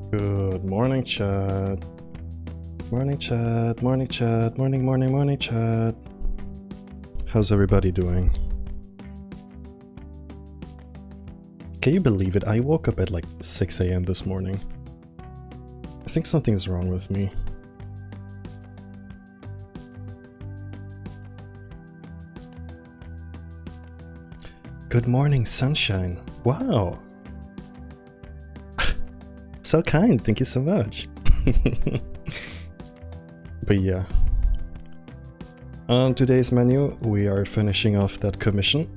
Good morning, chat. Morning, chat. Morning, chat. Morning, chat. How's everybody doing? Can you believe it? I woke up at like 6 a.m. this morning. I think something's wrong with me. Good morning, sunshine. Wow. So kind, thank you so much. But yeah. On today's menu, we are finishing off that commission.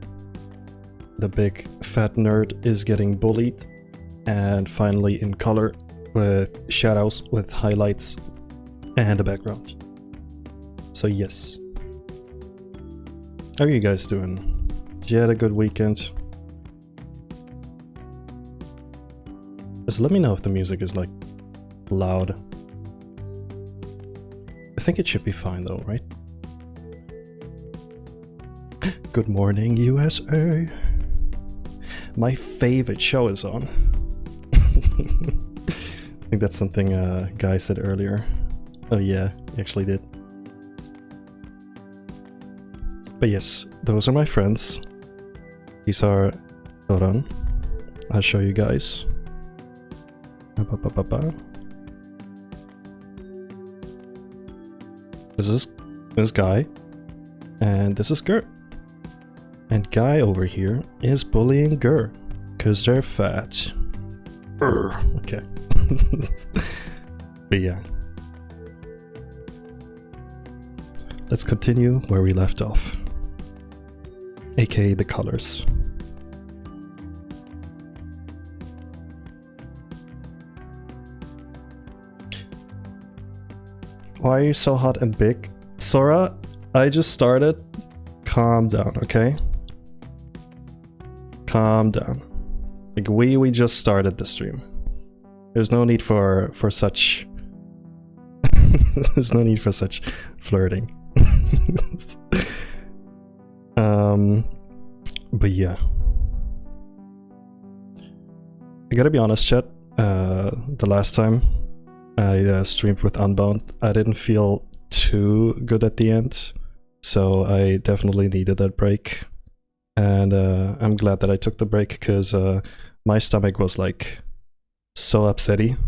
The big fat nerd is getting bullied. And finally in color, with shadows, with highlights, and a background. So yes. How are you guys doing? Did you have a good weekend? Just let me know if the music is like loud. I think it should be fine though, right? Good morning, USA. My favorite show is on. I think that's something a guy said earlier. Oh yeah, he actually did. But yes, those are my friends. These are... Hold on. I'll show you guys. This is Guy, and this is Gur. And Guy over here is bullying Gur, cause they're fat. Okay. But yeah. Let's continue where we left off. AKA the colors. Why are you so hot and big? Sora, I just started. Calm down, okay? Calm down. Like we just started the stream. There's no need for such... There's no need for such flirting. But yeah. I gotta be honest, chat. The last time I streamed with Unbound, I didn't feel too good at the end, so I definitely needed that break. And I'm glad that I took the break, because my stomach was like so upsetty.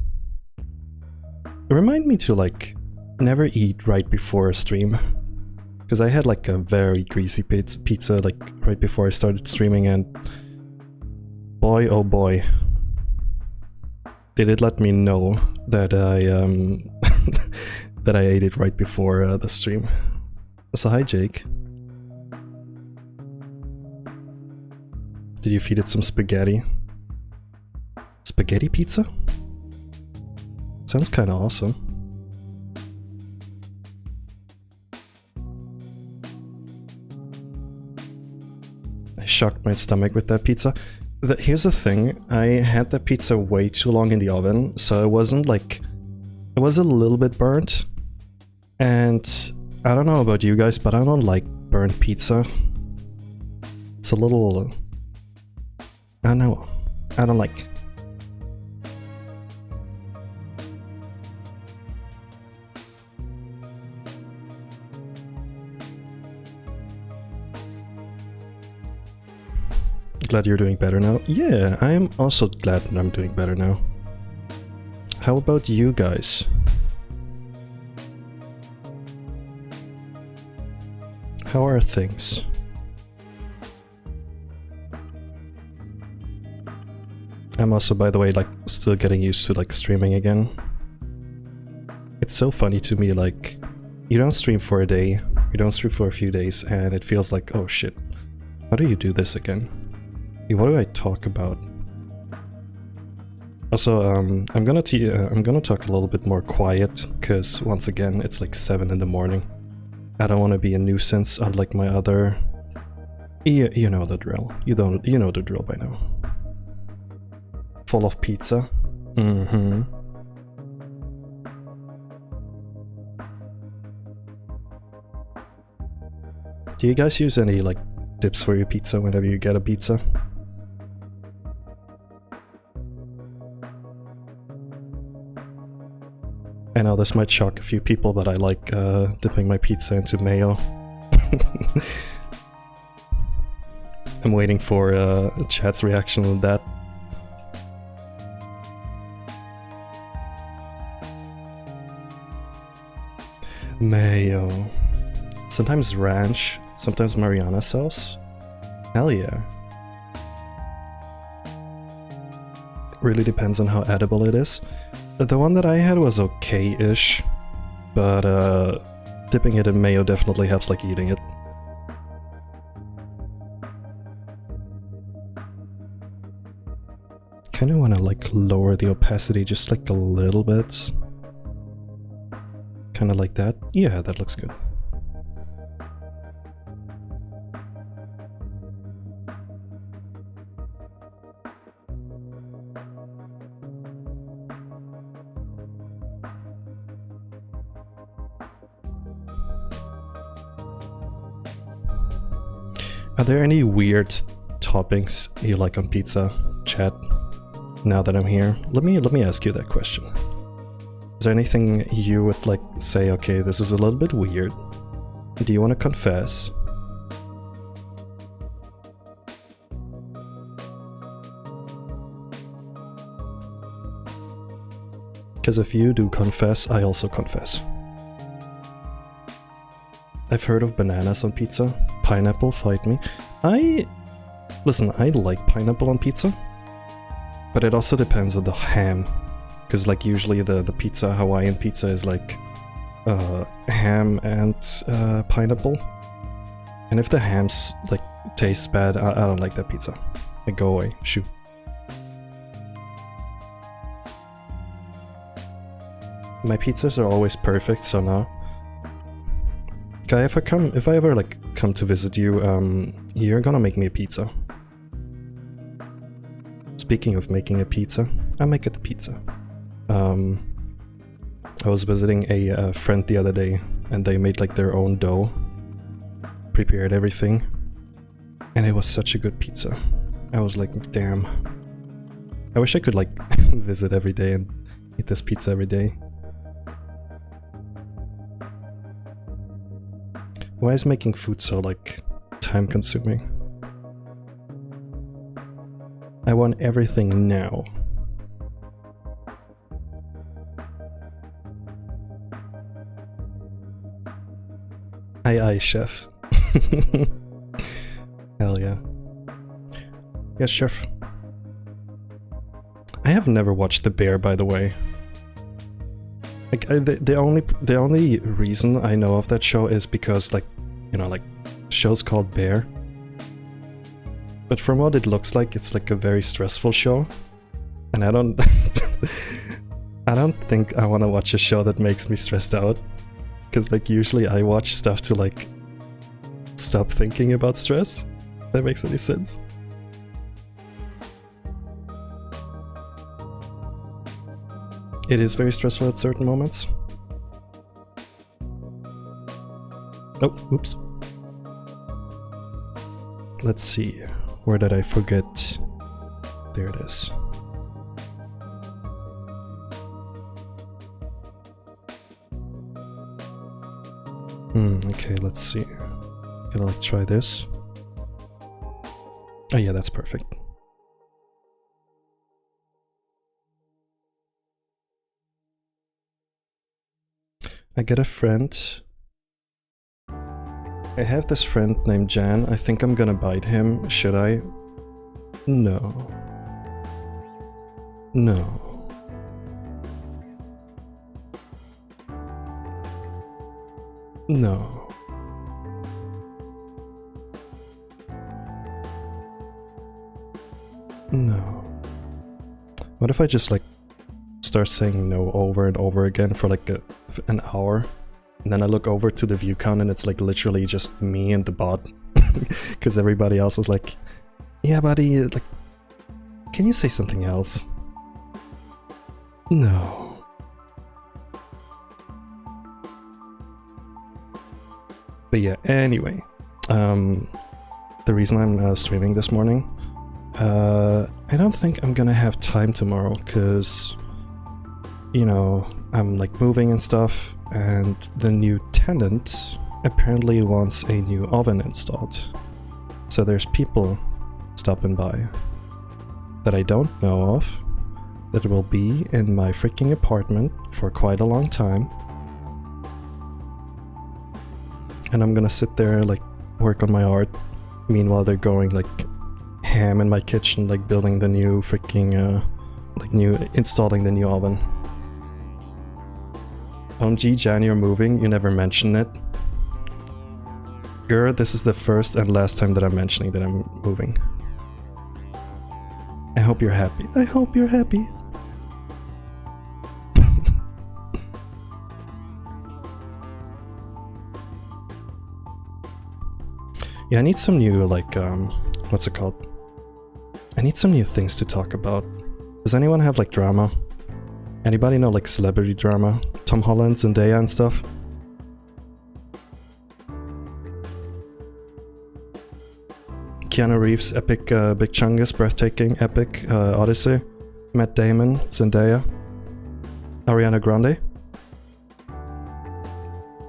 It reminded me to like never eat right before a stream, because I had like a very greasy pizza like right before I started streaming, and boy oh boy, did it let me know that I that I ate it right before the stream. So hi Jake. Did you feed it some spaghetti? spaghetti pizza? Sounds kind of awesome. I shocked my stomach with that pizza. Here's the thing, I had that pizza way too long in the oven, so it wasn't like... It was a little bit burnt. And I don't know about you guys, but I don't like burnt pizza. It's a little... I don't know. I don't like... Glad you're doing better now. Yeah, I am also glad that I'm doing better now. How about you guys? How are things? I'm also, by the way, like, still getting used to, like, streaming again. It's so funny to me, like, you don't stream for a day, you don't stream for a few days, and it feels like, oh shit, how do you do this again? What do I talk about? Also, I'm gonna talk a little bit more quiet, because once again, it's like 7 in the morning. I don't want to be a nuisance unlike my other... You know the drill. You know the drill by now. Full of pizza. Mm-hmm. Do you guys use any, like, dips for your pizza whenever you get a pizza? I know this might shock a few people, but I like dipping my pizza into mayo. I'm waiting for chat's reaction on that. Mayo. Sometimes ranch, sometimes Mariana sauce. Hell yeah. Really depends on how edible it is. The one that I had was okay-ish, but dipping it in mayo definitely helps like eating it. Kinda wanna like lower the opacity just like a little bit. Kinda like that. Yeah, that looks good. Are there any weird toppings you like on pizza, chat? Now that I'm here, let me ask you that question. Is there anything you would like say, okay, this is a little bit weird? Do you want to confess? Because if you do confess, I also confess. I've heard of bananas on pizza. Pineapple, fight me. Listen, I like pineapple on pizza. But it also depends on the ham. Because like usually the pizza, Hawaiian pizza is like ham and pineapple. And if the ham's like tastes bad, I don't like that pizza. Like go away, shoo. My pizzas are always perfect, so no. Guy, if I ever like come to visit you, you're gonna make me a pizza. Speaking of making a pizza, I'll make it a pizza. I was visiting a friend the other day, and they made like their own dough, prepared everything, and it was such a good pizza. I was like, damn. I wish I could like visit every day and eat this pizza every day. Why is making food so, like, time-consuming? I want everything now. Aye, chef. Hell yeah. Yes, chef. I have never watched The Bear, by the way. Like, the only reason I know of that show is because, like, you know, like, the show's called Bear. But from what it looks like, it's like a very stressful show. And I don't I don't think I want to watch a show that makes me stressed out, because like usually I watch stuff to like stop thinking about stress. If that makes any sense. It is very stressful at certain moments. Oh, oops. Let's see. Where did I forget? There it is. Okay, let's see. Gonna like try this. Oh yeah, that's perfect. I get a friend. I have this friend named Jan. I think I'm gonna bite him. Should I? No. No. No. No. What if I just like start saying no over and over again for like an hour? And then I look over to the view count and it's like literally just me and the bot. Because everybody else was like, yeah buddy, like, can you say something else? No. But yeah, anyway. The reason I'm streaming this morning, I don't think I'm gonna have time tomorrow, because, you know, I'm like moving and stuff, and the new tenant apparently wants a new oven installed. So there's people stopping by that I don't know of, that will be in my freaking apartment for quite a long time. And I'm gonna sit there, like, work on my art. Meanwhile, they're going, like, ham in my kitchen, like, building the new freaking, installing the new oven. OMG, Jan, you're moving, you never mentioned it. Girl, this is the first and last time that I'm mentioning that I'm moving. I hope you're happy. I hope you're happy. Yeah, I need some new, like, what's it called? I need some new things to talk about. Does anyone have, like, drama? Anybody know, like, celebrity drama? Tom Holland, Zendaya and stuff? Keanu Reeves, epic, Big Chungus, breathtaking, epic, Odyssey. Matt Damon, Zendaya. Ariana Grande.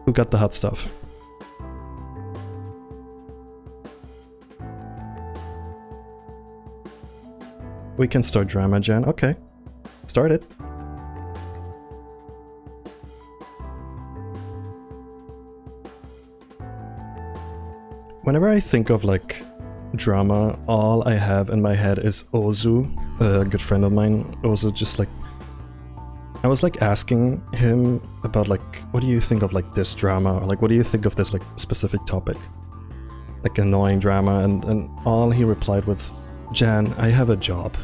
Who got the hot stuff? We can start drama, Jen. Okay. Start it. Whenever I think of, like, drama, all I have in my head is Ozu, a good friend of mine. Ozu just, like... I was, like, asking him about, like, what do you think of, like, this drama? Or, like, what do you think of this, like, specific topic? Like, annoying drama, and all he replied with, Jan, I have a job.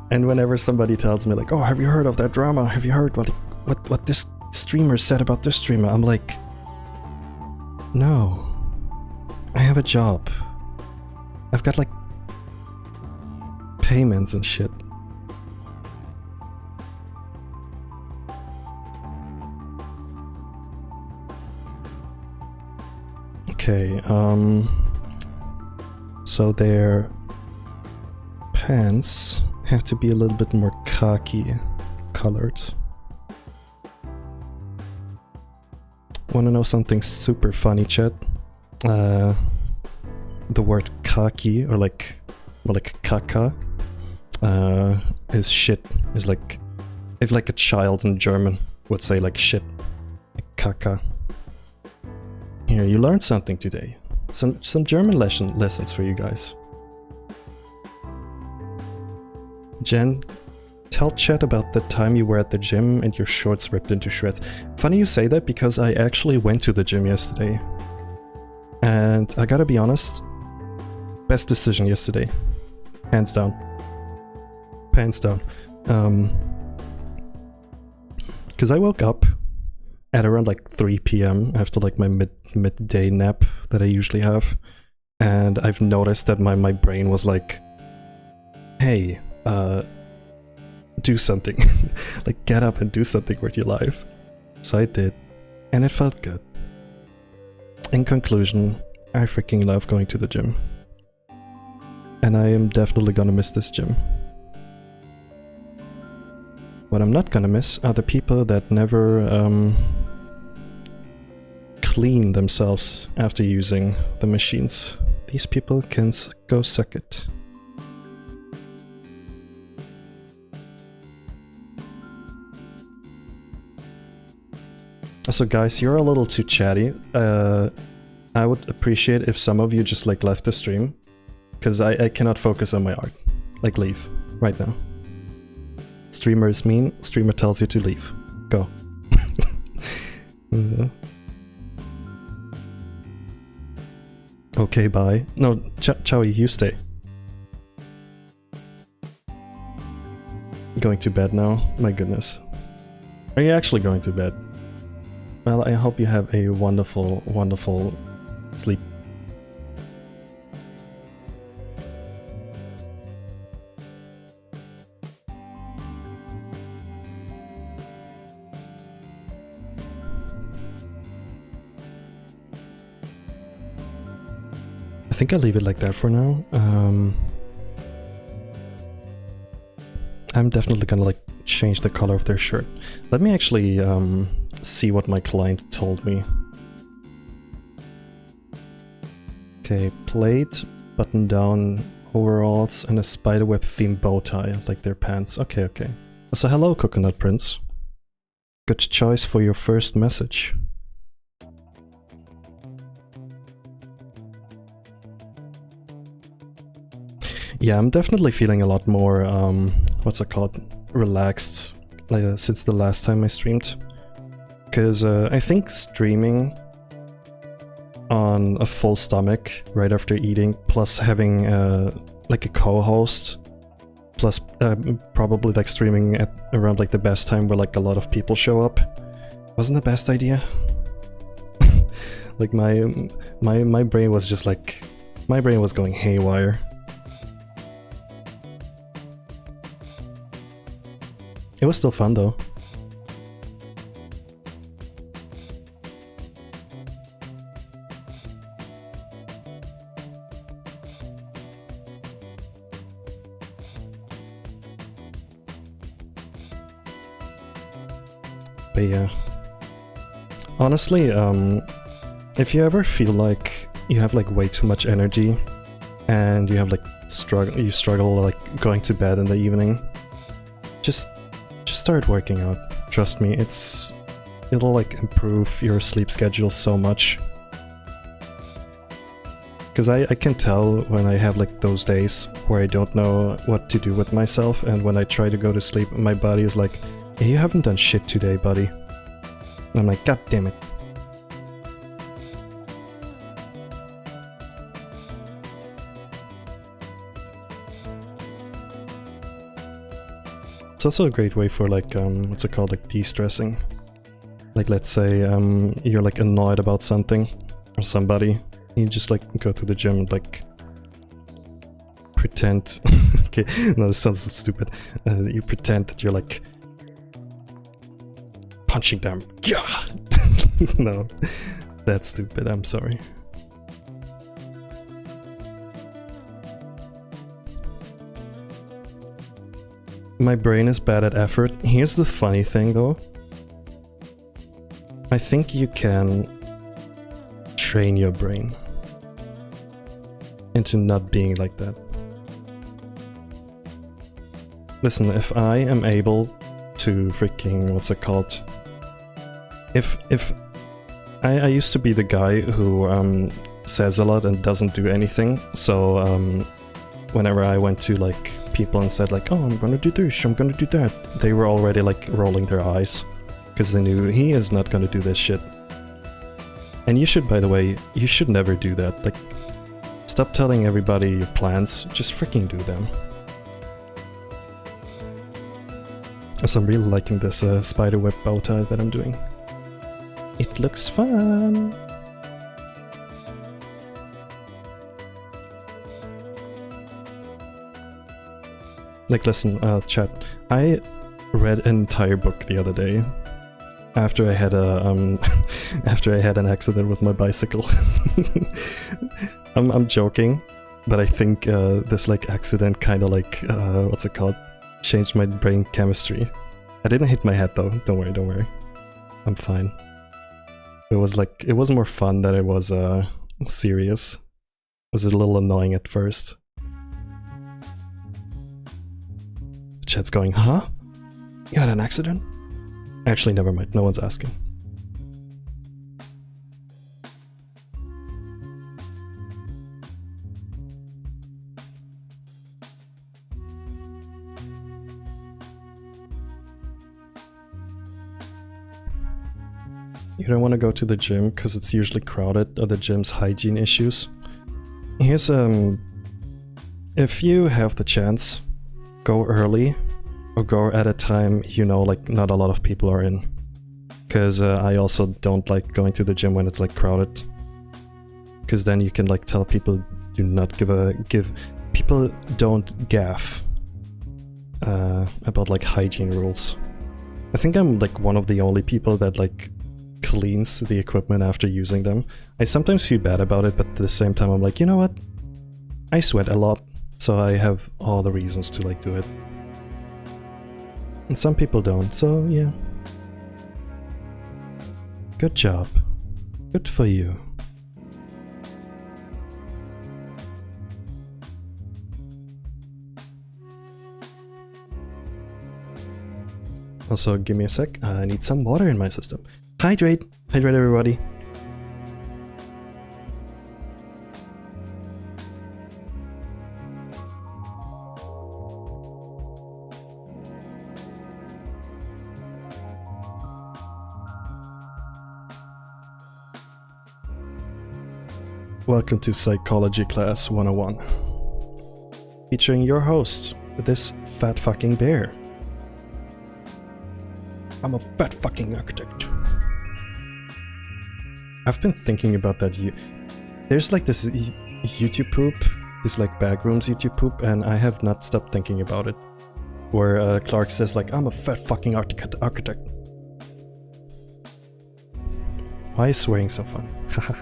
And whenever somebody tells me, like, oh, have you heard of that drama? Have you heard what this streamer said about this streamer? I'm like, no. I have a job. I've got, like, payments and shit. Okay, so their pants have to be a little bit more khaki colored. Wanna know something super funny, chat? The word khaki, or like kaka, is shit. Is like, if like a child in German would say like shit, like kaka. Here, you learned something today. Some German lessons for you guys. Jen, tell chat about the time you were at the gym and your shorts ripped into shreds. Funny you say that, because I actually went to the gym yesterday. And I gotta be honest, best decision yesterday. Hands down. pants down. Because I woke up at around like 3 p.m. after like my midday nap that I usually have, and I've noticed that my brain was like, hey, do something. Like, get up and do something with your life. So I did, and it felt good. In conclusion, I freaking love going to the gym. And I am definitely gonna miss this gym. What I'm not gonna miss are the people that never clean themselves after using the machines. These people can go suck it. So guys, you're a little too chatty. I would appreciate if some of you just like left the stream, because I cannot focus on my art. Like, leave right now. Streamer is mean. Streamer tells you to leave. Go. Okay, bye. No, Chowie, you stay. Going to bed now? My goodness. Are you actually going to bed? Well, I hope you have a wonderful, wonderful sleep. I think I'll leave it like that for now. I'm definitely gonna like change the color of their shirt. Let me actually see what my client told me. Okay, plate, button down overalls, and a spiderweb themed bow tie, like their pants. Okay, okay. So hello, Coconut Prince. Good choice for your first message. Yeah, I'm definitely feeling a lot more, what's it called, relaxed since the last time I streamed. Because I think streaming on a full stomach right after eating, plus having like a co-host, plus probably like streaming at around like the best time where like a lot of people show up, wasn't the best idea. Like my brain was just like, my brain was going haywire. It was still fun though. But yeah. Honestly, if you ever feel like you have like way too much energy and you have like struggle like going to bed in the evening, just start working out. Trust me, it'll like improve your sleep schedule so much. Because I can tell when I have like those days where I don't know what to do with myself, and when I try to go to sleep, my body is like, hey, you haven't done shit today, buddy. And I'm like, god damn it. It's also a great way for like, what's it called, like de-stressing. Like, let's say you're like annoyed about something or somebody, you just like go to the gym and like pretend. Okay, no, this sounds so stupid. You pretend that you're like punching them. Yeah. No, that's stupid. I'm sorry. My brain is bad at effort. Here's the funny thing though. I think you can train your brain into not being like that. Listen, if I am able to freaking, what's it called? If I used to be the guy who says a lot and doesn't do anything, so whenever I went to like people and said like, oh, I'm gonna do this, I'm gonna do that, they were already like rolling their eyes because they knew he is not gonna do this shit. And you should, by the way, you should never do that. Like, stop telling everybody your plans, just freaking do them. So I'm really liking this spiderweb bow tie that I'm doing. It looks fun! Like, listen, chat. I read an entire book the other day after I had a after I had an accident with my bicycle. I'm joking, but I think this like accident kind of like what's it called? Changed my brain chemistry. I didn't hit my head though. Don't worry, don't worry. I'm fine. It was more fun than it was serious. It was a little annoying at first. Chat's going, huh? You had an accident? Actually, never mind. No one's asking. You don't want to go to the gym because it's usually crowded or the gym's hygiene issues. Here's if you have the chance, go early or go at a time you know like not a lot of people are in. Because I also don't like going to the gym when it's like crowded. Because then you can like tell people do not people don't gaff about like hygiene rules. I think I'm like one of the only people that like cleans the equipment after using them. I sometimes feel bad about it, but at the same time I'm like, you know what? I sweat a lot, so I have all the reasons to like do it. And some people don't, so yeah. Good job. Good for you. Also, give me a sec. I need some water in my system. Hydrate! Hydrate, everybody. Welcome to Psychology Class 101. Featuring your host, this fat fucking bear. I'm a fat fucking architect. I've been thinking about that. There's like this YouTube poop, this like backrooms YouTube poop, and I have not stopped thinking about it. Where Clark says like, I'm a fat fucking architect. Why is swearing so fun? Haha.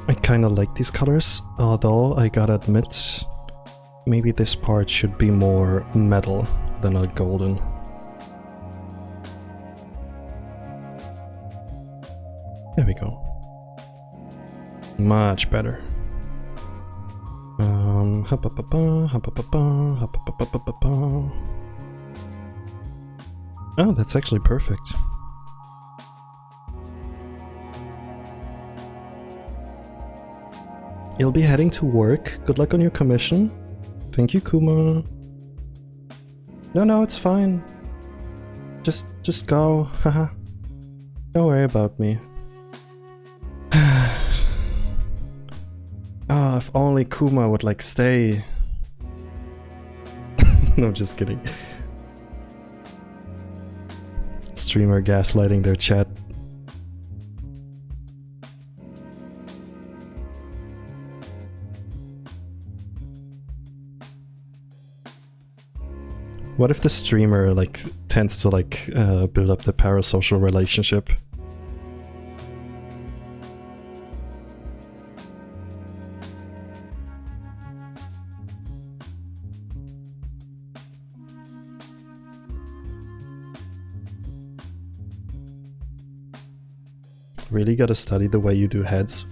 I kinda like these colors, although I gotta admit, maybe this part should be more metal than a golden. There we go. Much better. Oh, that's actually perfect. You'll be heading to work. Good luck on your commission. Thank you, Kuma. No, it's fine. Just go. Haha. Don't worry about me. Oh, if only Kuma would like stay. No, just kidding. Streamer gaslighting their chat. What if the streamer like tends to like build up the parasocial relationship? Really gotta study the way you do heads.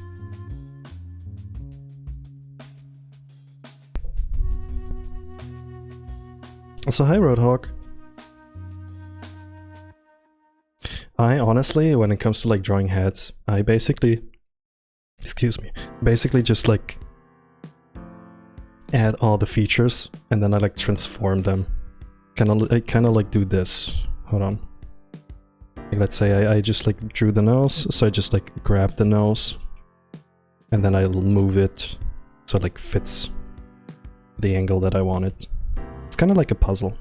So hi Roadhog. I honestly, when it comes to like drawing heads, I basically, excuse me, basically just like add all the features and then I like transform them. I kind of like do this. Hold on. Like, let's say I just like drew the nose, so I just like grab the nose and then I'll move it so it like fits the angle that I want it. It's kind of like a puzzle.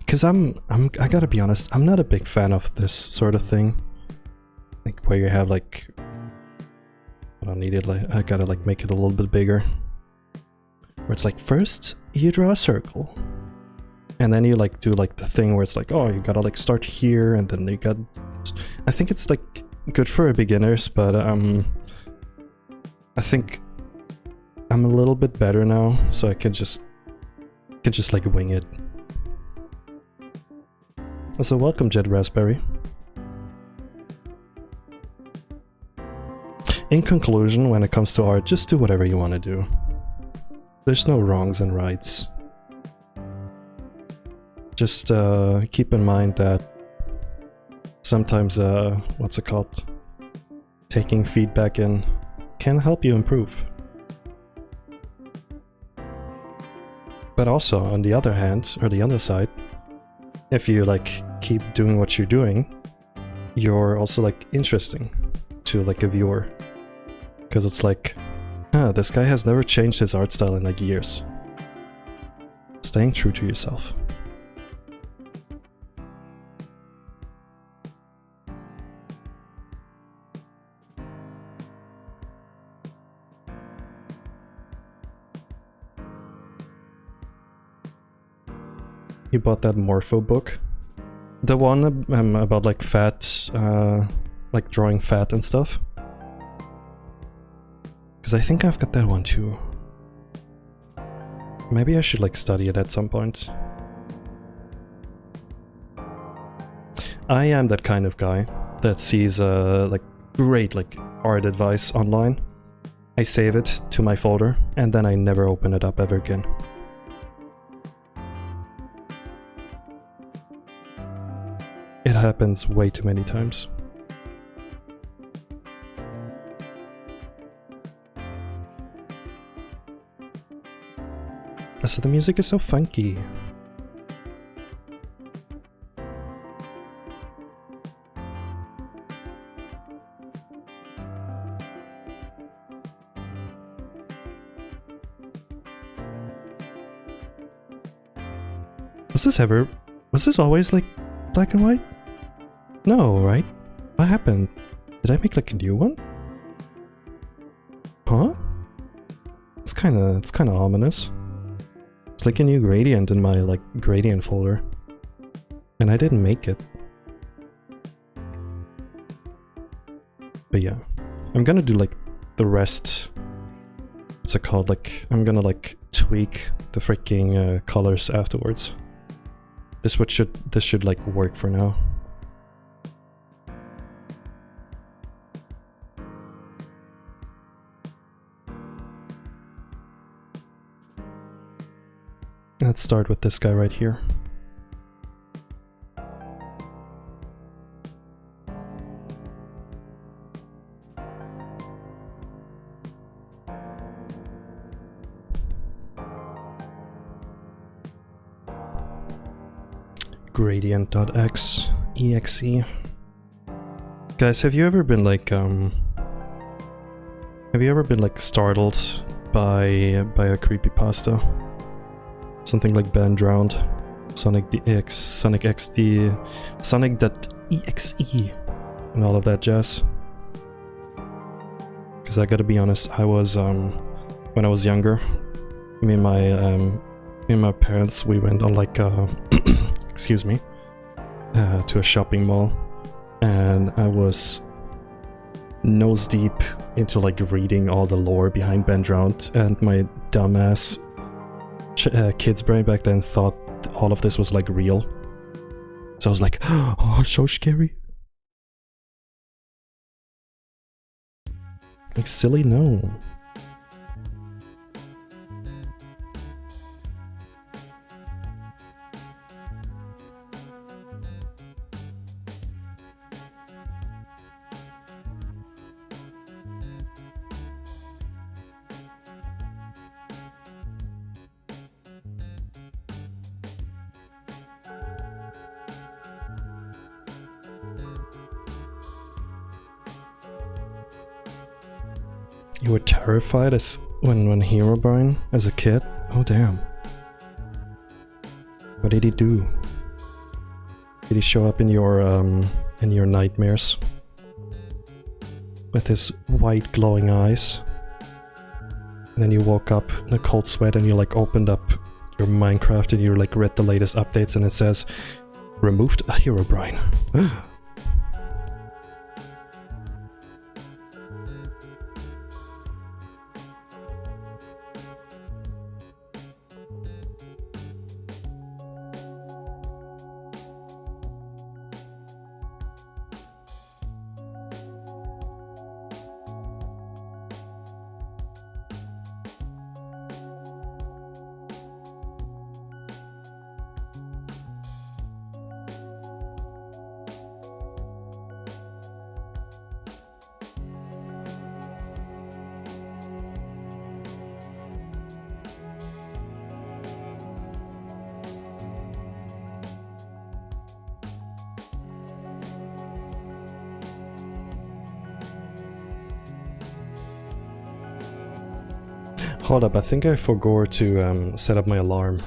Cause I gotta be honest, I'm not a big fan of this sort of thing. Like where you have like, I don't need it, like I gotta like make it a little bit bigger. Where it's like first you draw a circle. And then you like do like the thing where it's like, oh, you gotta like start here and then you got, I think it's like good for beginners, but I think I'm a little bit better now, so I can just like wing it. So welcome, Jed Raspberry. In conclusion, when it comes to art, just do whatever you want to do. There's no wrongs and rights. Just keep in mind that sometimes, what's it called? Taking feedback in can help you improve. But also, on the other hand, or the other side, if you like keep doing what you're doing, you're also like interesting to like a viewer. Because it's like, this guy has never changed his art style in like years. Staying true to yourself. You bought that Morpho book? The one about like fat, like drawing fat and stuff? Because I think I've got that one too. Maybe I should like study it at some point. I am that kind of guy that sees like great like art advice online. I save it to my folder and then I never open it up ever again. It happens way too many times. So the music is so funky. Was this always like black and white? No, right? What happened? Did I make like a new one? Huh? It's kinda ominous. It's like a new gradient in my like gradient folder. And I didn't make it. But yeah. I'm gonna do like the rest. What's it called? Like I'm gonna like tweak the freaking colors afterwards. This should like work for now. Let's start with this guy right here. Gradient.x exe. Guys, have you ever been like startled by a creepypasta? Something like Ben Drowned, Sonic DX, Sonic XD, Sonic.exe, and all of that jazz. Because I gotta be honest, I was when I was younger, me and my parents, we went on like excuse me, to a shopping mall, and I was nose deep into like reading all the lore behind Ben Drowned, and my dumbass kid's brain back then thought all of this was like real. So I was like, oh, so scary. Like silly, no. You were terrified as when Herobrine as a kid? Oh damn. What did he do? Did he show up in your nightmares? With his white glowing eyes? And then you woke up in a cold sweat and you like opened up your Minecraft and you like read the latest updates and it says, removed a Herobrine. Hold up, I think I forgot to set up my alarm.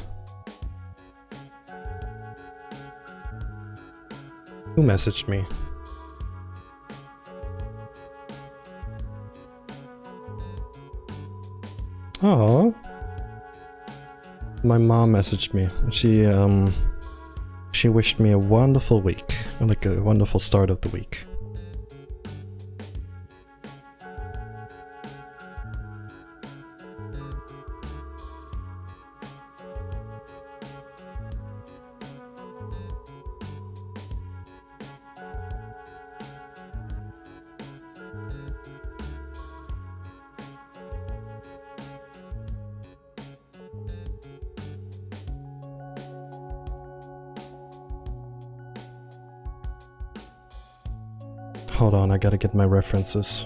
Who messaged me? Oh, my mom messaged me. She wished me a wonderful week, like a wonderful start of the week. Hold on, I gotta get my references.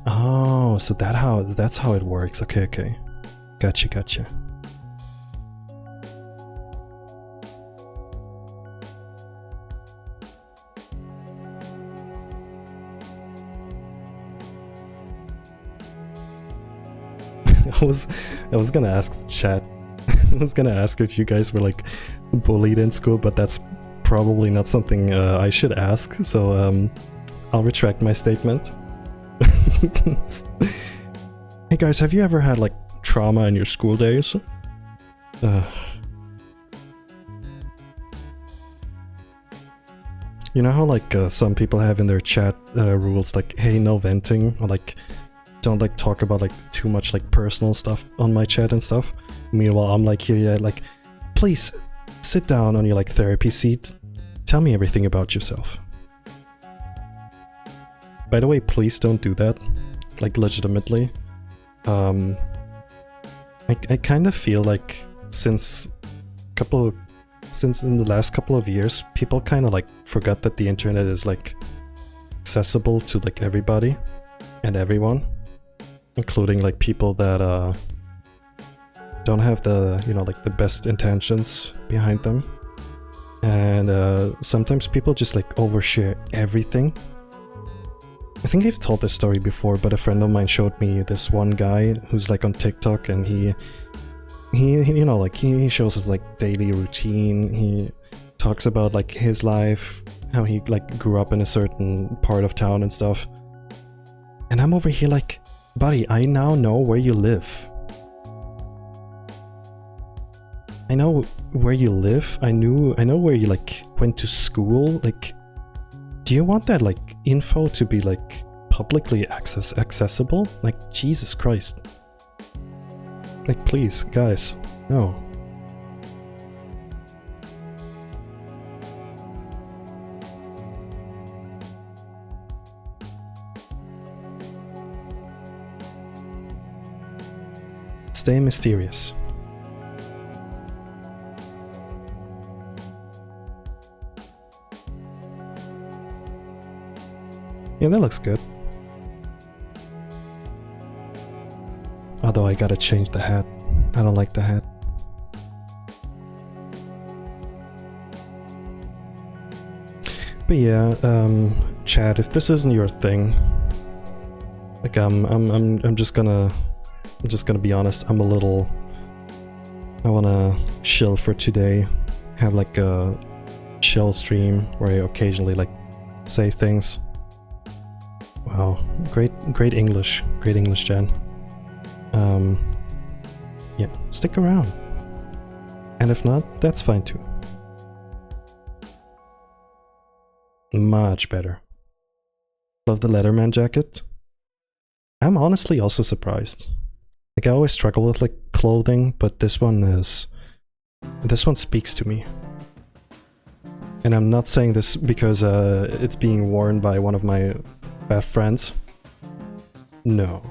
Oh, so that's how it works. Okay, okay. Gotcha. I was gonna ask the chat. I was gonna ask if you guys were like bullied in school, but that's probably not something I should ask, so I'll retract my statement. Hey guys, have you ever had like trauma in your school days? You know how like some people have in their chat rules like, hey, no venting, or like don't like talk about like too much like personal stuff on my chat and stuff. Meanwhile, I'm like here, yeah, like, please sit down on your like therapy seat. Tell me everything about yourself. By the way, please don't do that. Like legitimately. I kind of feel like since in the last couple of years, people kind of like forgot that the internet is like accessible to like everybody and everyone, including like people that don't have the, you know, like the best intentions behind them. And sometimes people just like overshare everything. I think I've told this story before, but a friend of mine showed me this one guy who's like on TikTok, and he you know, like he shows his like daily routine. He talks about like his life, how he like grew up in a certain part of town and stuff. And I'm over here like, buddy, I now know where you live. I know where you live. I know where you like went to school. Like, do you want that like info to be like publicly accessible? Like, Jesus Christ. Like, please, guys, no. Stay mysterious. Yeah, that looks good. Although I gotta change the hat. I don't like the hat. But yeah, Chad, if this isn't your thing, Like I'm just gonna be honest. I'm a little. I wanna chill for today. Have like a chill stream where I occasionally like say things. Wow, great English, Jen. Yeah, stick around. And if not, that's fine too. Much better. Love the Letterman jacket. I'm honestly also surprised. Like I always struggle with like clothing, but this one speaks to me. And I'm not saying this because it's being worn by one of my bad friends. No.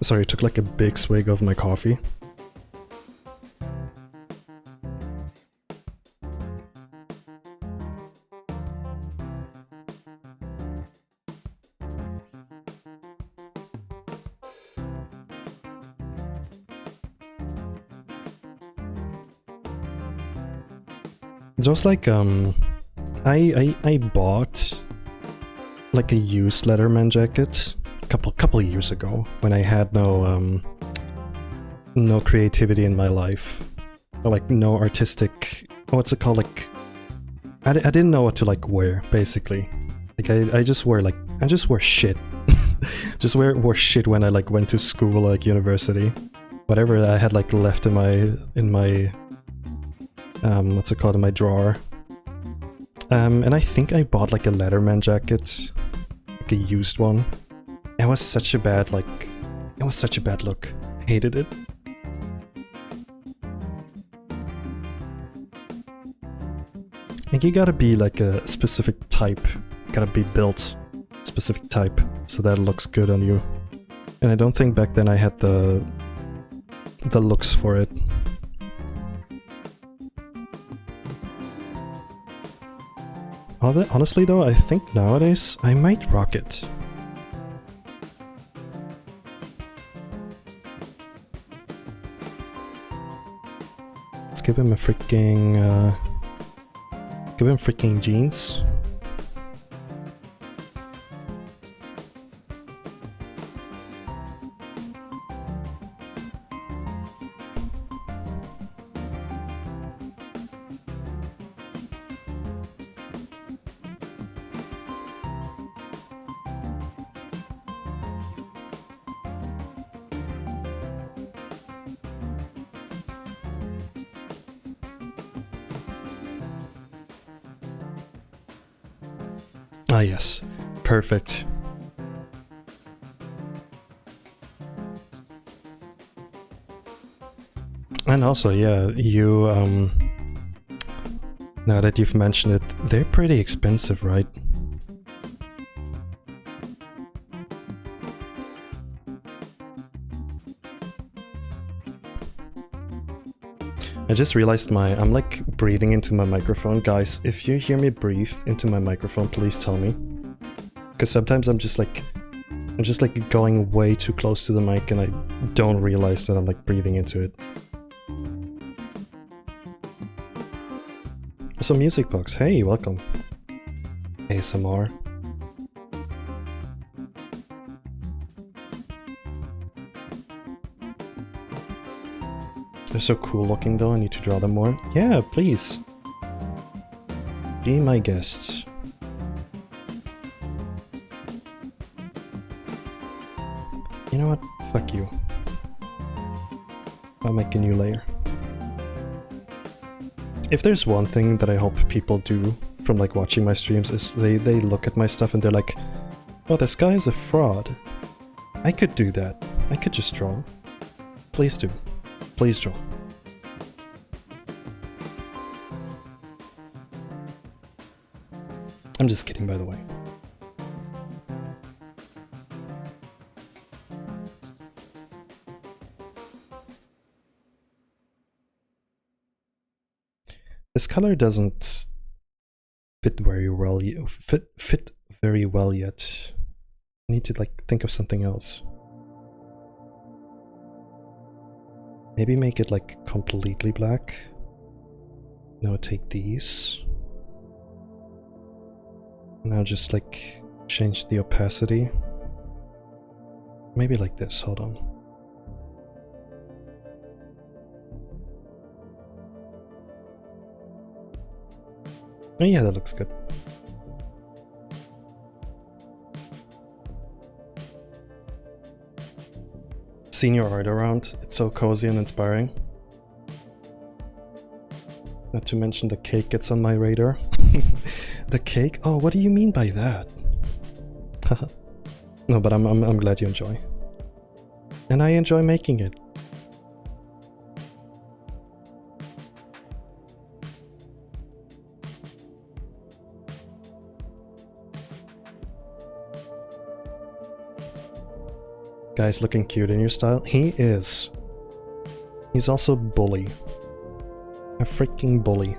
Sorry, I took like a big swig of my coffee. It was like I bought like a used Letterman jacket a couple years ago when I had no creativity in my life, or like no artistic, what's it called, like I didn't know what to like wear basically. Like I just wore shit. Just wore shit when I like went to school, like university, whatever I had like left in my what's it called, in my drawer. And I think I bought like a Letterman jacket, like a used one. It was such a bad look. I hated it. Like you gotta be like a specific type, gotta be built specific type so that it looks good on you. And I don't think back then I had the looks for it. Honestly though, I think nowadays I might rock it. Let's give him a freaking jeans. Ah yes, perfect. And also, yeah, you, now that you've mentioned it, they're pretty expensive, right? I just realized I'm like breathing into my microphone. Guys, if you hear me breathe into my microphone, please tell me. Because sometimes I'm just like going way too close to the mic and I don't realize that I'm like breathing into it. So Music Box, hey, welcome. ASMR. They're so cool looking though, I need to draw them more. Yeah, please. Be my guest. You know what? Fuck you. I'll make a new layer. If there's one thing that I hope people do from like watching my streams is they look at my stuff and they're like, oh, this guy is a fraud. I could do that. I could just draw. Please do. Please draw. I'm just kidding, by the way. This color doesn't fit very well. Fit very well yet. I need to like think of something else. Maybe make it like completely black. Now take these. Now just like change the opacity. Maybe like this, hold on. Oh yeah, that looks good. Seen your art around, it's so cozy and inspiring. Not to mention the cake gets on my radar. The cake? Oh, what do you mean by that? No, but I'm glad you enjoy. And I enjoy making it. Guy's looking cute in your style. He is. He's also bully. A freaking bully.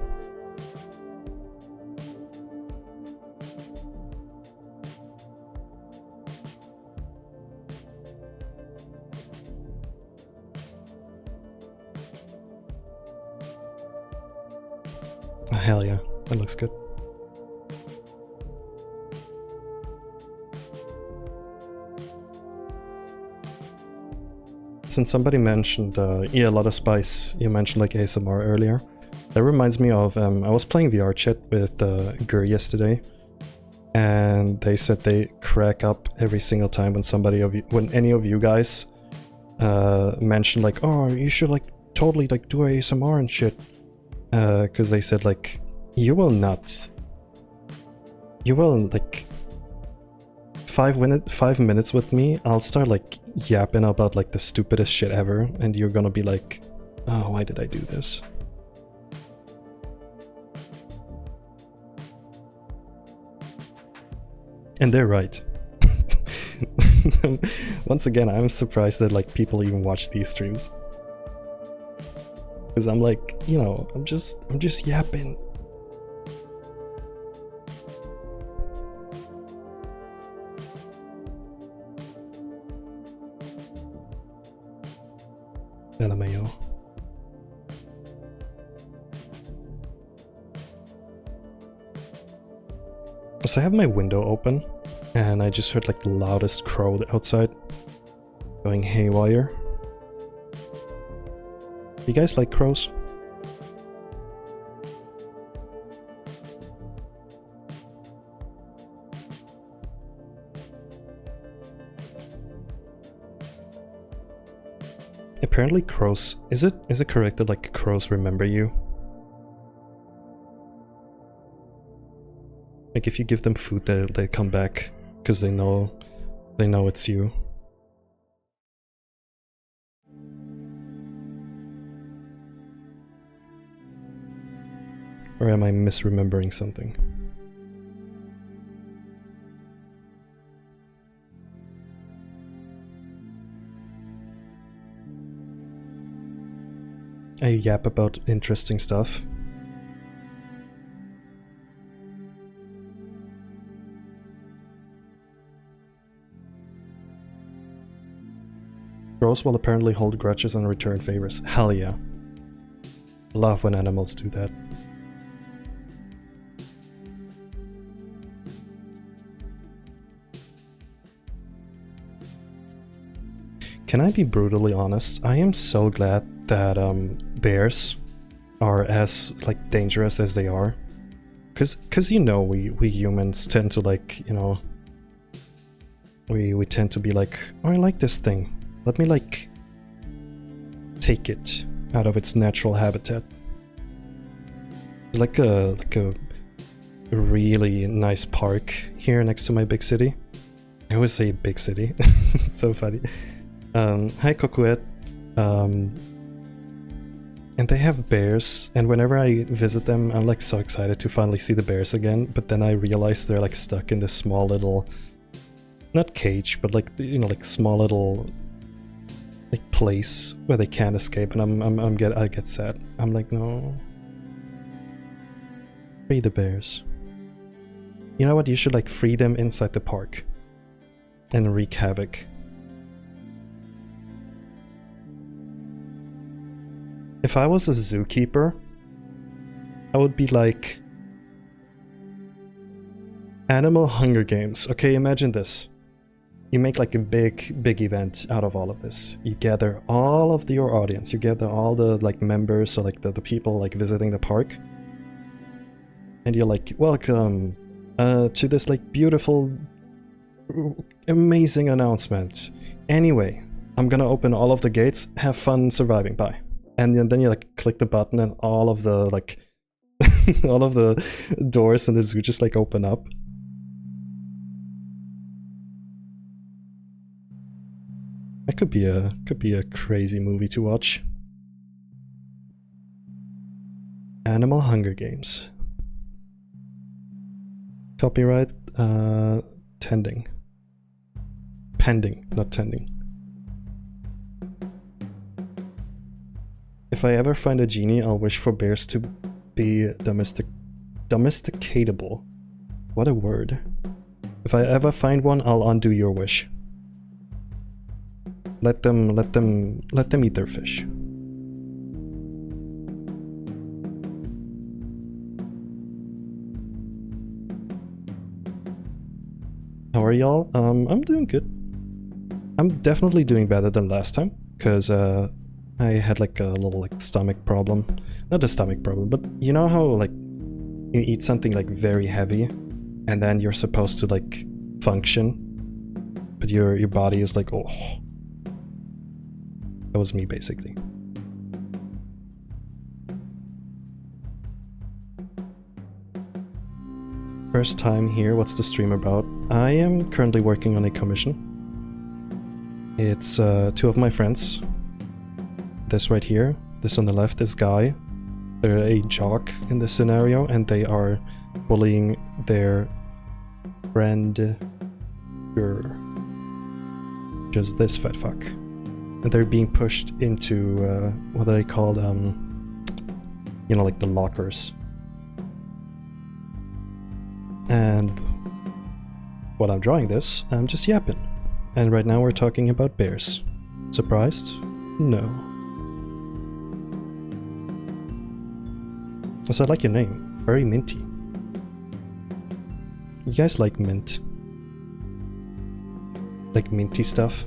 Oh, hell yeah, that looks good. Since somebody mentioned, yeah, a lot of spice, you mentioned like ASMR earlier. That reminds me of, I was playing VR chat with Gur yesterday, and they said they crack up every single time when when any of you guys mention like, oh, you should like totally like do ASMR and shit, because they said like, you will like 5 minutes with me, I'll start like yapping about like the stupidest shit ever, and you're gonna be like, oh, why did I do this? And they're right. Once again, I'm surprised that like people even watch these streams. Because I'm like, you know, I'm just yapping. LMAO. So I have my window open, and I just heard like the loudest crow outside going haywire. You guys like crows? Apparently crows, is it correct that like crows remember you? Like if you give them food, they come back because they know it's you. Or am I misremembering something? I yap about interesting stuff. Crows will apparently hold grudges and return favors. Hell yeah. Love when animals do that. Can I be brutally honest? I am so glad that bears are as like dangerous as they are. Cause you know we humans tend to like, you know, we tend to be like, oh, I like this thing. Let me like take it out of its natural habitat. There's like a really nice park here next to my big city. I always say big city. It's so funny. Hi Coquette. And they have bears, and whenever I visit them, I'm like so excited to finally see the bears again, but then I realize they're like stuck in this small little, not cage, but like, you know, like small little like place where they can't escape, and I get sad. I'm like, no. Free the bears. You know what, you should like free them inside the park and wreak havoc. If I was a zookeeper, I would be like Animal Hunger Games. Okay, imagine this. You make like a big event out of all of this. You gather all of your audience. You gather all the like members, so like the people like visiting the park. And you're like, welcome to this like beautiful, amazing announcement. Anyway, I'm gonna open all of the gates. Have fun surviving. Bye. And then you like click the button and all of the like all of the doors in the zoo just like open up. That could be a crazy movie to watch. Animal Hunger Games. Copyright pending, not tending. If I ever find a genie, I'll wish for bears to be domesticatable. What a word. If I ever find one, I'll undo your wish. Let them eat their fish. How are y'all? I'm doing good. I'm definitely doing better than last time, because I had like a little like stomach problem. Not a stomach problem, but you know how like you eat something like very heavy and then you're supposed to like function, but your body is like, oh. That was me, basically. First time here, what's the stream about? I am currently working on a commission. It's two of my friends. This right here, this on the left is Guy. They're a jock in this scenario, and they are bullying their friend, just this fat fuck. And they're being pushed into, what are they called, you know, like the lockers. And while I'm drawing this, I'm just yapping. And right now we're talking about bears. Surprised? No. Also, I like your name. Very minty. You guys like mint? Like minty stuff?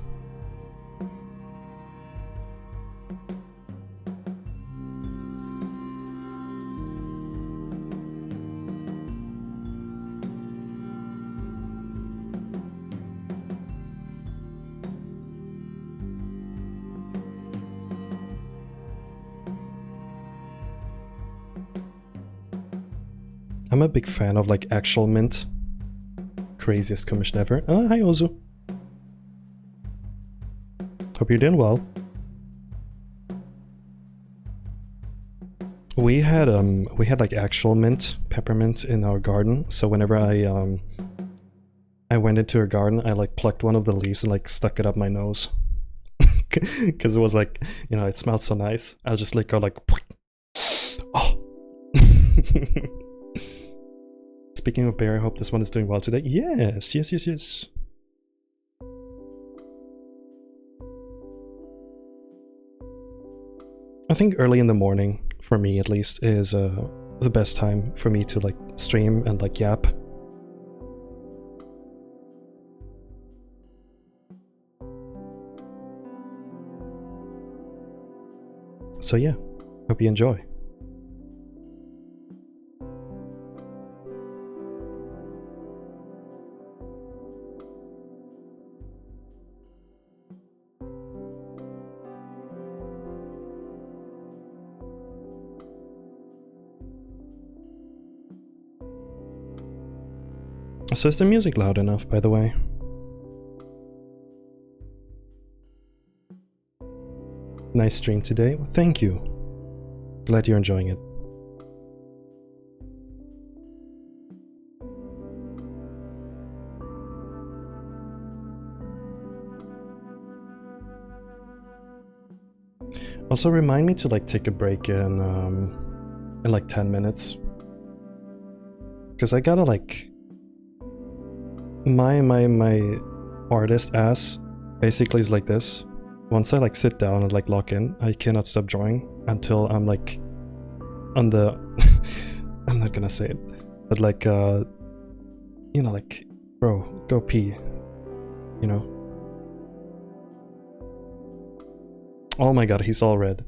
I'm a big fan of like actual mint. Craziest commission ever. Oh, hi Ozu. Hope you're doing well. We had like actual mint, peppermint in our garden. So whenever I went into her garden, I like plucked one of the leaves and like stuck it up my nose. Cause it was like, you know, it smelled so nice. I'll just like go like, oh. Speaking of bear, I hope this one is doing well today. Yes, yes, yes, yes. I think early in the morning, for me at least, is the best time for me to like stream and like yap. So yeah, hope you enjoy. So is the music loud enough, by the way? Nice stream today. Well, thank you. Glad you're enjoying it. Also remind me to like take a break in like 10 minutes. Because I gotta like my artist ass basically is like this. Once I like sit down and like lock in, I cannot stop drawing until I'm like on the I'm not gonna say it, but like, you know, like, bro, go pee, you know? Oh my god, he's all red.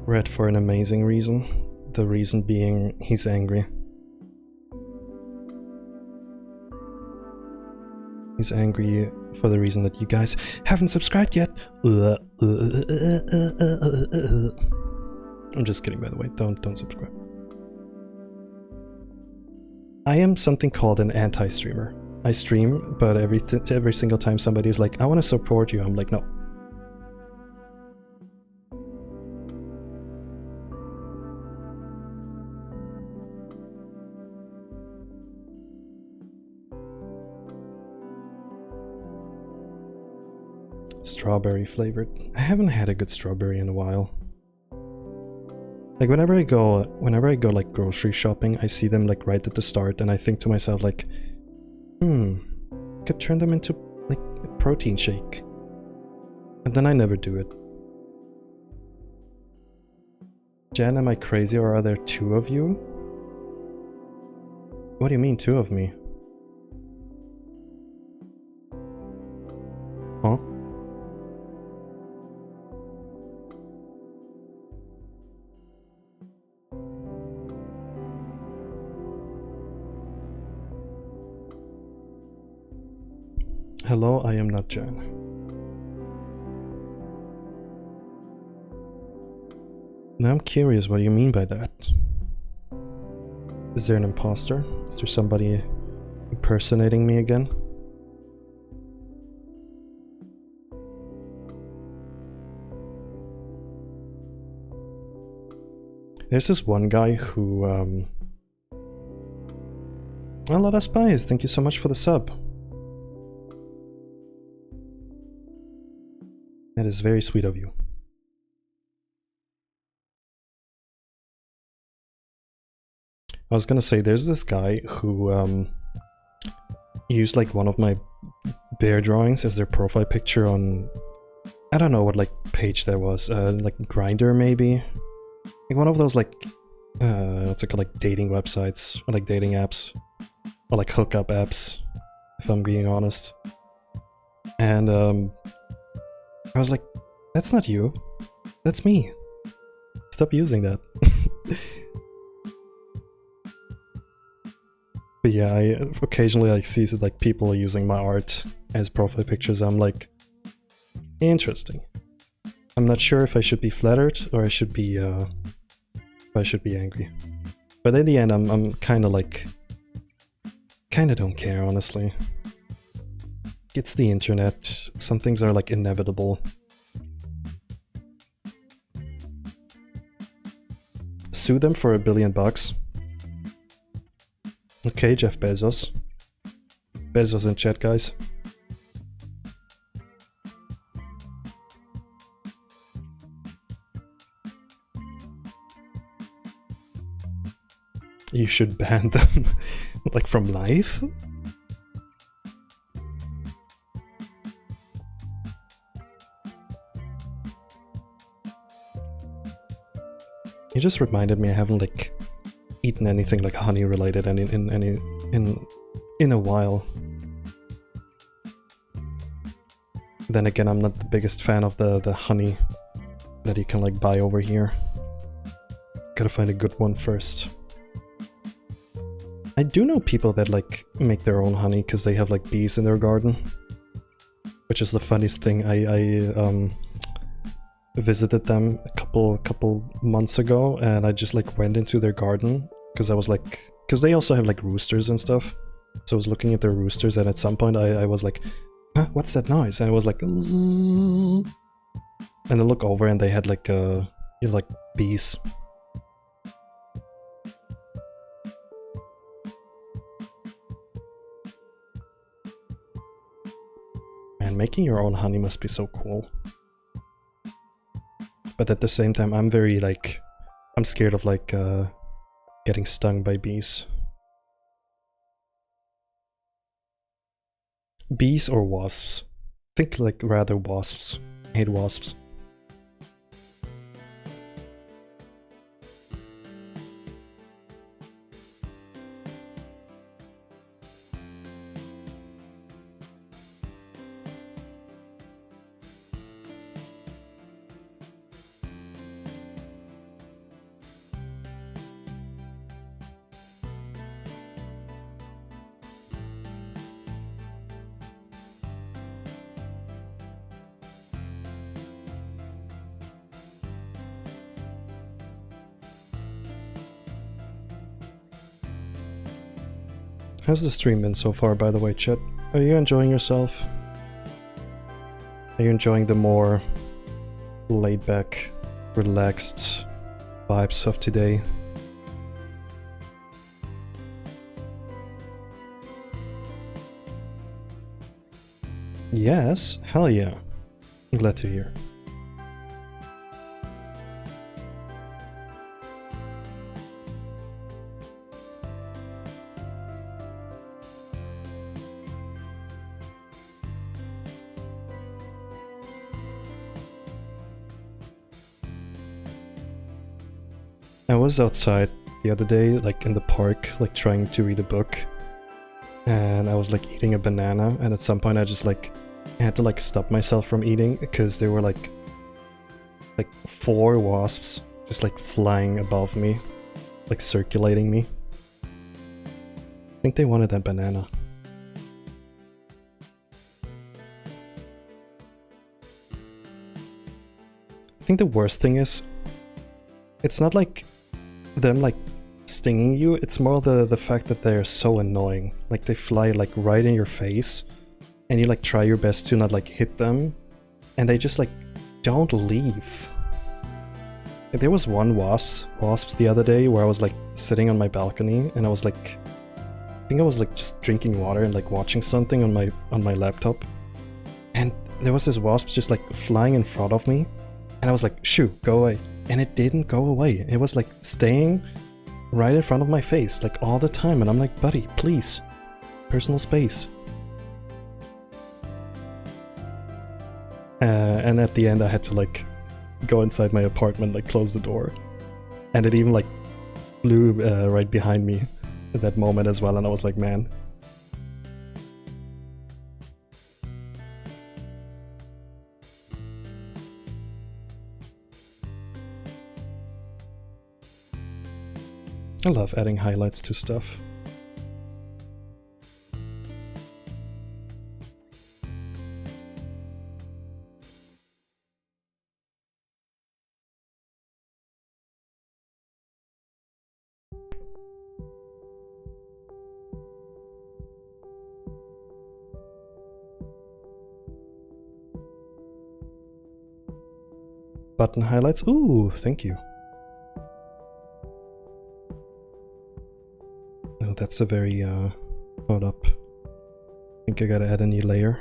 Red for an amazing reason. The reason being he's angry. He's angry for the reason that you guys haven't subscribed yet. I'm just kidding, by the way. Don't subscribe. I am something called an anti-streamer. I stream, but every single time somebody is like, I want to support you, I'm like, no. Strawberry flavored. I haven't had a good strawberry in a while. Like whenever I go like grocery shopping, I see them like right at the start and I think to myself like, could turn them into like a protein shake. And then I never do it. Jen, am I crazy or are there two of you? What do you mean two of me? Huh? Hello, I am not Jan. Now I'm curious, what do you mean by that? Is there an imposter? Is there somebody impersonating me again? There's this one guy who, well, let us spies, thank you so much for the sub. That is very sweet of you. I was gonna say, there's this guy who used like one of my bear drawings as their profile picture on, I don't know what like page that was, like Grindr maybe? Like one of those like, what's it called, like dating websites, or like dating apps, or like hookup apps, if I'm being honest. And I was like, that's not you, that's me. Stop using that. But yeah, I occasionally like see like people using my art as profile pictures. I'm like, interesting. I'm not sure if I should be flattered or I should be angry. But in the end, I'm kind of like, kind of don't care, honestly. It's the internet. Some things are like inevitable. Sue them for $1 billion. Okay, Jeff Bezos. Bezos in chat, guys. You should ban them. Like from life? You just reminded me I haven't like eaten anything like honey related in a while. Then again, I'm not the biggest fan of the honey that you can like buy over here. Gotta find a good one first. I do know people that like make their own honey because they have like bees in their garden. Which is the funniest thing. I visited them a couple months ago and I just like went into their garden because I was like, because they also have like roosters and stuff. So I was looking at their roosters and at some point I was like, huh, what's that noise? And it was like, zzz. And I look over and they had like you know, like bees. Man, making your own honey must be so cool. but at the same time I'm very like, I'm scared of like getting stung by bees. Bees or wasps? I think like rather wasps. I hate wasps. How's the stream been so far, by the way, chat? Are you enjoying yourself? Are you enjoying the more laid-back, relaxed vibes of today? Yes? Hell yeah. I'm glad to hear. I was outside the other day, like in the park, like trying to read a book, and I was like eating a banana, and at some point I just like had to like stop myself from eating because there were like 4 wasps just like flying above me, like circulating me. I think they wanted that banana. I think the worst thing is, it's not like them like stinging you, it's more the fact that they're so annoying. Like they fly like right in your face and you like try your best to not like hit them and they just like don't leave. Like, there was one wasps the other day where I was like sitting on my balcony and I was like, I think I was like just drinking water and like watching something on my laptop, and there was this wasp just like flying in front of me and I was like, shoo, go away. And it didn't go away. It was like staying right in front of my face, like all the time. And I'm like, buddy, please, personal space. And at the end I had to like go inside my apartment, like close the door. And it even like flew right behind me at that moment as well. And I was like, man. I love adding highlights to stuff. Button highlights? Ooh, thank you. Oh, that's a very, hold up. I think I gotta add a new layer.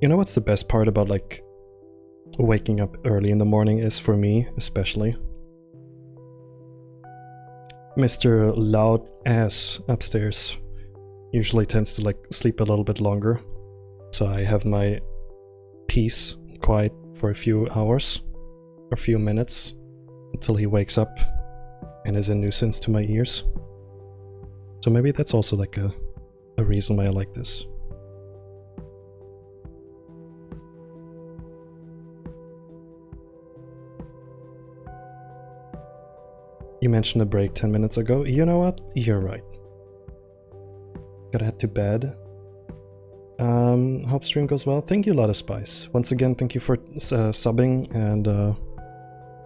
You know what's the best part about like waking up early in the morning is, for me especially? Mr. Loud Ass upstairs usually tends to like sleep a little bit longer. So I have my peace quiet for a few hours or a few minutes until he wakes up and is a nuisance to my ears. So maybe that's also like a reason why I like this. You mentioned a break 10 minutes ago. You know what? You're right. Gotta head to bed. Hope stream goes well. Thank you, Lotta Spice. Once again, thank you for subbing, and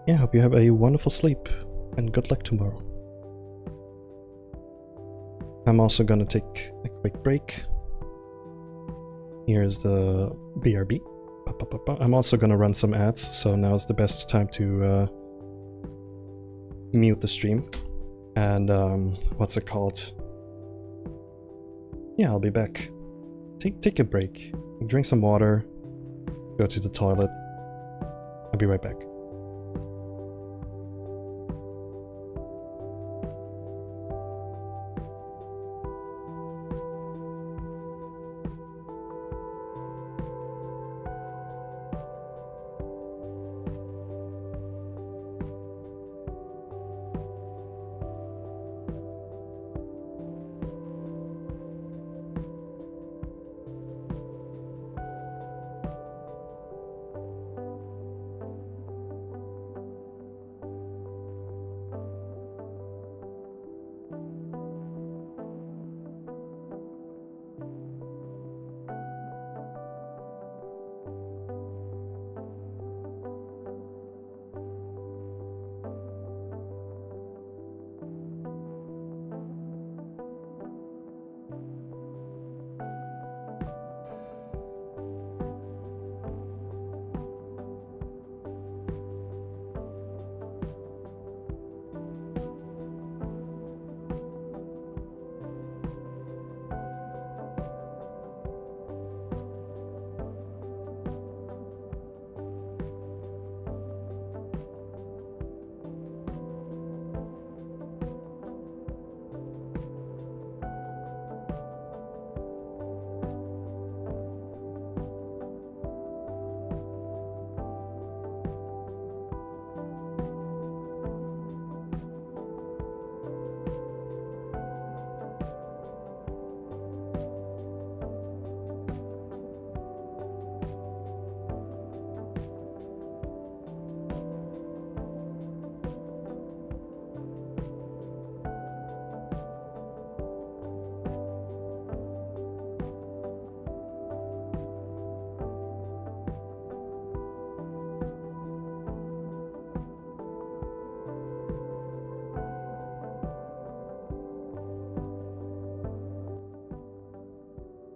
yeah, hope you have a wonderful sleep, and good luck tomorrow. I'm also gonna take a quick break. Here's the BRB. I'm also gonna run some ads, so now's the best time to mute the stream. And what's it called? Yeah, I'll be back. Take a break. Drink some water. Go to the toilet. I'll be right back.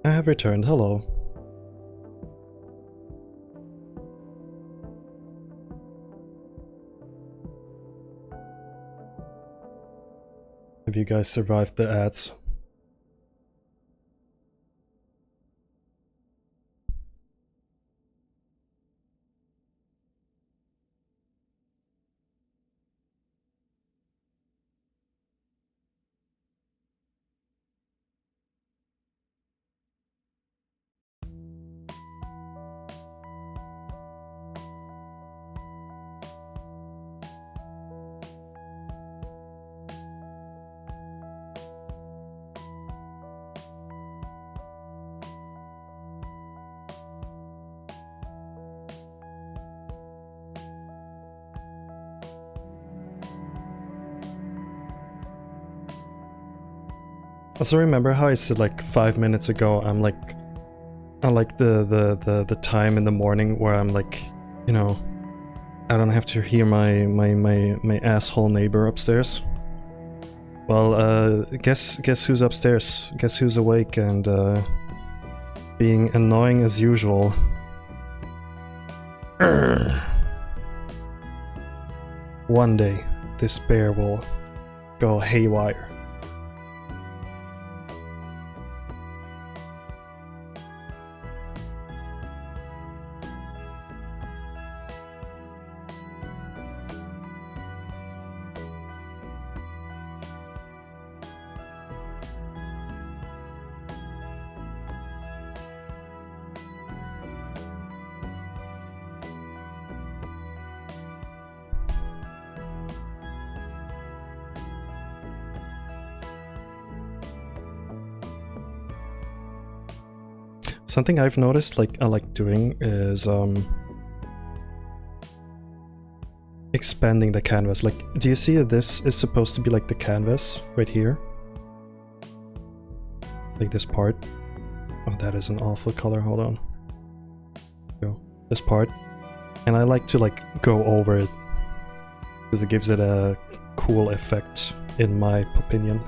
I have returned. Hello. Have you guys survived the ads? Also, remember how I said like 5 minutes ago, I like the time in the morning where I'm like, you know, I don't have to hear my asshole neighbor upstairs. Well, guess who's upstairs? Guess who's awake and being annoying as usual. One day, this bear will go haywire. Something I've noticed, like I like doing, is expanding the canvas. Like, do you see that this is supposed to be like the canvas right here? Like this part. Oh, that is an awful color. Hold on. Go. This part. And I like to like go over it because it gives it a cool effect, in my opinion.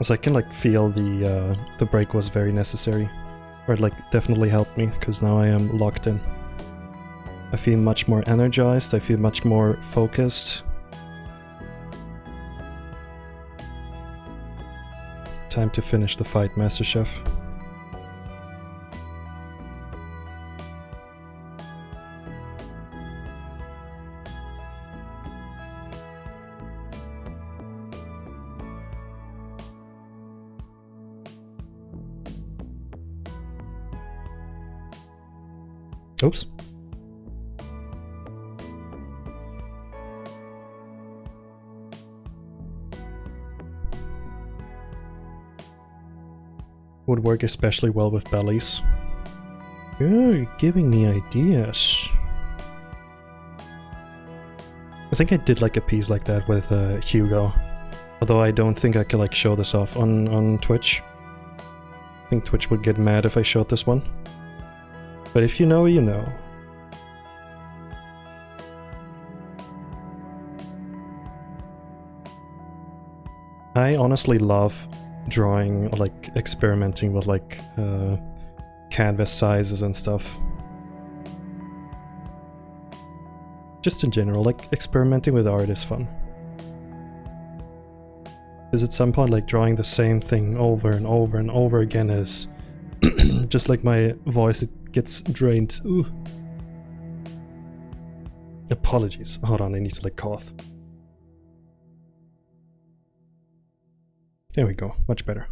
So I can like feel the break was very necessary. Or like definitely helped me, because now I am locked in. I feel much more energized, I feel much more focused. Time to finish the fight, Master Chef. Oops. Would work especially well with bellies. You're giving me ideas. I think I did like a piece like that with Hugo. Although I don't think I could like show this off on Twitch. I think Twitch would get mad if I showed this one. But if you know, you know. I honestly love drawing, like experimenting with like canvas sizes and stuff. Just in general, like experimenting with art is fun. Because at some point like drawing the same thing over and over and over again is just like my voice, it gets drained. Ooh. Apologies. Hold on, I need to like cough. There we go, much better.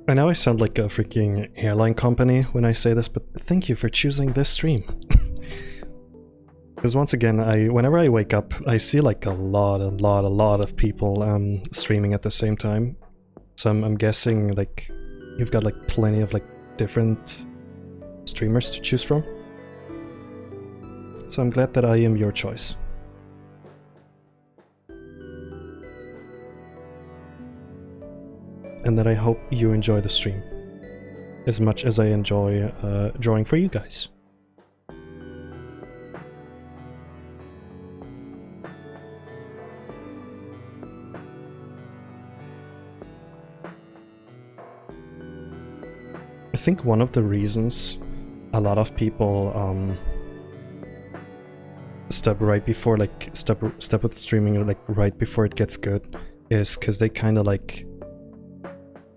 I know I sound like a freaking airline company when I say this, but thank you for choosing this stream. Because once again, whenever I wake up, I see like a lot of people streaming at the same time. So I'm guessing like you've got like plenty of like different streamers to choose from. So I'm glad that I am your choice. And that I hope you enjoy the stream as much as I enjoy drawing for you guys. I think one of the reasons a lot of people stop right before like stop with streaming like right before it gets good is because they kind of like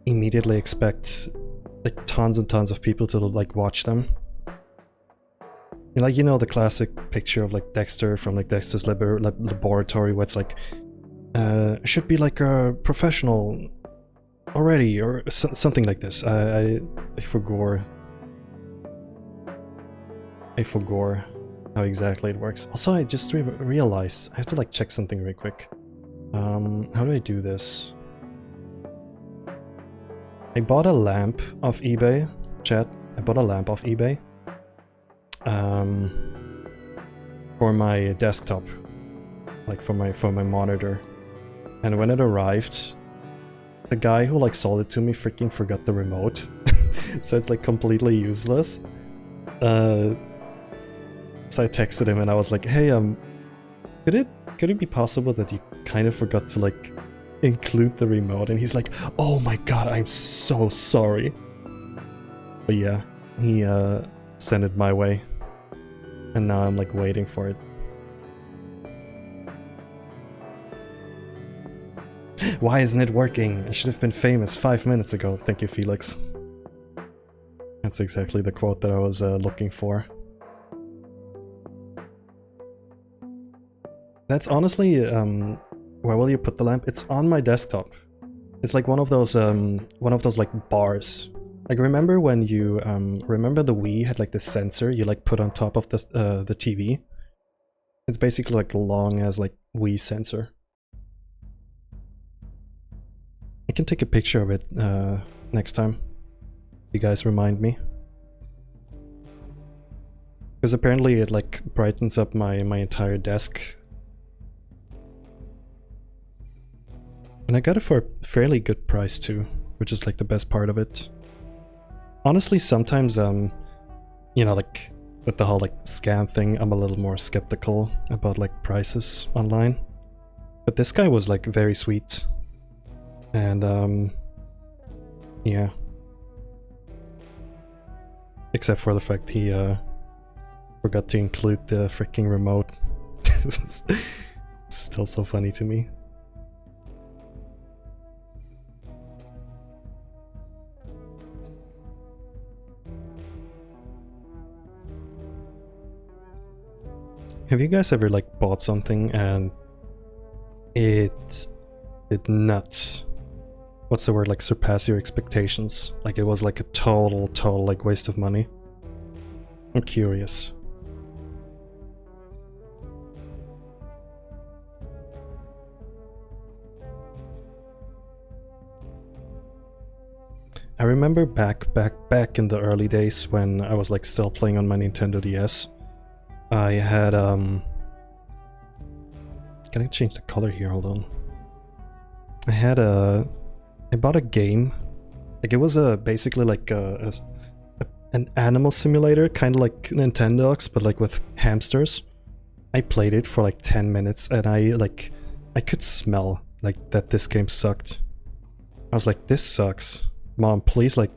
immediately expect like tons and tons of people to like watch them. And, like, you know, the classic picture of like Dexter from like Dexter's laboratory where it's like should be like a professional already or something like this. I forgot how exactly it works. Also, I just realized I have to like check something real quick. How do I do this? I bought a lamp off eBay, chat. I bought a lamp off eBay for my desktop, like for my monitor. And when it arrived, the guy who like sold it to me freaking forgot the remote, so it's like completely useless. So I texted him and I was like, "Hey, could it be possible that you kind of forgot to like include the remote?" And he's like, "Oh my god, I'm so sorry." But yeah, he sent it my way, and now I'm like waiting for it. Why isn't it working? I should have been famous 5 minutes ago. Thank you, Felix. That's exactly the quote that I was looking for. That's honestly where will you put the lamp? It's on my desktop. It's like one of those like bars. Like remember when you remember the Wii had like the sensor you like put on top of the TV? It's basically like long as like Wii sensor. I can take a picture of it next time. You guys remind me. Because apparently it like brightens up my entire desk. And I got it for a fairly good price too, which is like the best part of it. Honestly, sometimes you know, like with the whole like scam thing, I'm a little more skeptical about like prices online. But this guy was like very sweet. And yeah. Except for the fact he forgot to include the freaking remote. It's still so funny to me. Have you guys ever like bought something and it did not, what's the word, like surpass your expectations? Like it was like a total like waste of money? I'm curious. I remember back in the early days when I was like still playing on my Nintendo DS. I had can I change the color here? Hold on. I bought a game. Like it was basically like an animal simulator, kind of like Nintendo's, but like with hamsters. I played it for like 10 minutes and I could smell like that this game sucked. I was like, this sucks. Mom, please like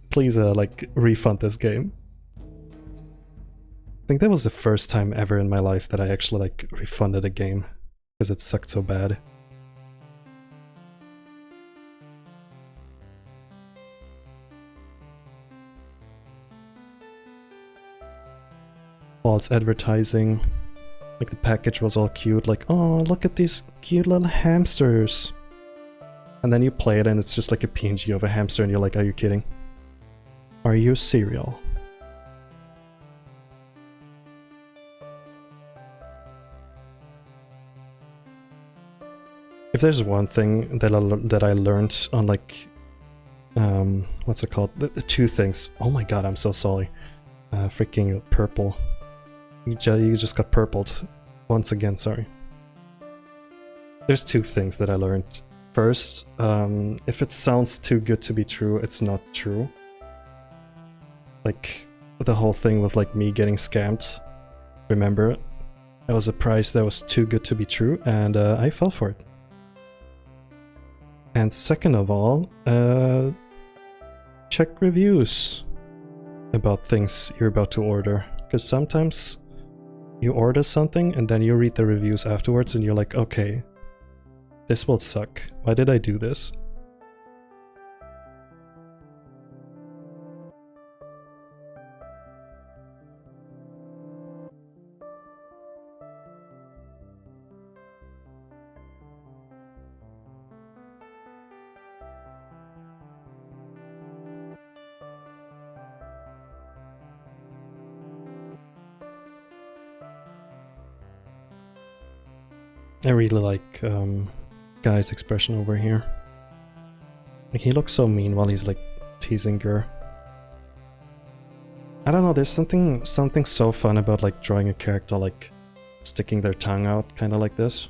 please like refund this game. I think that was the first time ever in my life that I actually like refunded a game because it sucked so bad. False advertising. Like the package was all cute, like, oh, look at these cute little hamsters. And then you play it and it's just like a PNG of a hamster and you're like, are you kidding? Are you cereal? If there's one thing that I learned on like, what's it called? The two things. Oh my god, I'm so sorry. Freaking purple. You just got purpled. Once again, sorry. There's two things that I learned. First, if it sounds too good to be true, it's not true. Like, the whole thing with like me getting scammed. Remember? That was a price that was too good to be true, and I fell for it. And second of all, check reviews about things you're about to order. Because sometimes you order something and then you read the reviews afterwards and you're like, okay, this will suck. Why did I do this? I really like Guy's expression over here. Like, he looks so mean while he's like teasing Gur. I don't know, there's something so fun about like drawing a character like sticking their tongue out, kind of like this.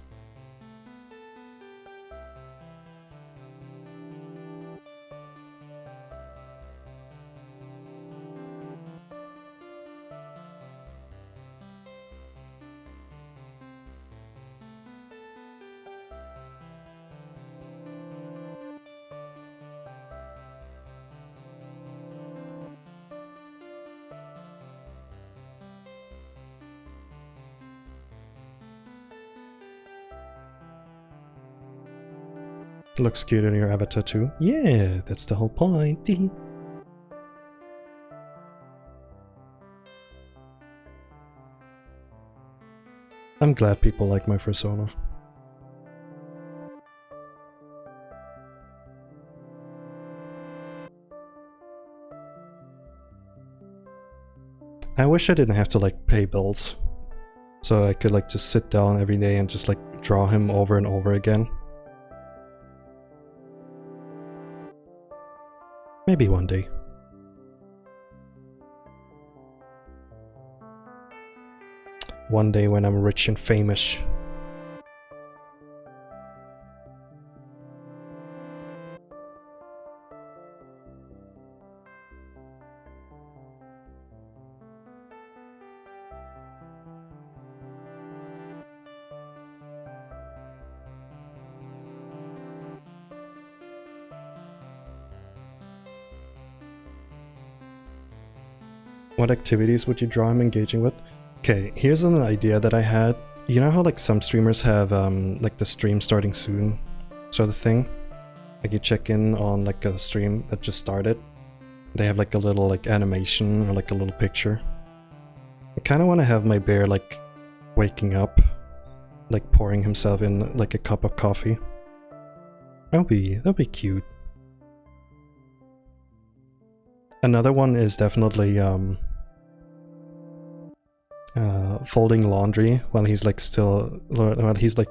Looks cute in your avatar too. Yeah, that's the whole point. I'm glad people like my persona. I wish I didn't have to like pay bills. So I could like just sit down every day and just like draw him over and over again. Maybe one day. One day when I'm rich and famous. What activities would you draw him engaging with? Okay, here's an idea that I had. You know how like some streamers have like the stream starting soon sort of thing? Like you check in on like a stream that just started. They have like a little like animation or like a little picture. I kind of want to have my bear like waking up, like pouring himself in like a cup of coffee. That'll be cute. Another one is definitely folding laundry while he's like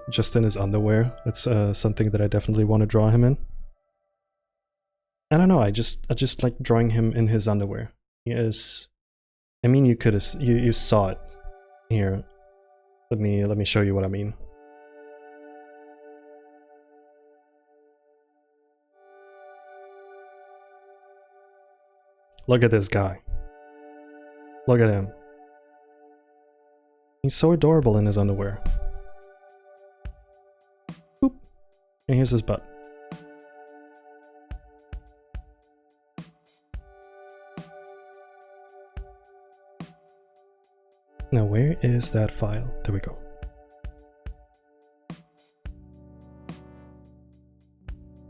just in his underwear. It's something that I definitely want to draw him in. I don't know, I just like drawing him in his underwear. He is, I mean, you saw it here. Let me show you what I mean. Look at this guy. Look at him. He's so adorable in his underwear. Boop. And here's his butt. Now where is that file? There we go.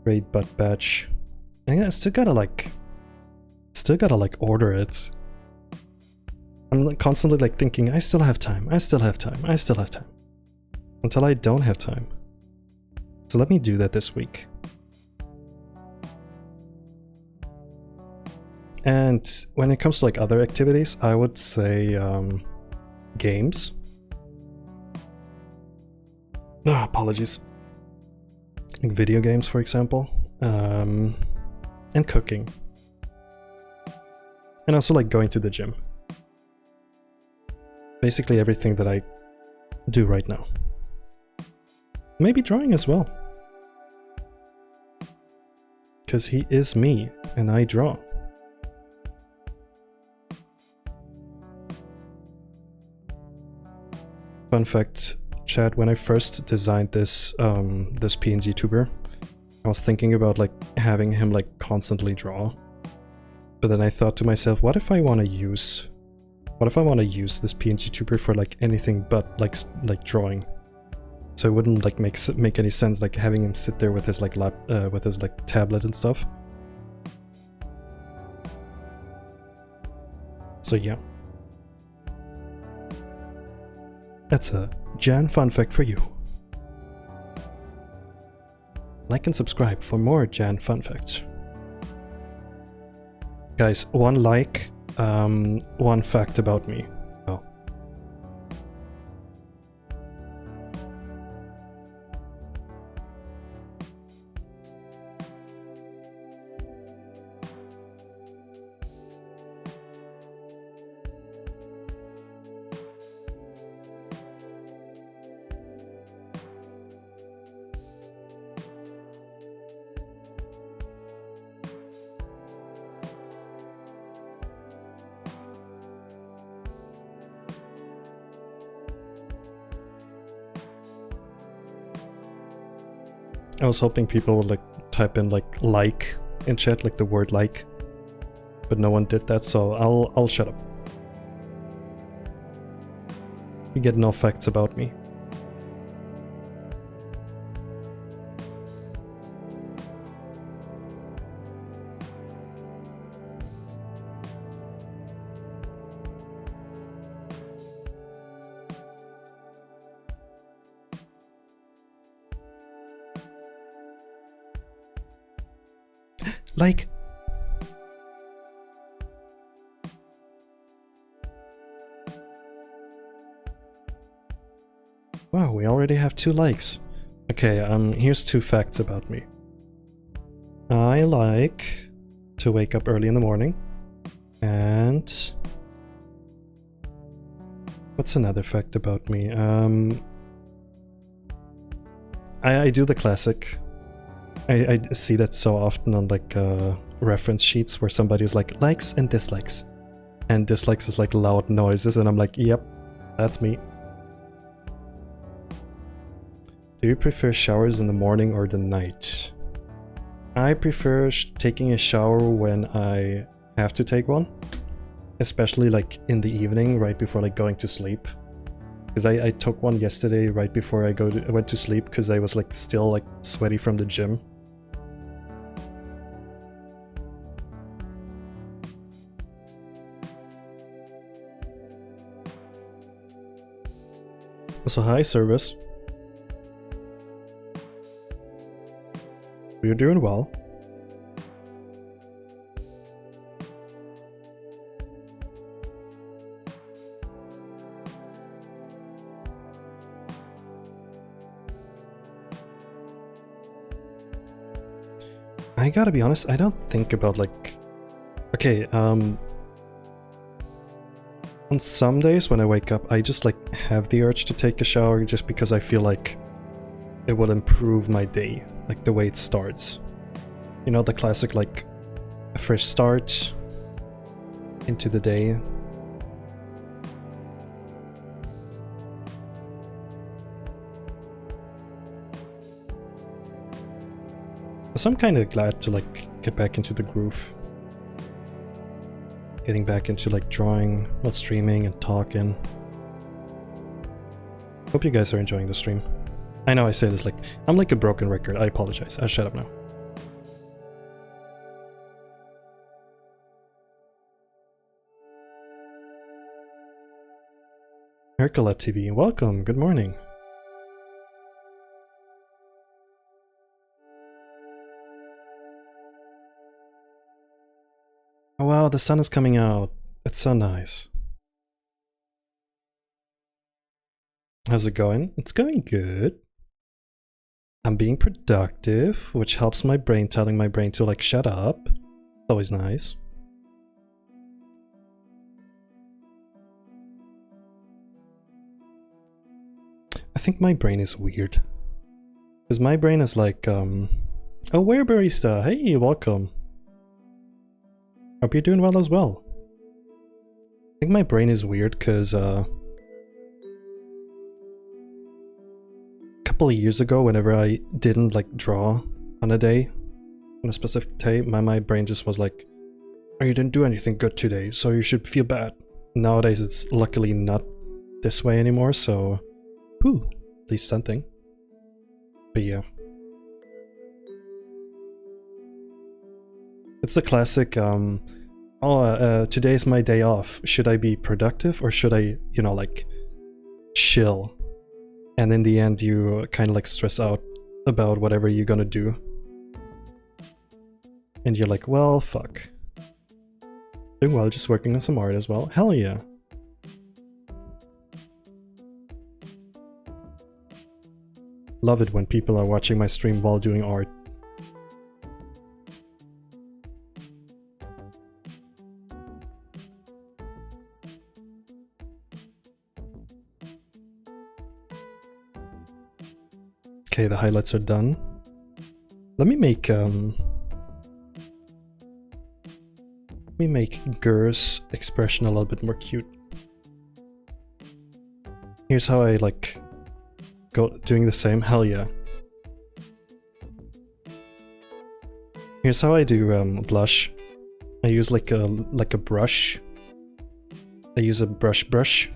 Great butt badge. I still gotta like order it. I'm like constantly like thinking, I still have time, I still have time, I still have time. Until I don't have time. So let me do that this week. And when it comes to like other activities, I would say games. Apologies. Like video games, for example. And cooking. And also like going to the gym. Basically everything that I do right now. Maybe drawing as well. Because he is me, and I draw. Fun fact, chat, when I first designed this this PNG tuber, I was thinking about like having him like constantly draw. But then I thought to myself, what if I want to use this PNG tuber for like anything but like drawing? So it wouldn't like make any sense like having him sit there with his like with his like tablet and stuff. So yeah. That's a Jan fun fact for you. Like and subscribe for more Jan fun facts. Guys, one like, one fact about me. Oh. I was hoping people would like type in like in chat, like the word like, but no one did that, so I'll shut up. You get no facts about me. Like. Wow, we already have 2 likes. Okay, here's 2 facts about me. I like to wake up early in the morning. And what's another fact about me? I do the classic. I see that so often on like reference sheets where somebody's like likes and dislikes. And dislikes is like loud noises, and I'm like, yep, that's me. Do you prefer showers in the morning or the night? I prefer taking a shower when I have to take one. Especially like in the evening, right before like going to sleep. Because I took one yesterday right before I went to sleep because I was like still like sweaty from the gym. So hi, service. You're doing well. I gotta be honest, I don't think about like... Okay, on some days when I wake up, I just like have the urge to take a shower just because I feel like it will improve my day, like the way it starts. You know, the classic like a fresh start into the day. So I'm kind of glad to like get back into the groove. Getting back into like drawing while streaming and talking. Hope you guys are enjoying the stream. I know I say this like, I'm like a broken record, I apologize, I'll shut up now. Herculep TV, welcome, good morning. Oh wow, the sun is coming out. It's so nice. How's it going? It's going good. I'm being productive, which helps my brain, telling my brain to like shut up. It's always nice. I think my brain is weird. Because my brain is like, oh, where barista? Hey, welcome. Hope you're doing well as well. I think my brain is weird because a couple of years ago, whenever I didn't like draw on a day, on a specific day, my brain just was like, oh, you didn't do anything good today, so you should feel bad. Nowadays it's luckily not this way anymore, so whew, at least something. But yeah. It's the classic, today's my day off. Should I be productive or should I, you know, like, chill? And in the end, you kind of like stress out about whatever you're gonna do. And you're like, well, fuck. Doing well, just working on some art as well. Hell yeah. Love it when people are watching my stream while doing art. Okay, the highlights are done. Let me make Gur's expression a little bit more cute. Here's how I like go doing the same. Hell yeah. Here's how I do blush. I use like a brush. I use a brush.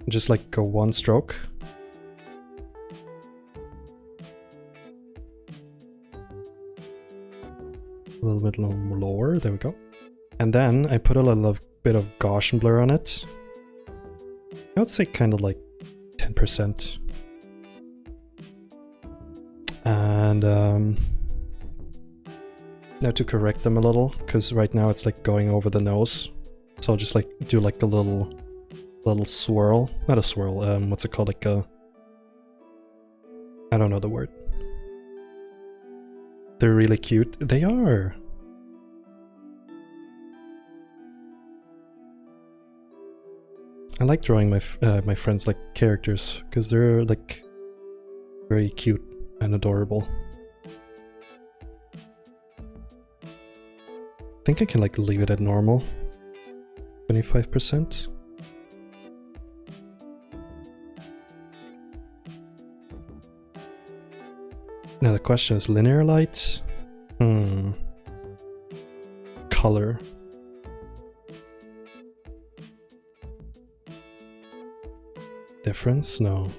Just like go one stroke. A little bit lower, there we go. And then I put a little bit of Gaussian blur on it. I would say kind of like 10%. And now to correct them a little, because right now it's like going over the nose. So I'll just like do like a little swirl. Not a swirl, what's it called? Like a I don't know the word. They're really cute. They are. I like drawing my friends like characters because they're like very cute and adorable. I think I can like leave it at normal. 25%. Now the question is linear light? Color. Difference? No.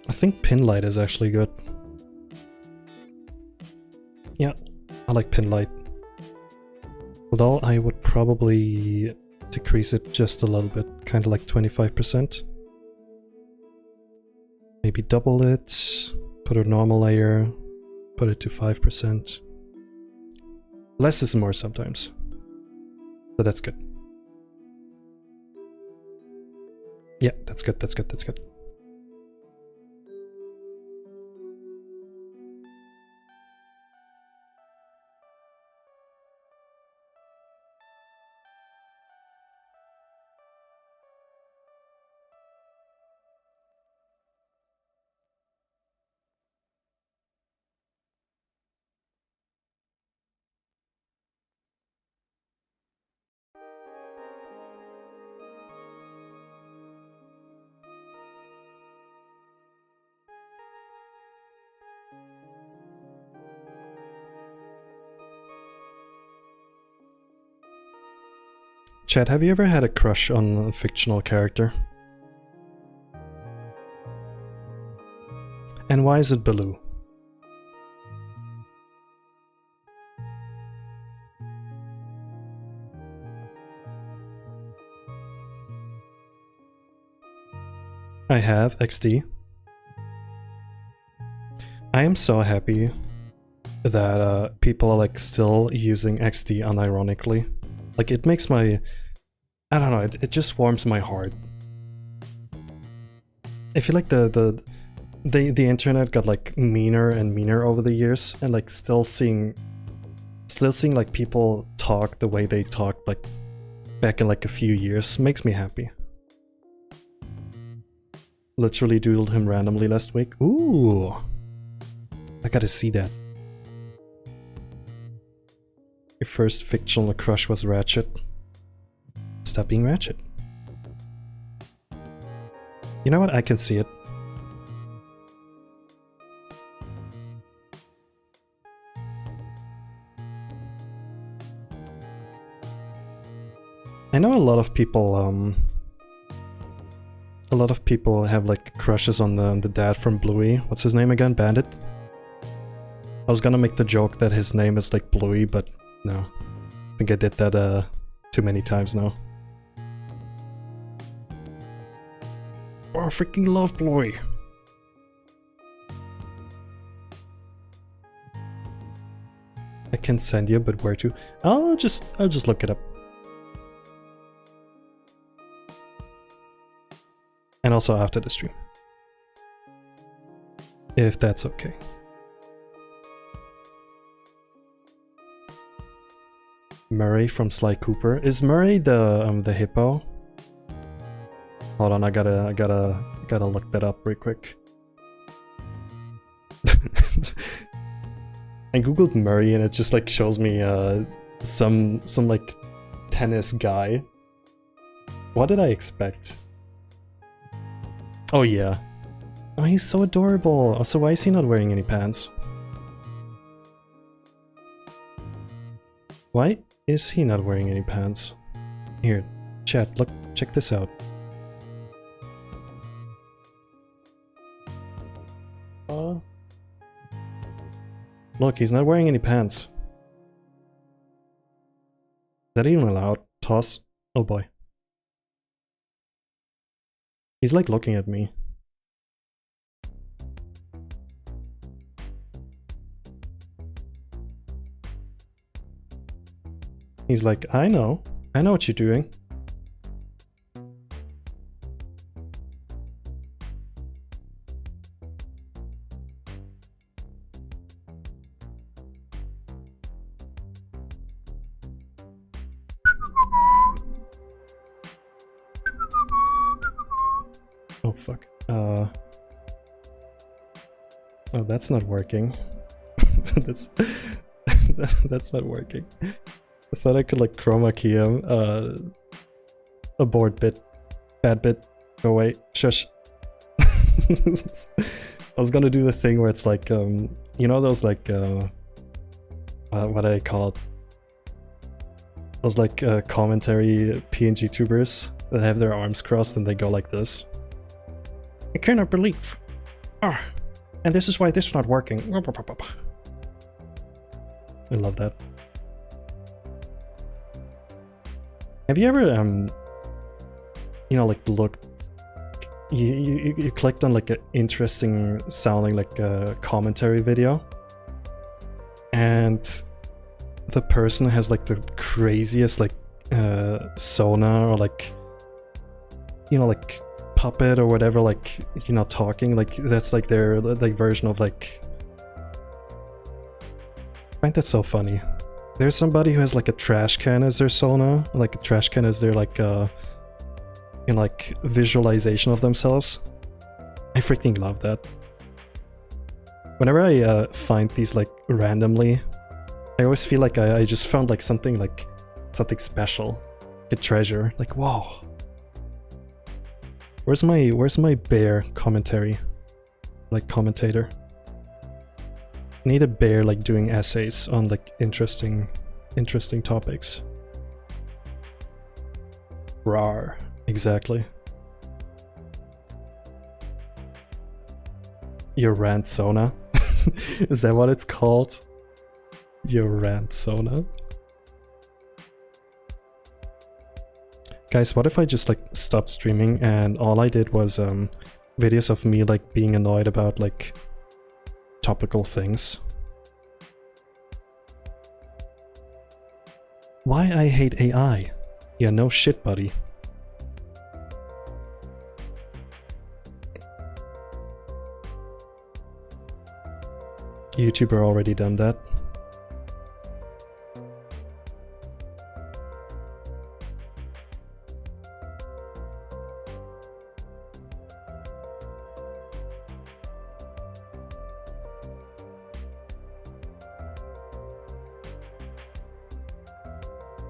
I think pin light is actually good. Yeah, I like pin light. Although I would probably decrease it just a little bit, kind of like 25%. Maybe double it, put a normal layer, put it to 5%. Less is more sometimes. So that's good. Yeah, that's good, that's good, that's good. Chad, have you ever had a crush on a fictional character? And why is it Baloo? I have XD. I am so happy that people are like still using XD unironically. Like it makes my... I don't know, it just warms my heart. I feel like the internet got like meaner and meaner over the years, and like still seeing like people talk the way they talked like back in like a few years makes me happy. Literally doodled him randomly last week. Ooh, I gotta see that. Your first fictional crush was Ratchet. Stop being Ratchet. You know what? I can see it. I know a lot of people have like crushes on the dad from Bluey. What's his name again? Bandit? I was gonna make the joke that his name is like Bluey, but no. I think I did that too many times now. Oh, I freaking love Bluey. I can send you, but where to? I'll just look it up. And also after the stream. If that's okay. Murray from Sly Cooper. Is Murray the hippo? Hold on, I gotta look that up real quick. I googled Murray and it just like shows me some like tennis guy. What did I expect? Oh yeah. Oh, he's so adorable. Oh, so why is he not wearing any pants? Why is he not wearing any pants? Here, chat, look, check this out. Look, he's not wearing any pants. Is that even allowed? Toss? Oh boy. He's like looking at me. He's like, I know what you're doing. Oh fuck. Oh, that's not working. that's that's not working. I thought I could like chroma key him. Abort bit. Bad bit. Go away. Shush. I was gonna do the thing where it's like, you know those like, what do I call it? Those like commentary PNG tubers that have their arms crossed and they go like this. I cannot believe. Ah, and this is why this is not working. I love that. Have you ever, you know, like looked, you clicked on like an interesting sounding like a commentary video, and the person has like the craziest like sonar or like, you know, like puppet or whatever, like, you know, talking, like that's like their like version of like, I find that so funny. There's somebody who has like a trash can as their sonar, like a trash can as their like you know, like visualization of themselves. I freaking love that. Whenever I find these like randomly, I always feel like I just found like something special, a treasure. Like, wow. Where's my bear commentary? Like commentator. I need a bear like doing essays on like interesting topics. Rawr. Exactly. Your rant sona. Is that what it's called? Your rant sona. Guys, what if I just like stopped streaming and all I did was videos of me like being annoyed about like topical things? Why I hate AI? Yeah, no shit, buddy. YouTuber already done that.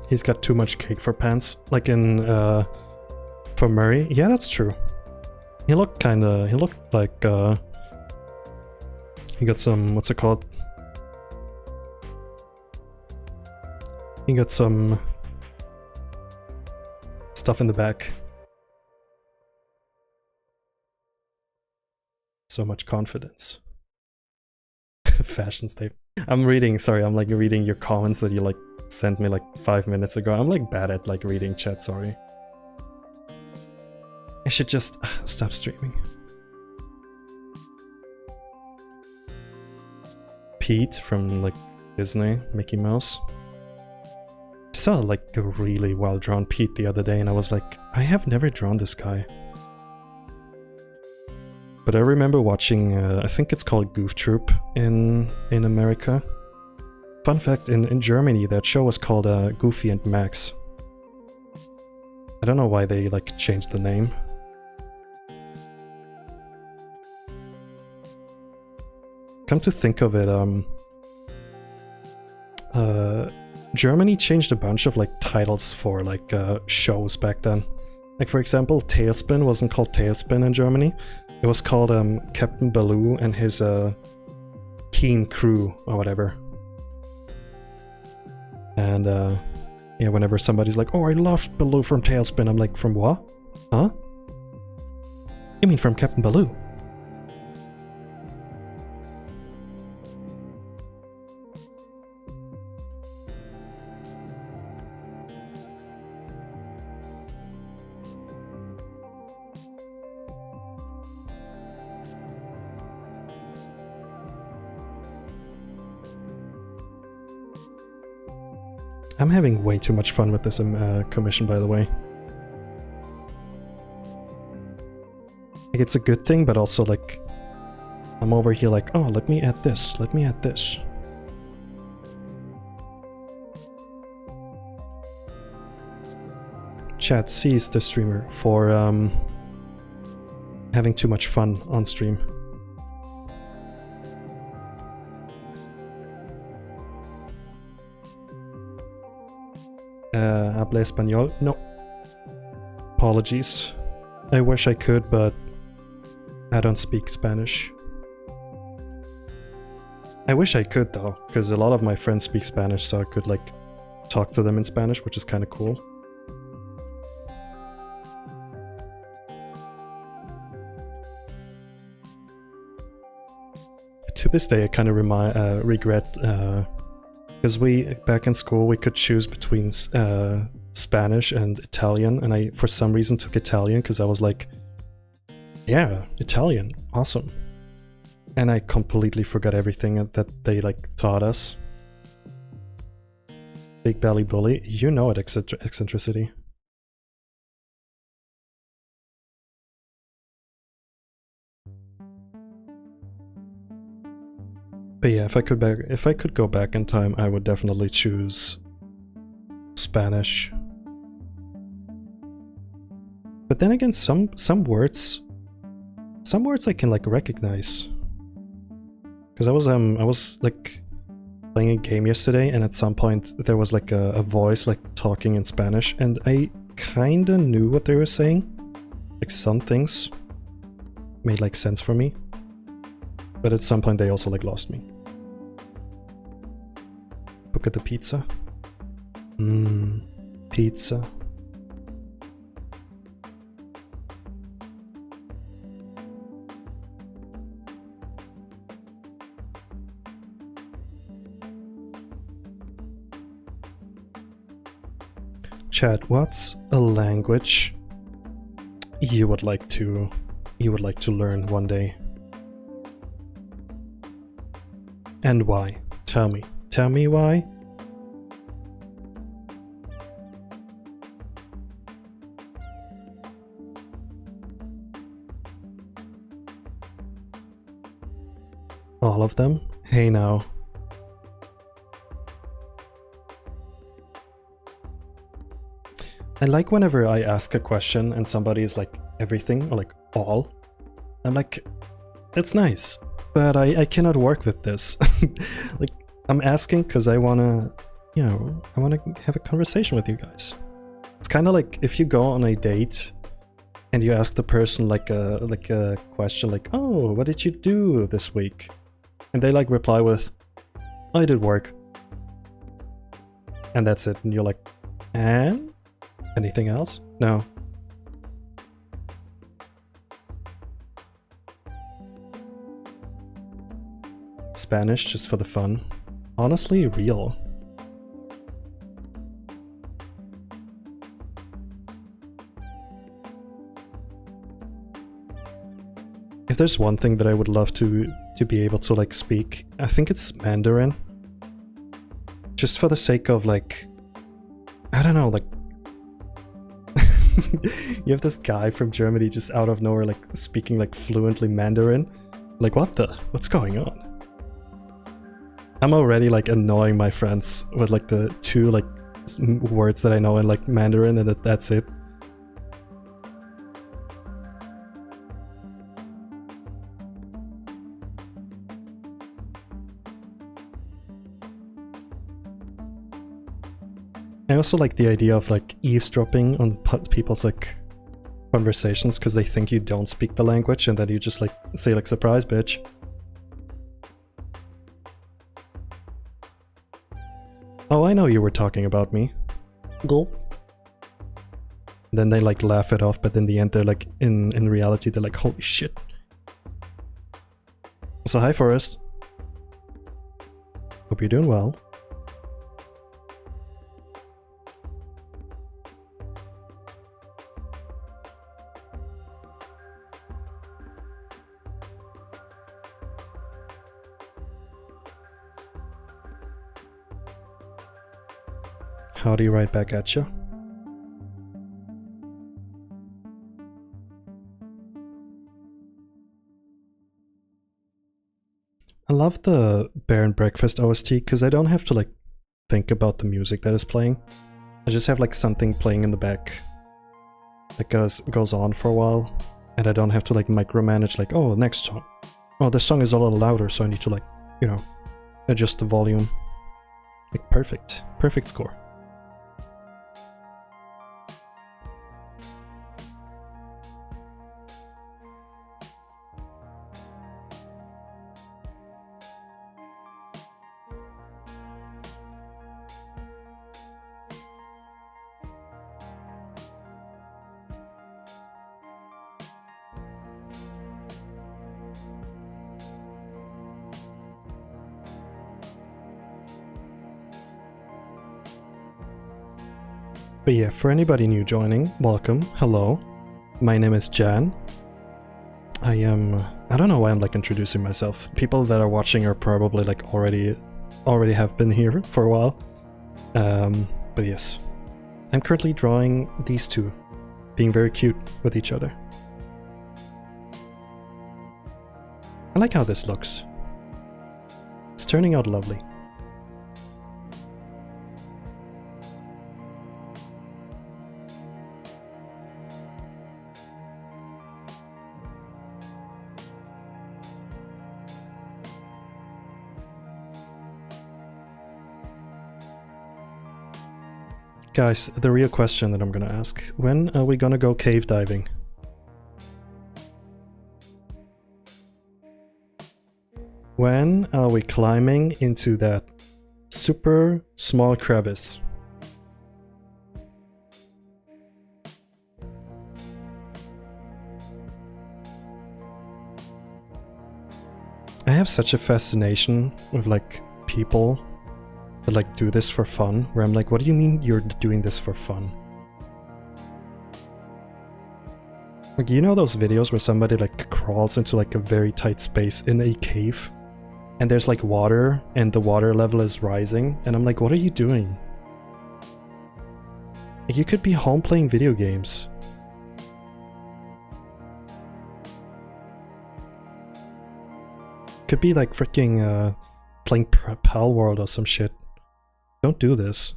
He's got too much cake for pants, like in for Murray. Yeah, that's true. He looked like he got some, what's it called? He got some stuff in the back. So much confidence. Fashion statement. I'm like reading your comments that you like sent me like 5 minutes ago. I'm like bad at like reading chat, sorry. I should just stop streaming. Pete from like Disney, Mickey Mouse. I saw like a really well drawn Pete the other day and I was like, I have never drawn this guy. But I remember watching, I think it's called Goof Troop in America. Fun fact, in Germany that show was called Goofy and Max. I don't know why they like changed the name. Come to think of it, Germany changed a bunch of like titles for like shows back then. Like for example, Tailspin wasn't called Tailspin in Germany. It was called Captain Baloo and his Keen Crew or whatever. And yeah, whenever somebody's like, oh, I loved Baloo from Tailspin, I'm like, from what? Huh? You mean from Captain Baloo? I'm having way too much fun with this commission, by the way. Like, it's a good thing, but also, like, I'm over here like, oh, let me add this, let me add this. Chat sees the streamer for having too much fun on stream. Habla español? No. Apologies. I wish I could, but I don't speak Spanish. I wish I could though, because a lot of my friends speak Spanish, so I could like talk to them in Spanish, which is kind of cool. To this day, I kind of regret, because back in school we could choose between Spanish and Italian, and I for some reason took Italian because I was like, yeah, Italian, awesome. And I completely forgot everything that they like taught us. Big belly bully, you know it, eccentricity. But yeah, if I could go back in time, I would definitely choose Spanish. But then again, some words I can like recognize. Because I was like playing a game yesterday, and at some point there was like a voice like talking in Spanish, and I kinda knew what they were saying. Like some things made like sense for me. But at some point they also like lost me. Look at the pizza. Pizza. Chat, what's a language you would like to learn one day? And why? Tell me. Tell me why. All of them? Hey now. I like whenever I ask a question and somebody is like everything or like all. I'm like, that's nice, but I cannot work with this. Like, I'm asking because I wanna, you know, I wanna have a conversation with you guys. It's kind of like if you go on a date and you ask the person like a question like, oh, what did you do this week? And they like reply with, I did work. And that's it. And you're like, and? Anything else? No. Spanish just for the fun. Honestly, real. If there's one thing that I would love to be able to like speak, I think it's Mandarin. Just for the sake of like, I don't know, like you have this guy from Germany just out of nowhere like speaking like fluently Mandarin. Like what's going on? I'm already like annoying my friends with like the two like words that I know in like Mandarin, and that's it. I also like the idea of like eavesdropping on people's like conversations because they think you don't speak the language, and then you just like say like, surprise bitch. Oh, I know you were talking about me. Gulp. Then they like laugh it off, but in the end they're like, in reality they're like, holy shit. So hi Forrest. Hope you're doing well. Howdy right back at you. I love the Bear and Breakfast OST because I don't have to like think about the music that is playing. I just have like something playing in the back that goes on for a while. and I don't have to like micromanage like, oh, next song. Oh, this song is a little louder, so I need to like, you know, adjust the volume. Like perfect. Perfect score. But yeah, for anybody new joining, welcome, hello. My name is Jan. I don't know why I'm like introducing myself. People that are watching are probably like already have been here for a while. But yes, I'm currently drawing these two, being very cute with each other. I like how this looks. It's turning out lovely. Guys, the real question that I'm gonna ask, when are we gonna go cave diving? When are we climbing into that super small crevice? I have such a fascination with like people that like do this for fun, where I'm like, what do you mean you're doing this for fun? Like, you know those videos where somebody like crawls into like a very tight space in a cave and there's like water and the water level is rising, and I'm like, what are you doing? Like, you could be home playing video games. Could be like freaking playing Pal World or some shit. Don't do this.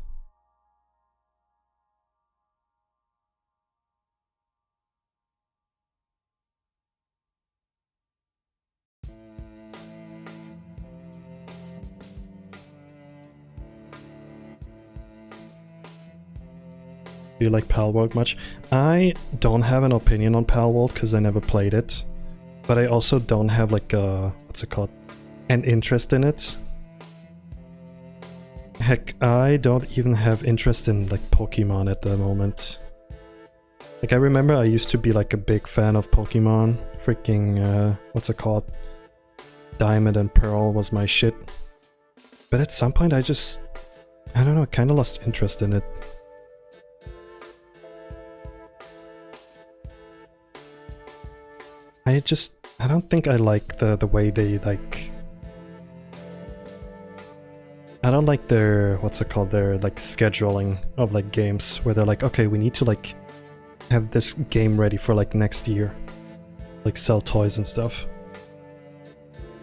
Do you like Pal World much? I don't have an opinion on Pal World because I never played it. But I also don't have like a, what's it called? An interest in it. Heck, I don't even have interest in like Pokemon at the moment. Like, I remember I used to be like a big fan of Pokemon. Freaking, what's it called? Diamond and Pearl was my shit. But at some point I don't know, kinda lost interest in it. I don't think I like the way they like... I don't like their, what's it called, their like scheduling of like games, where they're like, okay, we need to like have this game ready for like next year. Like sell toys and stuff.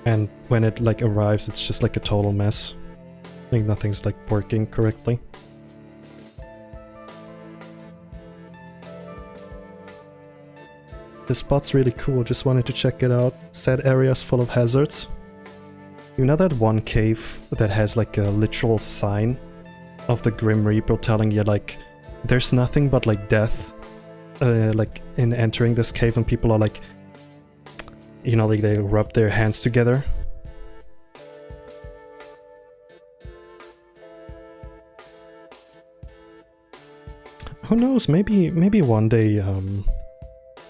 And when it like arrives, it's just like a total mess. I think nothing's like working correctly. This spot's really cool, just wanted to check it out. Sad areas full of hazards. You know that one cave that has like a literal sign of the Grim Reaper telling you like there's nothing but like death like in entering this cave, and people are like, you know, like they rub their hands together. Who knows, maybe one day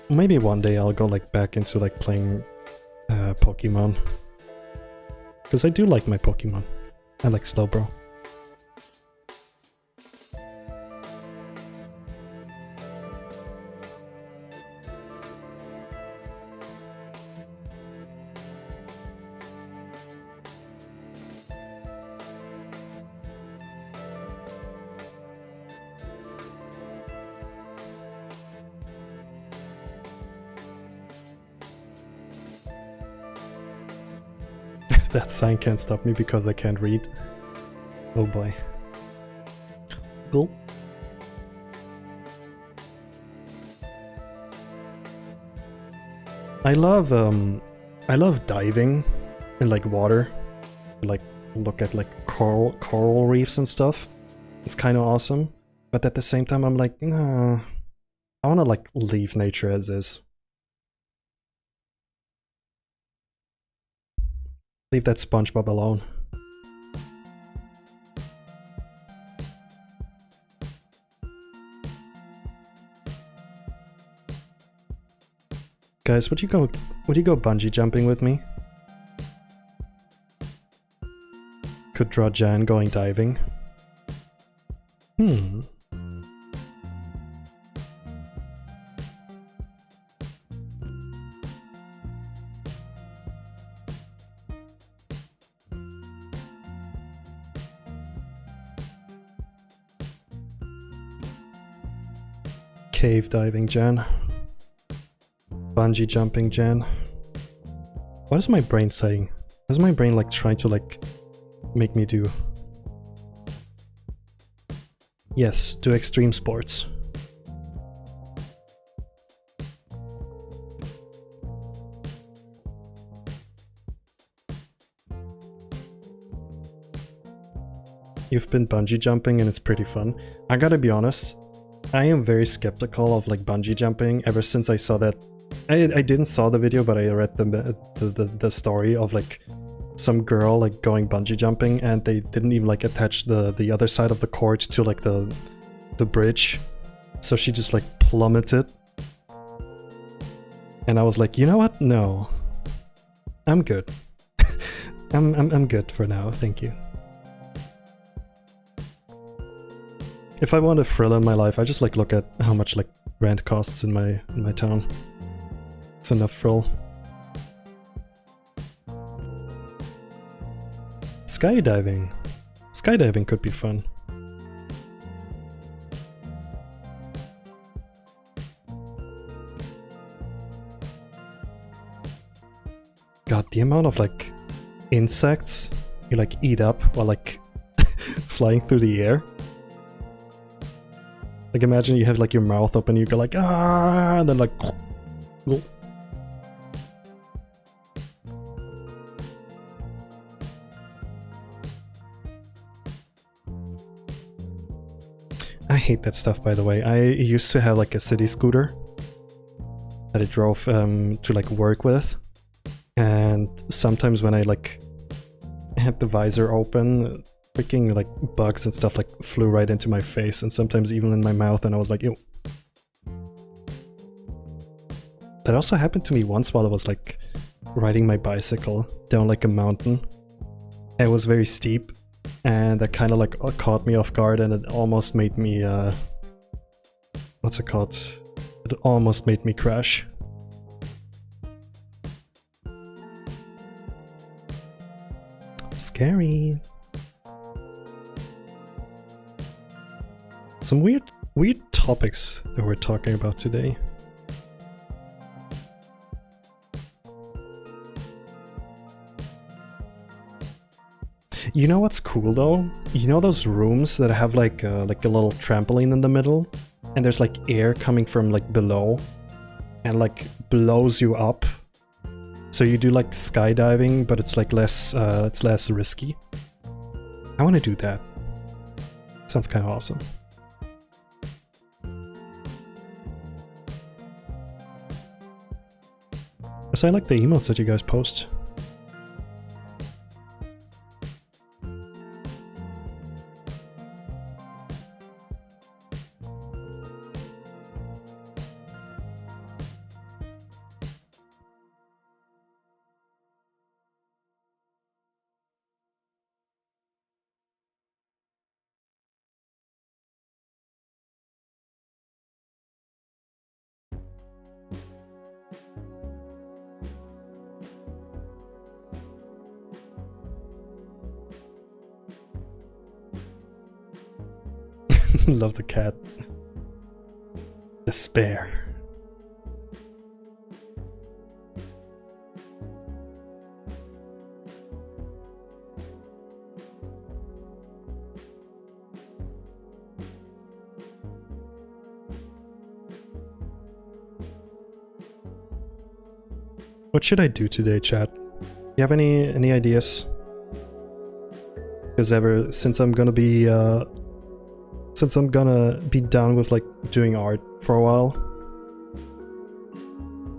maybe one day I'll go like back into like playing Pokemon. Because I do like my Pokemon. I like Slowbro. That sign can't stop me because I can't read. Oh boy. Gulp. I love diving in like water, like look at like coral reefs and stuff. It's kind of awesome, but at the same time I'm like, nah, I want to like leave nature as is. Leave that SpongeBob alone. Guys, would you go bungee jumping with me? Could draw Jan going diving. Cave diving, Jan. Bungee jumping, Jan. What is my brain saying? What is my brain like trying to like make me do? Yes, do extreme sports. You've been bungee jumping and it's pretty fun. I gotta be honest, I am very skeptical of like bungee jumping ever since I saw that. I didn't saw the video, but I read the story of like some girl like going bungee jumping and they didn't even like attach the other side of the cord to like the bridge, so she just like plummeted. And I was like, you know what? No, I'm good. I'm good for now. Thank you. If I want a thrill in my life, I just like look at how much like rent costs in my town. It's enough thrill. Skydiving. Skydiving could be fun. God, the amount of like insects you like eat up while like flying through the air. Like imagine you have like your mouth open, you go like ah, and then like. I hate that stuff, by the way. I used to have like a city scooter that I drove to like work with, and sometimes when I like had the visor open, freaking like bugs and stuff like flew right into my face, and sometimes even in my mouth, and I was like, ew. That also happened to me once while I was like riding my bicycle down like a mountain. It was very steep, and that kind of like caught me off guard, and it almost made me what's it called? It almost made me crash. Scary. Some weird topics that we're talking about today. You know what's cool though? You know those rooms that have like a little trampoline in the middle, and there's like air coming from like below, and like blows you up. So you do like skydiving, but it's like less risky. I want to do that. Sounds kind of awesome. So I like the emotes that you guys post. Love the cat. Despair. What should I do today, chat? You have any ideas? Because ever since I'm gonna be done with like doing art for a while,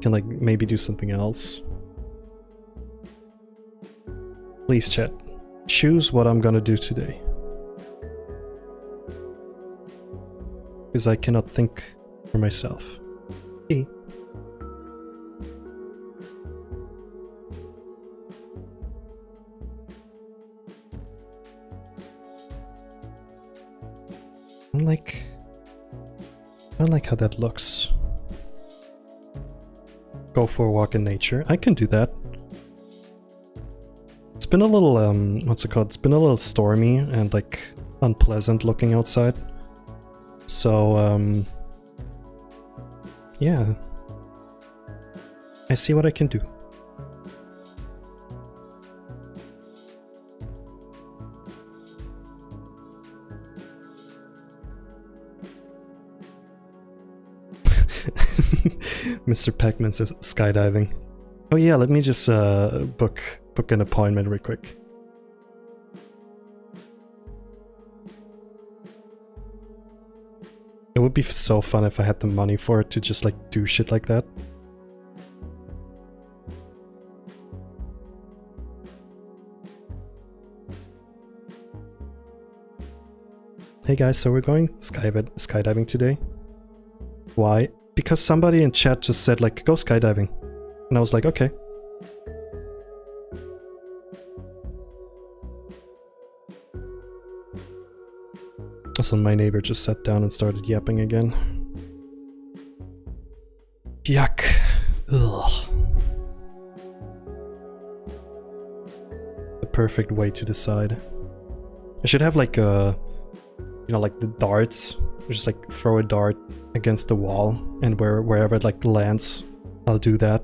can like maybe do something else. Please, chat, choose what I'm gonna do today. Because I cannot think for myself. E. I don't like how that looks. Go for a walk in nature. I can do that. It's been a little, what's it called? It's been a little stormy and like unpleasant looking outside. So, yeah. I see what I can do. Mr. Pac-Man says skydiving. Oh yeah, let me just book an appointment real quick. It would be so fun if I had the money for it to just like do shit like that. Hey guys, so we're going skydiving today. Why? Because somebody in chat just said like, go skydiving. And I was like, okay. Also, my neighbor just sat down and started yapping again. Yuck. Ugh. The perfect way to decide. I should have like a, you know, like the darts. Just like throw a dart against the wall, and wherever it like lands, I'll do that.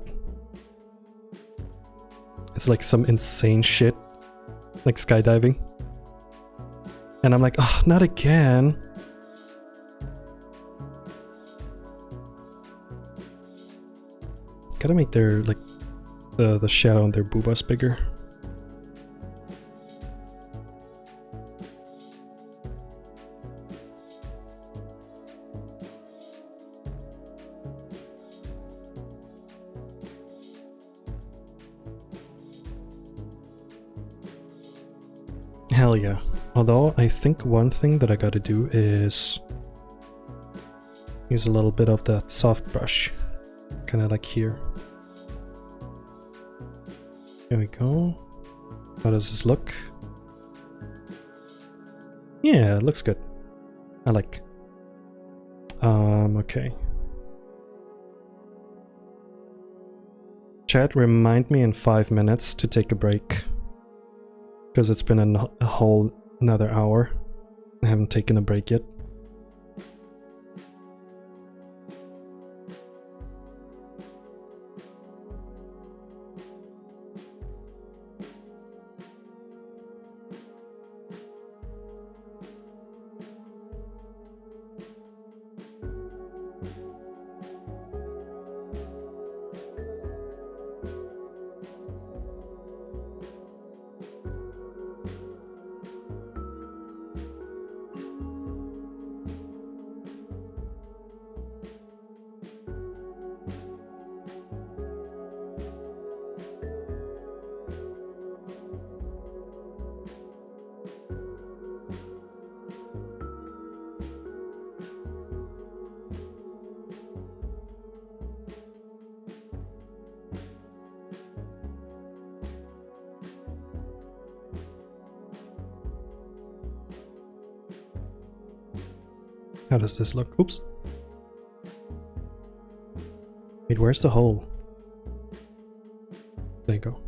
It's like some insane shit, like skydiving. And I'm like, oh, not again. Gotta make their like the shadow on their boobas bigger. Hell yeah. Although, I think one thing that I gotta do is use a little bit of that soft brush. Kinda like here. There we go. How does this look? Yeah, it looks good. I like. Okay. Chat, remind me in 5 minutes to take a break. Because it's been a whole another hour. I haven't taken a break yet. How does this look? Oops. Wait, where's the hole? There you go.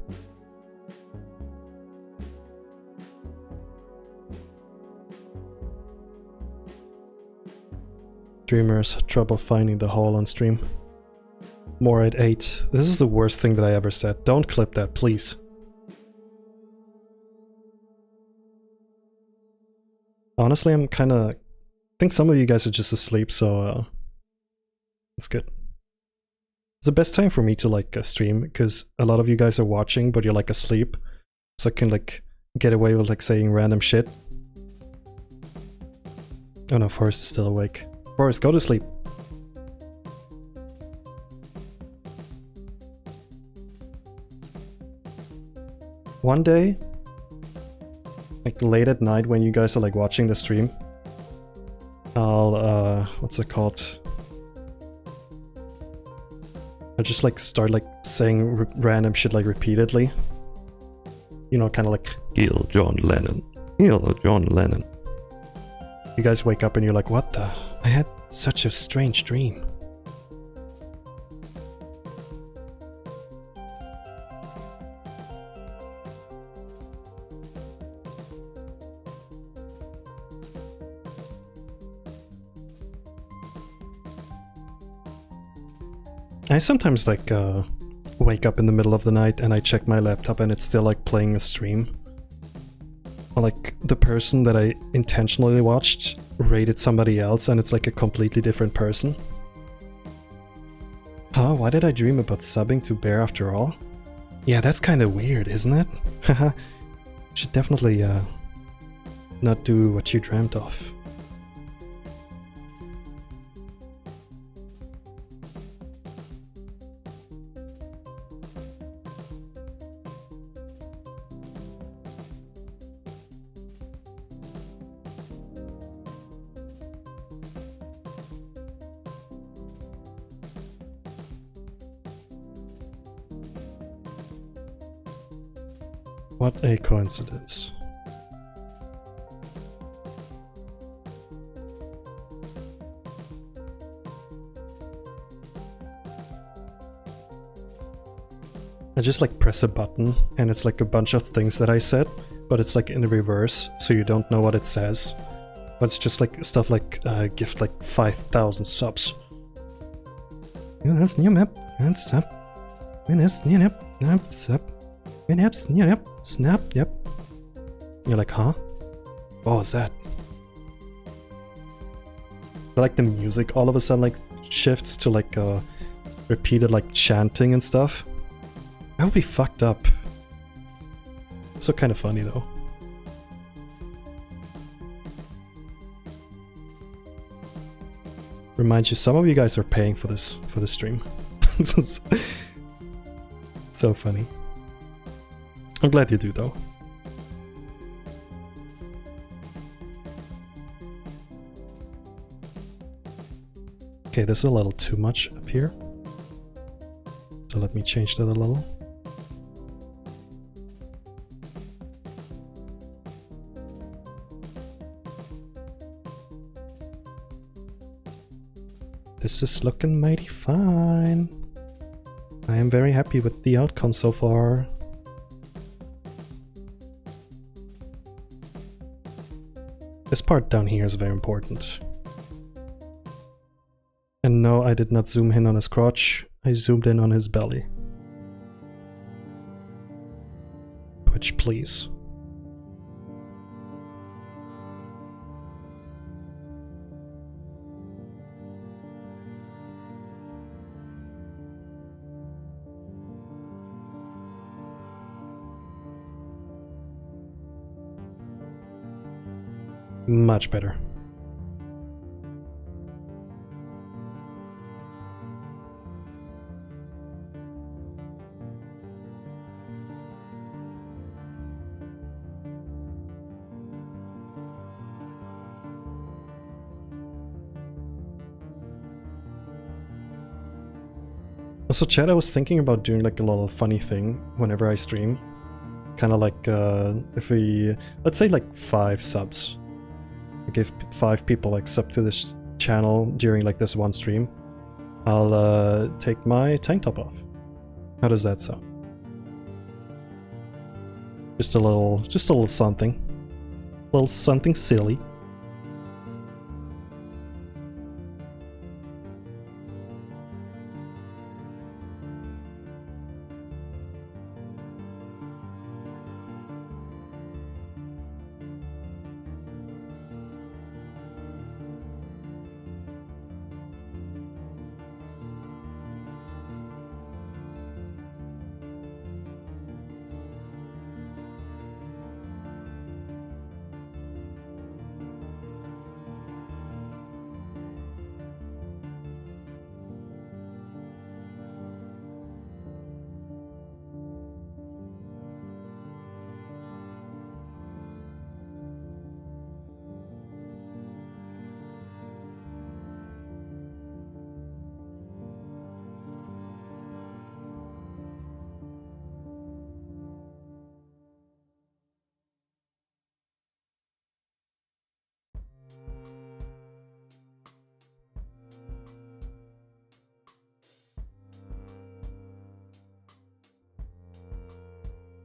Streamers had trouble finding the hole on stream. More at 8. This is the worst thing that I ever said. Don't clip that, please. Honestly, I'm kinda... I think some of you guys are just asleep, so it's good. It's the best time for me to like stream because a lot of you guys are watching, but you're like asleep, so I can like get away with like saying random shit. Oh no, Forrest is still awake. Forrest, go to sleep. One day, like late at night when you guys are like watching the stream, I'll what's it called? I'll just like start like saying random shit like repeatedly. You know, kind of like kill John Lennon, kill John Lennon. You guys wake up and you're like, what the? I had such a strange dream. I sometimes like wake up in the middle of the night and I check my laptop and it's still like playing a stream. Or like the person that I intentionally watched rated somebody else and it's like a completely different person. Huh, why did I dream about subbing to Bear after all? Yeah, that's kind of weird, isn't it? Haha. Should definitely not do what you dreamt of. What a coincidence. I just like press a button and it's like a bunch of things that I said, but it's like in reverse, so you don't know what it says. But it's just like stuff like gift like 5,000 subs. Snap, yep. You're like, huh? What was that? Like the music all of a sudden like shifts to like repeated like chanting and stuff. That would be fucked up. So kind of funny though. Remind you, some of you guys are paying for this stream. This is so funny. I'm glad you do though. Okay, this is a little too much up here. So let me change that a little. This is looking mighty fine. I am very happy with the outcome so far. This part down here is very important. And no, I did not zoom in on his crotch, I zoomed in on his belly. Twitch, please. Much better. Also, chat, I was thinking about doing like a little funny thing whenever I stream. Kind of like if we, let's say like 5 subs. Give 5 people like sub to this channel during like this one stream. I'll take my tank top off. How does that sound? Just a little something. A little something silly.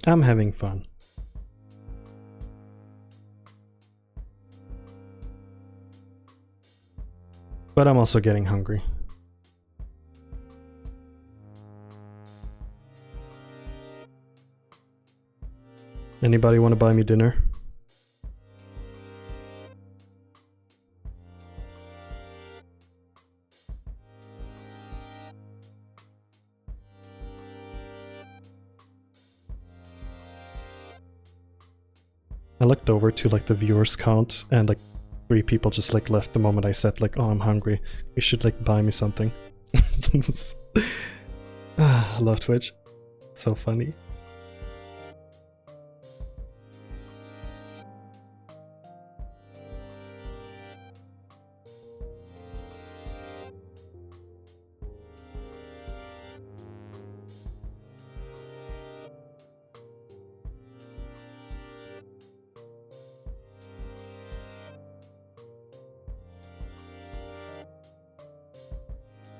I'm having fun. But I'm also getting hungry. Anybody want to buy me dinner? I looked over to like the viewers count and like 3 people just like left the moment I said like, oh, I'm hungry. You should like buy me something. I love Twitch. It's so funny.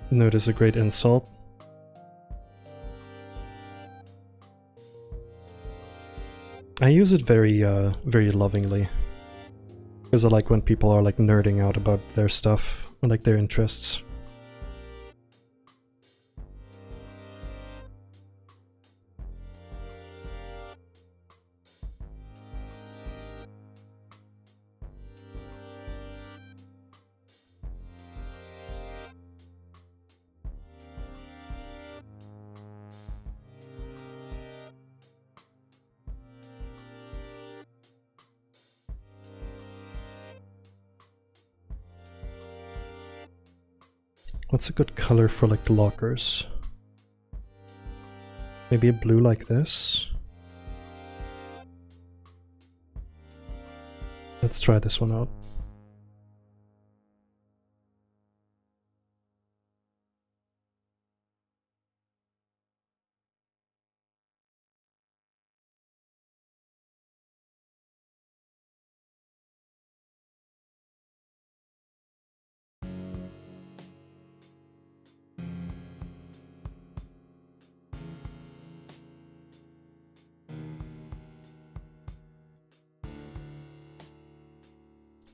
Notice a great insult. I use it very lovingly. Because I like when people are like nerding out about their stuff, or like their interests. What's a good color for like the lockers? Maybe a blue like this? Let's try this one out.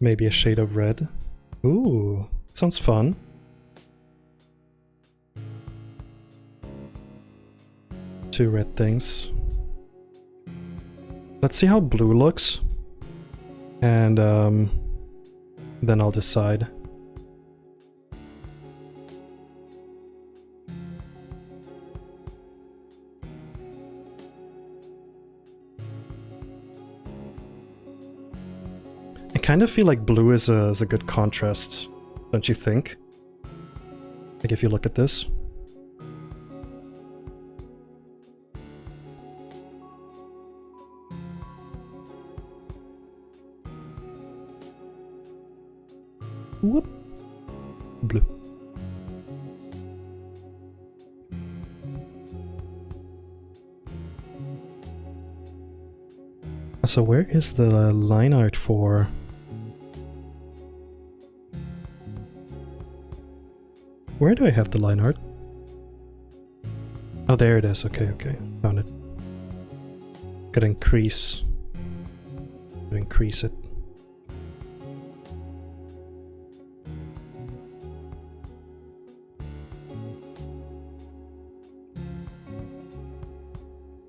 Maybe a shade of red. Ooh, sounds fun. Two red things. Let's see how blue looks. And then I'll decide. I kind of feel like blue is a good contrast, don't you think? Like if you look at this. Whoop. Blue. So where is the line art for? Where do I have the line art? Oh, there it is. Okay, okay. Found it. Gotta increase. Gotta increase it.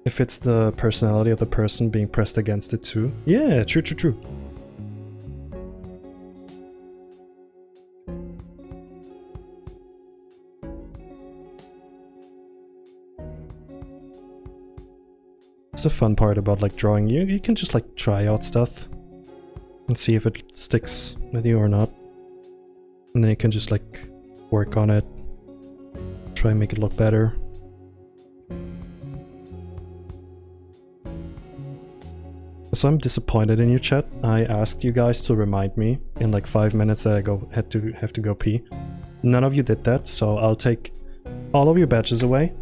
If it's the personality of the person being pressed against it too. Yeah, true, true, true. It's the fun part about like drawing. You can just like try out stuff and see if it sticks with you or not. And then you can just like work on it, try and make it look better. So I'm disappointed in you, chat. I asked you guys to remind me in like 5 minutes that I have to go pee. None of you did that, so I'll take all of your badges away.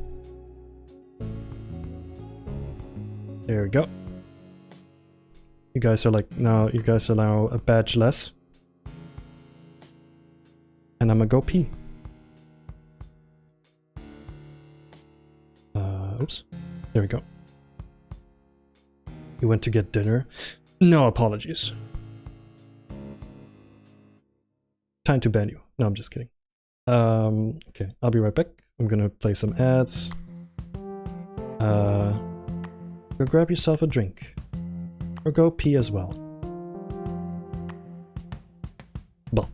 There we go. You guys are now a badge less. And I'm gonna go pee. Oops. There we go. You went to get dinner? No apologies. Time to ban you. No, I'm just kidding. Okay, I'll be right back. I'm gonna play some ads. Go grab yourself a drink. Or go pee as well. Well.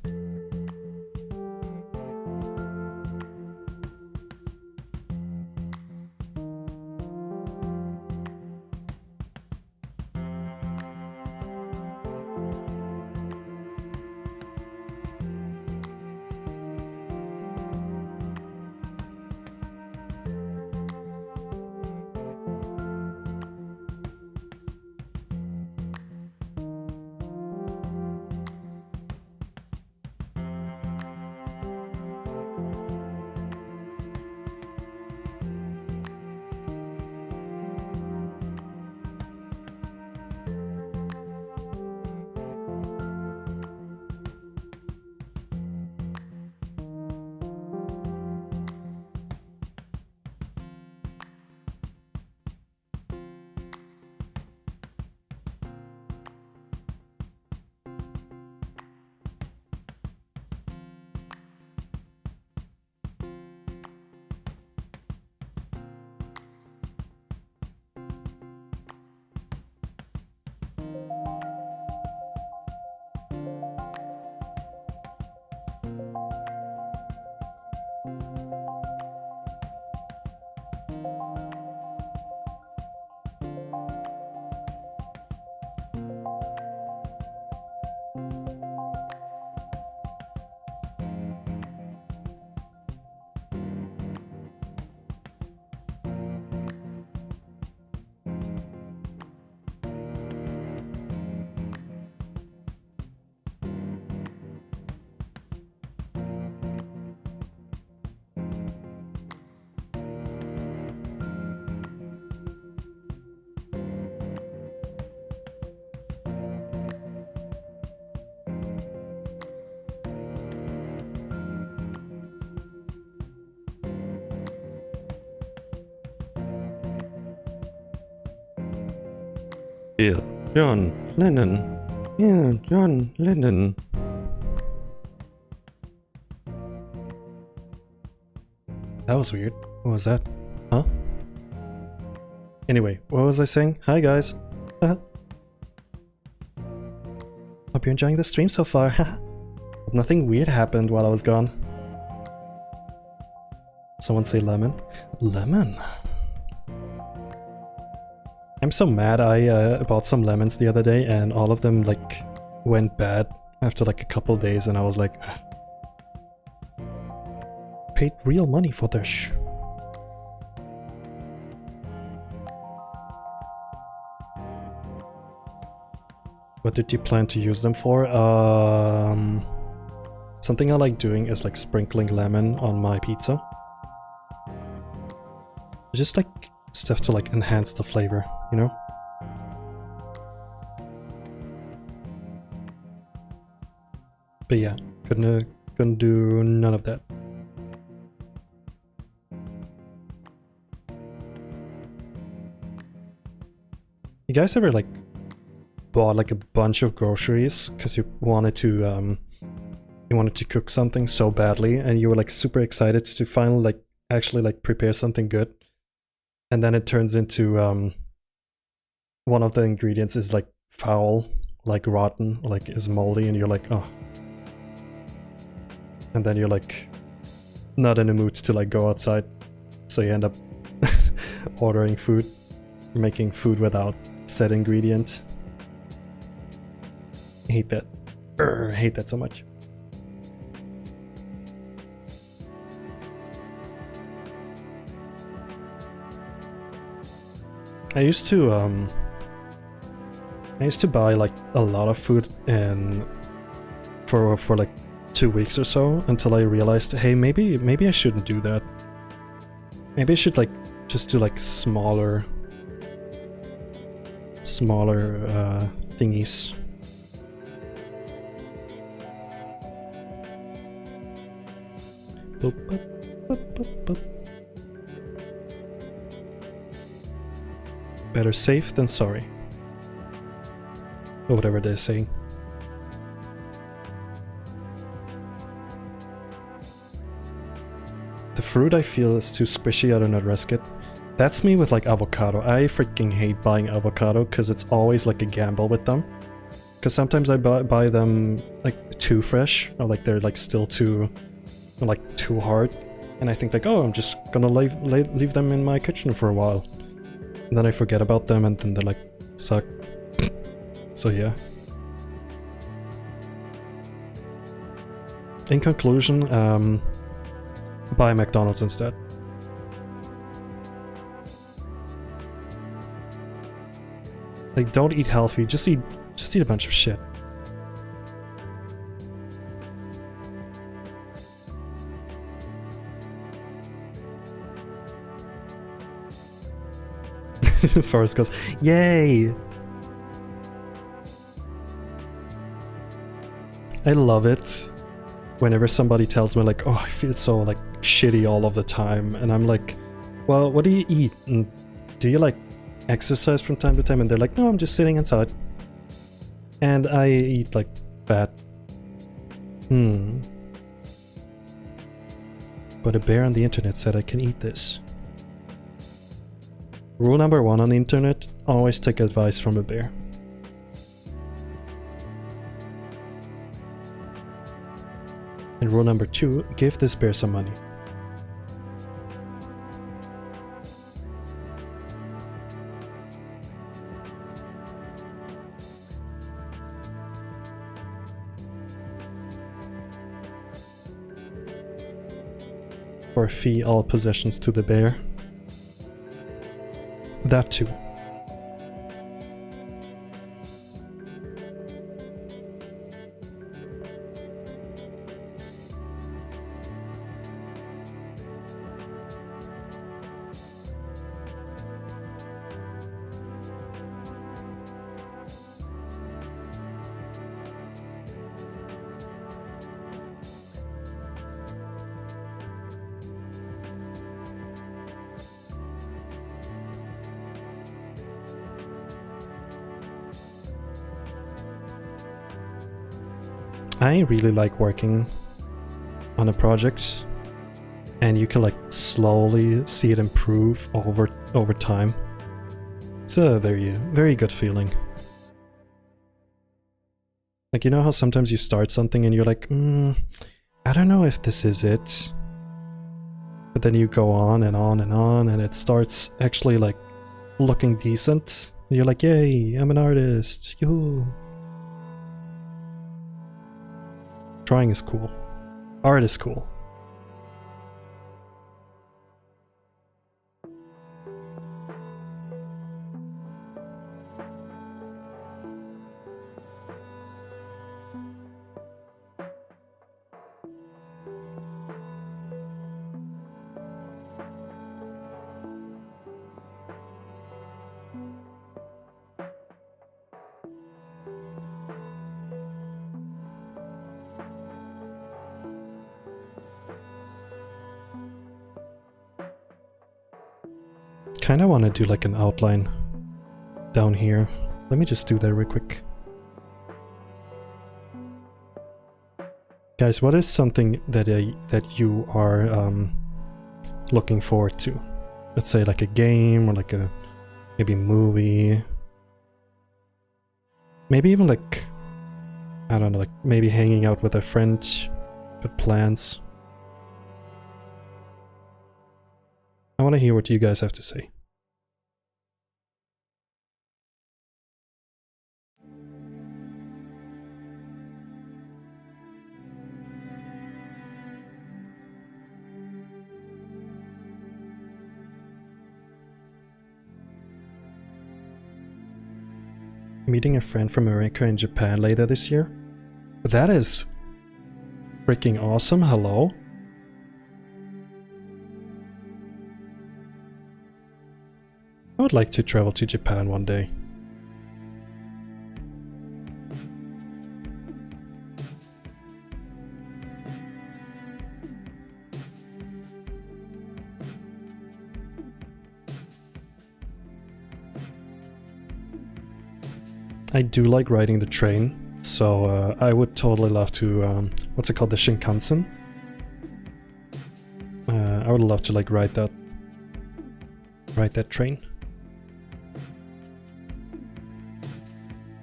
Yeah, John Lennon. Yeah, John Lennon. That was weird. What was that? Huh? Anyway, what was I saying? Hi guys. Hope you're enjoying the stream so far. Hope nothing weird happened while I was gone. Someone say lemon? Lemon? I'm so mad. I bought some lemons the other day and all of them like went bad after like a couple days and I was like, paid real money for this. What did you plan to use them for? Something I like doing is like sprinkling lemon on my pizza. Just like stuff to like enhance the flavor, you know? But yeah, couldn't do none of that. You guys ever like bought like a bunch of groceries because you wanted to cook something so badly and you were like super excited to finally like actually like prepare something good, and then it turns into one of the ingredients is like foul, like rotten, like is moldy, and you're like, oh, and then you're like not in a mood to like go outside, so you end up ordering food, making food without said ingredient. I hate that. I hate that so much. I used to buy like a lot of food and for like 2 weeks or so until I realized, hey, maybe I shouldn't do that. Maybe I should like just do like smaller thingies. Boop, boop, boop, boop, boop. Better safe than sorry. or whatever they're saying. The fruit I feel is too squishy, I do not risk it. That's me with like avocado. I freaking hate buying avocado because it's always like a gamble with them. Because sometimes I buy them like too fresh, or like they're like still too hard. And I think like, oh, I'm just gonna leave them in my kitchen for a while. And then I forget about them and then they like suck. So yeah. In conclusion, buy McDonald's instead. Like, don't eat healthy, just eat a bunch of shit. Forrest goes, yay! I love it whenever somebody tells me like, oh, I feel so like shitty all of the time, and I'm like, well, what do you eat? And do you like exercise from time to time? And they're like, no, I'm just sitting inside. And I eat like bad. But a bear on the internet said I can eat this. Rule number 1 on the internet, always take advice from a bear. And rule number 2, give this bear some money. Or fee all possessions to the bear. That too. I really like working on a project, and you can like slowly see it improve over time. It's a very good feeling. Like, you know how sometimes you start something and you're like, I don't know if this is it. But then you go on and on and on, and it starts actually like looking decent. And you're like, yay, I'm an artist. Yoo-hoo. Drawing is cool. Art is cool. Kinda want to do like an outline down here. Let me just do that real quick. Guys, what is something that you are looking forward to? Let's say like a game or like a maybe movie. Maybe even like, I don't know, like maybe hanging out with a friend with plans. I want to hear what you guys have to say. Meeting a friend from America and Japan later this year? That is freaking awesome. Hello? I would like to travel to Japan one day. I do like riding the train, so I would totally love to, what's it called, the Shinkansen? I would love to like ride that train.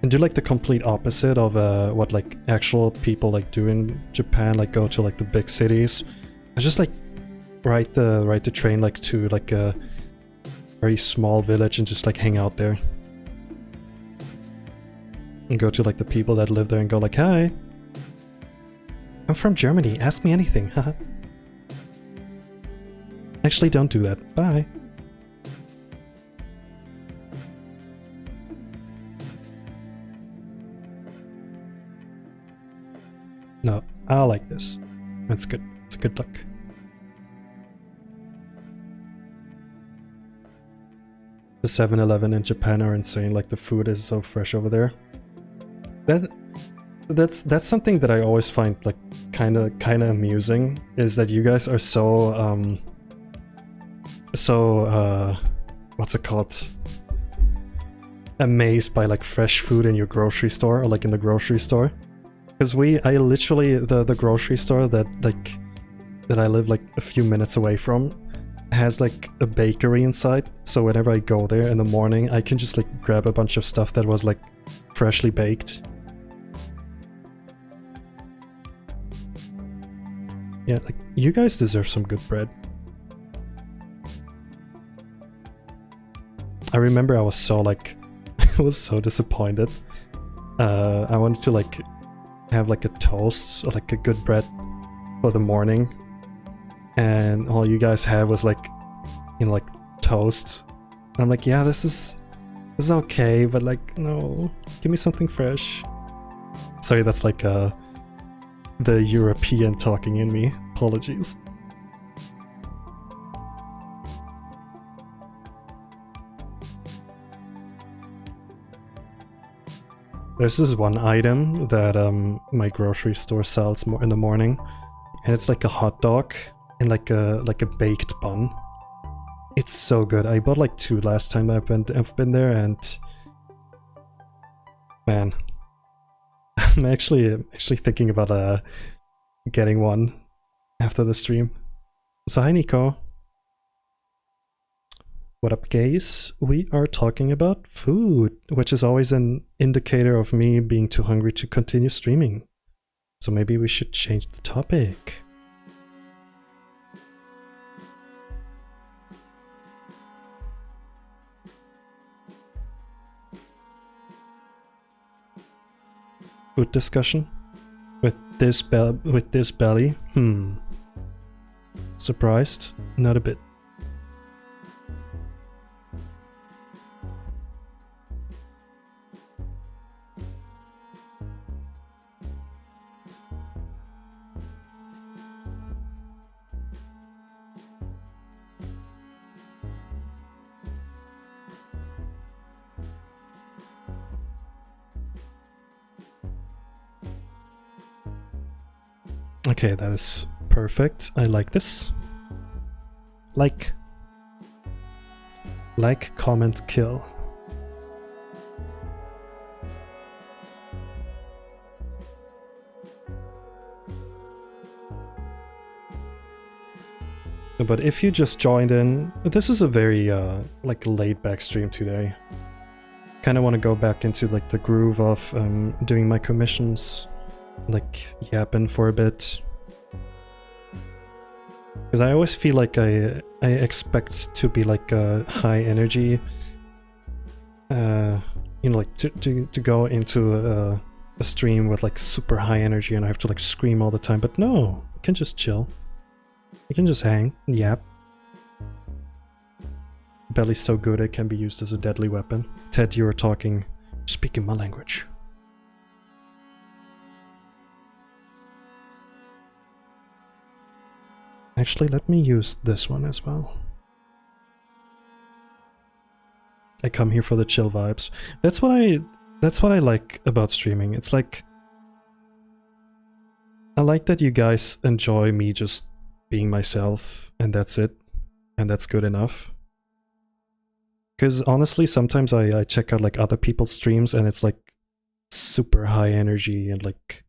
And do like the complete opposite of what like actual people like do in Japan, like go to like the big cities. I just like ride the train like to like a very small village and just like hang out there. And go to like the people that live there and go like, hi, I'm from Germany, ask me anything, haha. Actually, don't do that, bye. No, I like this. That's good. It's a good luck. The 7-Eleven in Japan are insane. Like the food is so fresh over there. That's something that I always find like kind of amusing. Is that you guys are so what's it called? Amazed by like fresh food in your grocery store or like in the grocery store. Because I literally, the grocery store that I live like a few minutes away from has like a bakery inside, so whenever I go there in the morning I can just like grab a bunch of stuff that was like freshly baked. Yeah, like you guys deserve some good bread. I remember I was so like I was so disappointed. I wanted to like have like a toast or like a good bread for the morning, and all you guys had was like, you know, like toast. And I'm like, yeah, this is okay, but like, no, give me something fresh. Sorry, that's like the European talking in me. Apologies. There's this one item that my grocery store sells in the morning, and it's like a hot dog and like a baked bun. It's so good. I bought like 2 last time I've been there, and man, I'm actually thinking about getting one after the stream. So hi Nico. What up guys? We are talking about food, which is always an indicator of me being too hungry to continue streaming. So maybe we should change the topic. Food discussion? With this belly? Surprised? Not a bit. Okay, that is perfect. I like this. Like, comment, kill. But if you just joined in, this is a very like laid-back stream today. Kind of want to go back into like the groove of doing my commissions, like yapping for a bit. Because I always feel like I expect to be like a high energy, you know, like to go into a stream with like super high energy and I have to like scream all the time. But no, you can just chill. You can just hang and yap. Belly's so good it can be used as a deadly weapon. Ted, you were speaking my language. Actually, let me use this one as well. I come here for the chill vibes. That's what I like about streaming. It's like I like that you guys enjoy me just being myself, and that's it. And that's good enough. Because honestly, sometimes I check out like other people's streams and it's like super high energy, and like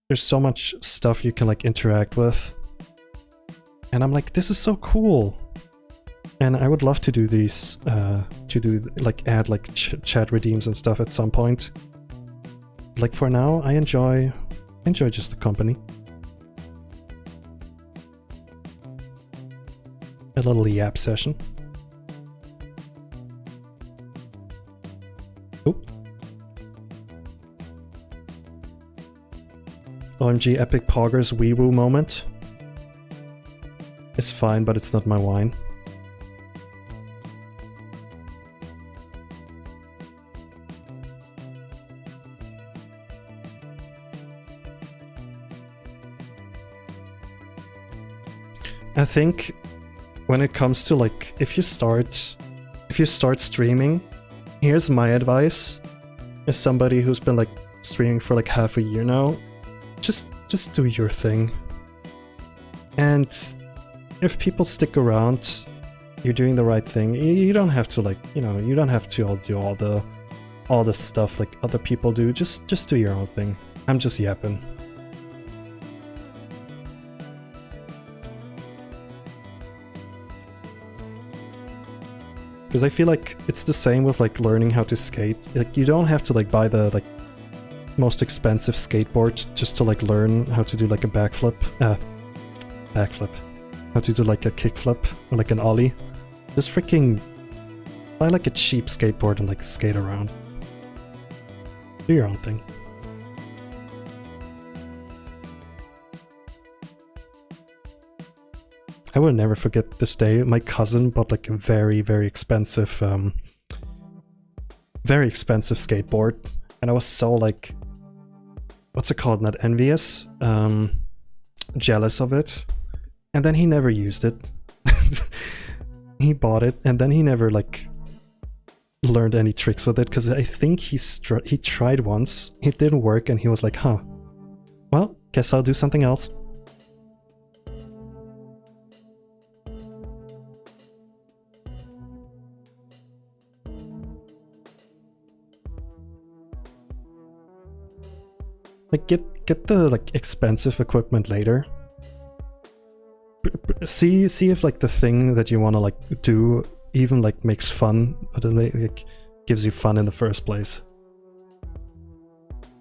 there's so much stuff you can like interact with. And I'm like, this is so cool. And I would love to do these, to do like add like chat redeems and stuff at some point. Like for now, I enjoy just the company. A little yap session. Oh. OMG Epic Poggers wee woo moment. It's fine, but it's not my wine. I think when it comes to like, if you start streaming, here's my advice as somebody who's been like streaming for like half a year now. Just do your thing. And if people stick around, you're doing the right thing. You don't have to like, you know, you don't have to do all the stuff like other people do. Just do your own thing. I'm just yapping. Because I feel like it's the same with like learning how to skate. Like you don't have to like buy the like most expensive skateboard just to like learn how to do like a backflip. How to do like a kickflip or like an ollie. Just freaking buy like a cheap skateboard and like skate around. Do your own thing. I will never forget this day. My cousin bought like a very expensive skateboard, and I was so like, what's it called? Not envious, jealous of it. And then he never used it. He bought it, and then he never like learned any tricks with it, because I think he tried once, it didn't work, and he was like, huh, well, guess I'll do something else. Like get the like expensive equipment later. See if like the thing that you want to like do even like makes fun, or like gives you fun in the first place.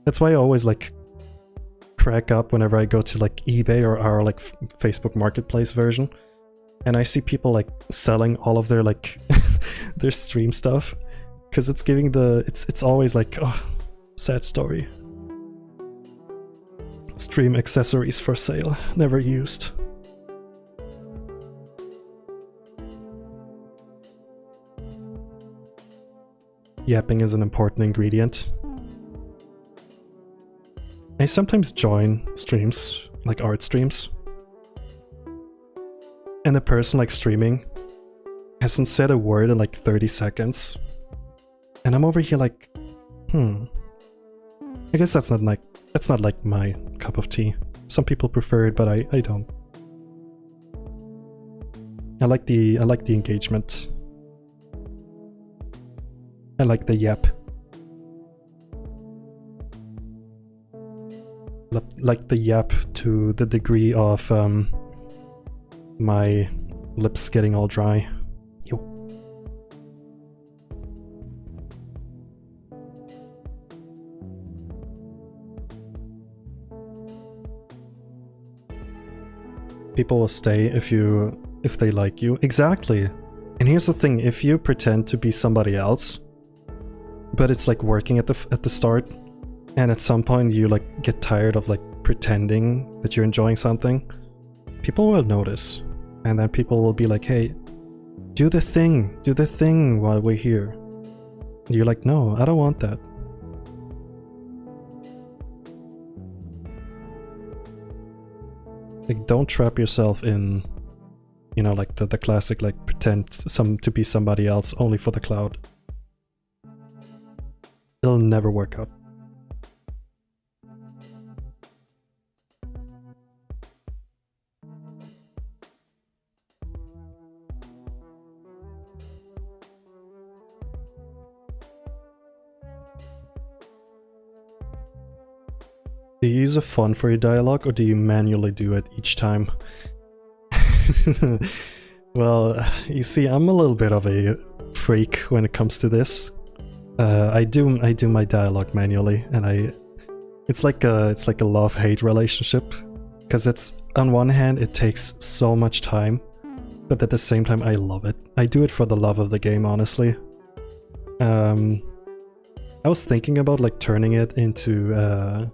That's why I always like crack up whenever I go to like eBay or our like Facebook Marketplace version, and I see people like selling all of their like their stream stuff, because it's giving the it's always like, oh, sad story. Stream accessories for sale, never used. Yapping is an important ingredient. I sometimes join streams, like art streams, and the person like streaming hasn't said a word in like 30 seconds. And I'm over here like, I guess that's not like my cup of tea. Some people prefer it, but I don't. I like the engagement. I like the yap. Like the yap to the degree of my lips getting all dry. Yo. People will stay if they like you. Exactly. And here's the thing, if you pretend to be somebody else, but it's like working at the start, and at some point you like get tired of like pretending that you're enjoying something, people will notice, and then people will be like, hey, do the thing while we're here. And you're like, no, I don't want that. Like, don't trap yourself in, you know, like the classic like pretend to be somebody else only for the cloud. It'll never work out. Do you use a font for your dialogue or do you manually do it each time? Well, you see, I'm a little bit of a freak when it comes to this. I do my dialogue manually, and it's like a love-hate relationship, because it's, on one hand it takes so much time, but at the same time I love it. I do it for the love of the game, honestly. I was thinking about like turning it into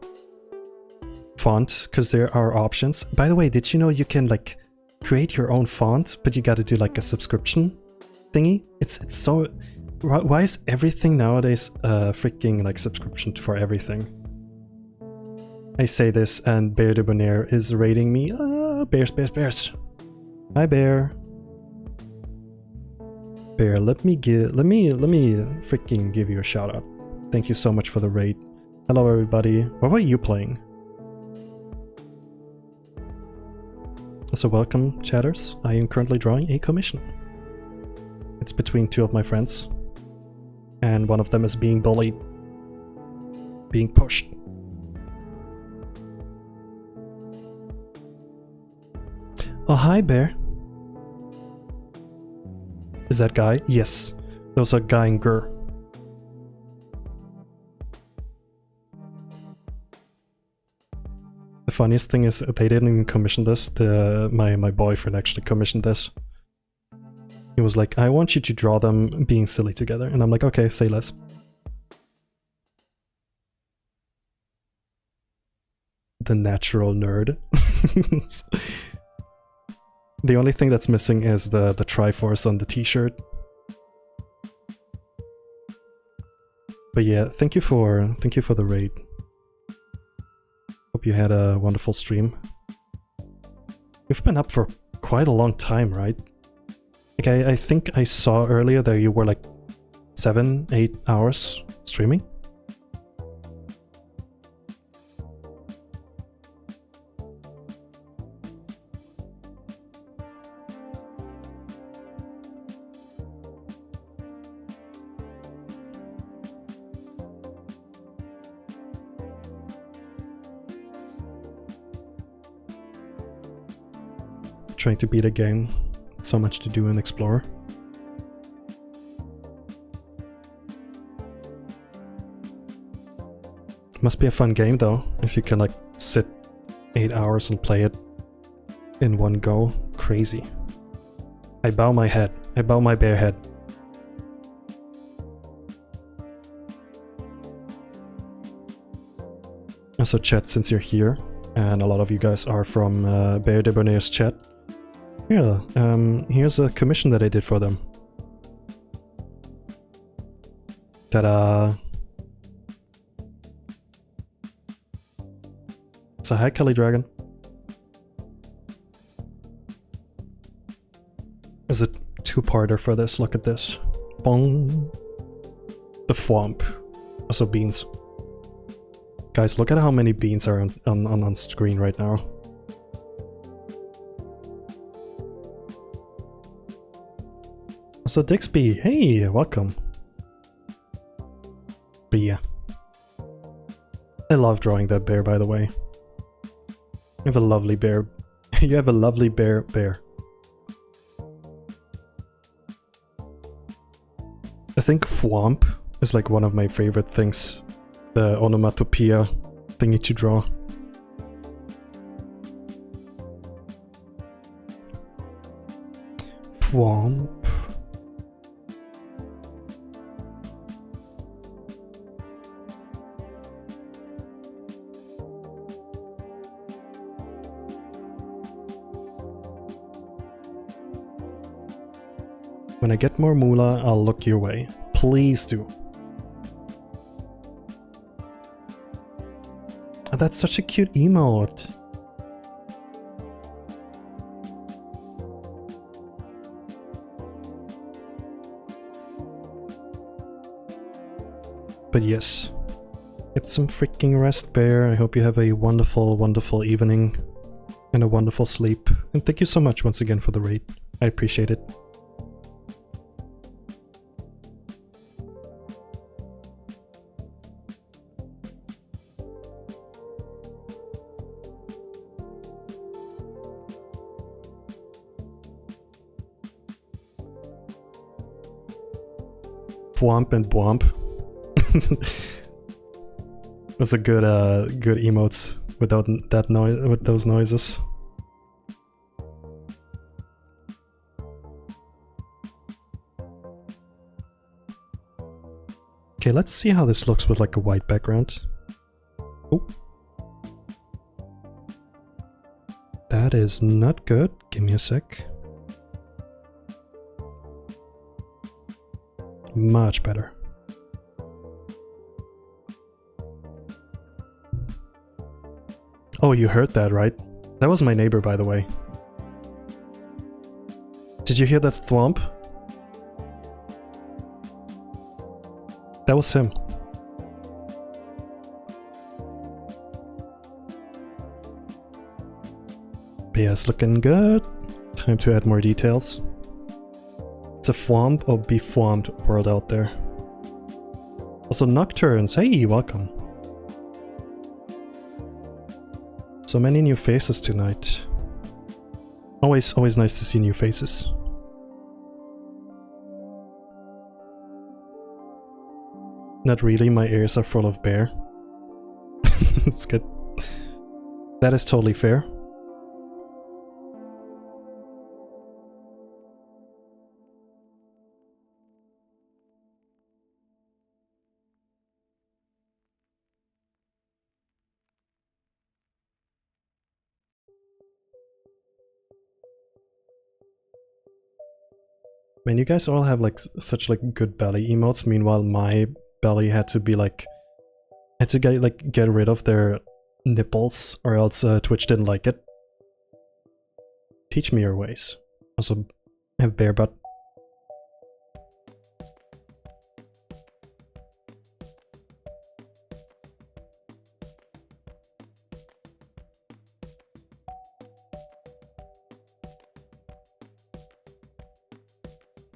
font, because there are options. By the way, did you know you can like create your own font, but you gotta do like a subscription thingy? It's so... Why is everything nowadays freaking like subscription for everything? I say this and Bear de Bonaire is raiding me. Bears, bears, bears. Hi Bear. Bear, let me freaking give you a shout out. Thank you so much for the raid. Hello everybody. What were you playing? So welcome chatters. I am currently drawing a commission. It's between two of my friends. And one of them is being bullied. Being pushed. Oh, hi, Bear. Is that Guy? Yes. Those are Guy and Gur. The funniest thing is they didn't even commission this. My boyfriend actually commissioned this. He was like, I want you to draw them being silly together. And I'm like, okay, say less. The natural nerd. The only thing that's missing is the Triforce on the t-shirt. But yeah, thank you for the raid. Hope you had a wonderful stream. You've been up for quite a long time, right? Like I think I saw earlier that you were like 7-8 hours streaming. Trying to beat a game. So much to do and explore. Must be a fun game though, if you can like sit 8 hours and play it in one go. Crazy. I bow my head. I bow my bare head. Also chat, since you're here, and a lot of you guys are from Bear de Bonaire's chat, yeah, here's a commission that I did for them. Ta-da! So hi, Kelly Dragon. There's a two-parter for this, look at this. Bong! The Thwomp. Also beans. Guys, look at how many beans are on screen right now. So Dixby, hey, welcome. But yeah. I love drawing that bear, by the way. You have a lovely bear. You have a lovely bear. I think Thwomp is like one of my favorite things. The onomatopoeia thingy to draw. Thwomp. When I get more moolah, I'll look your way. Please do. Oh, that's such a cute emote. But yes, get some freaking rest, Bear. I hope you have a wonderful, wonderful evening and a wonderful sleep. And thank you so much once again for the raid. I appreciate it. Thwomp and Bwomp. Those are good emotes without that noise, with those noises. Okay, let's see how this looks with like a white background. Oh. That is not good. Give me a sec. Much better. Oh, you heard that, right? That was my neighbor, by the way. Did you hear that thwomp? That was him. But yeah, it's looking good. Time to add more details. It's a thwomp or be thwomped world out there. Also Nocturnes, hey, welcome. So many new faces tonight. Always nice to see new faces. Not really, my ears are full of bear. That's good. That is totally fair. Man, you guys all have like such like good belly emotes. Meanwhile, my belly had to be like, had to get rid of their nipples, or else Twitch didn't like it. Teach me your ways. Also, have bare butt.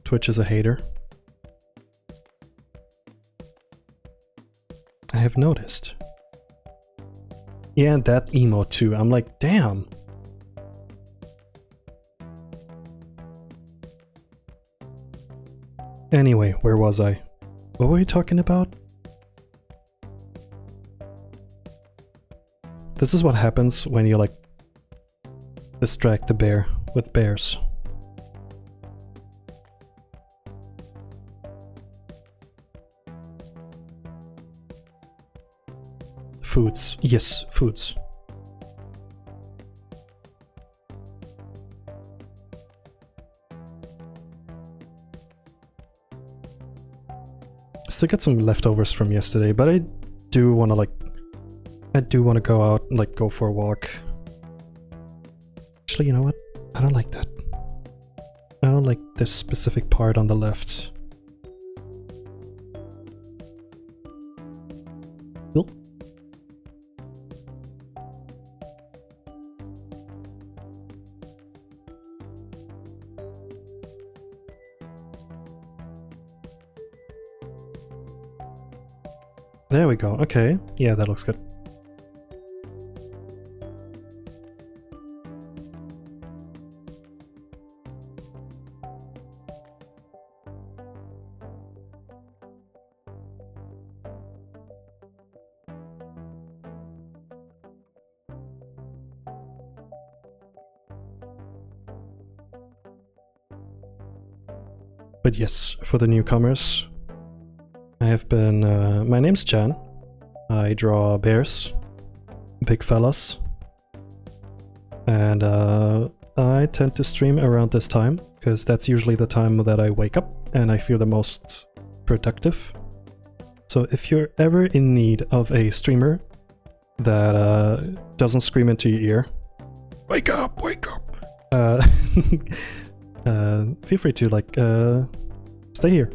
Twitch is a hater. I have noticed. Yeah, that emote too. I'm like, damn. Anyway, where was I? What were you talking about? This is what happens when you like distract the bear with bears. Foods. Yes, foods. Still got some leftovers from yesterday, but I do want to go out and like go for a walk. Actually, you know what? I don't like that. I don't like this specific part on the left. Nope. There we go. Okay. Yeah, that looks good. But yes, for the newcomers, I have been, my name's Jan. I draw bears, big fellas, and I tend to stream around this time, because that's usually the time that I wake up and I feel the most productive. So if you're ever in need of a streamer that doesn't scream into your ear, wake up, wake up, feel free to like stay here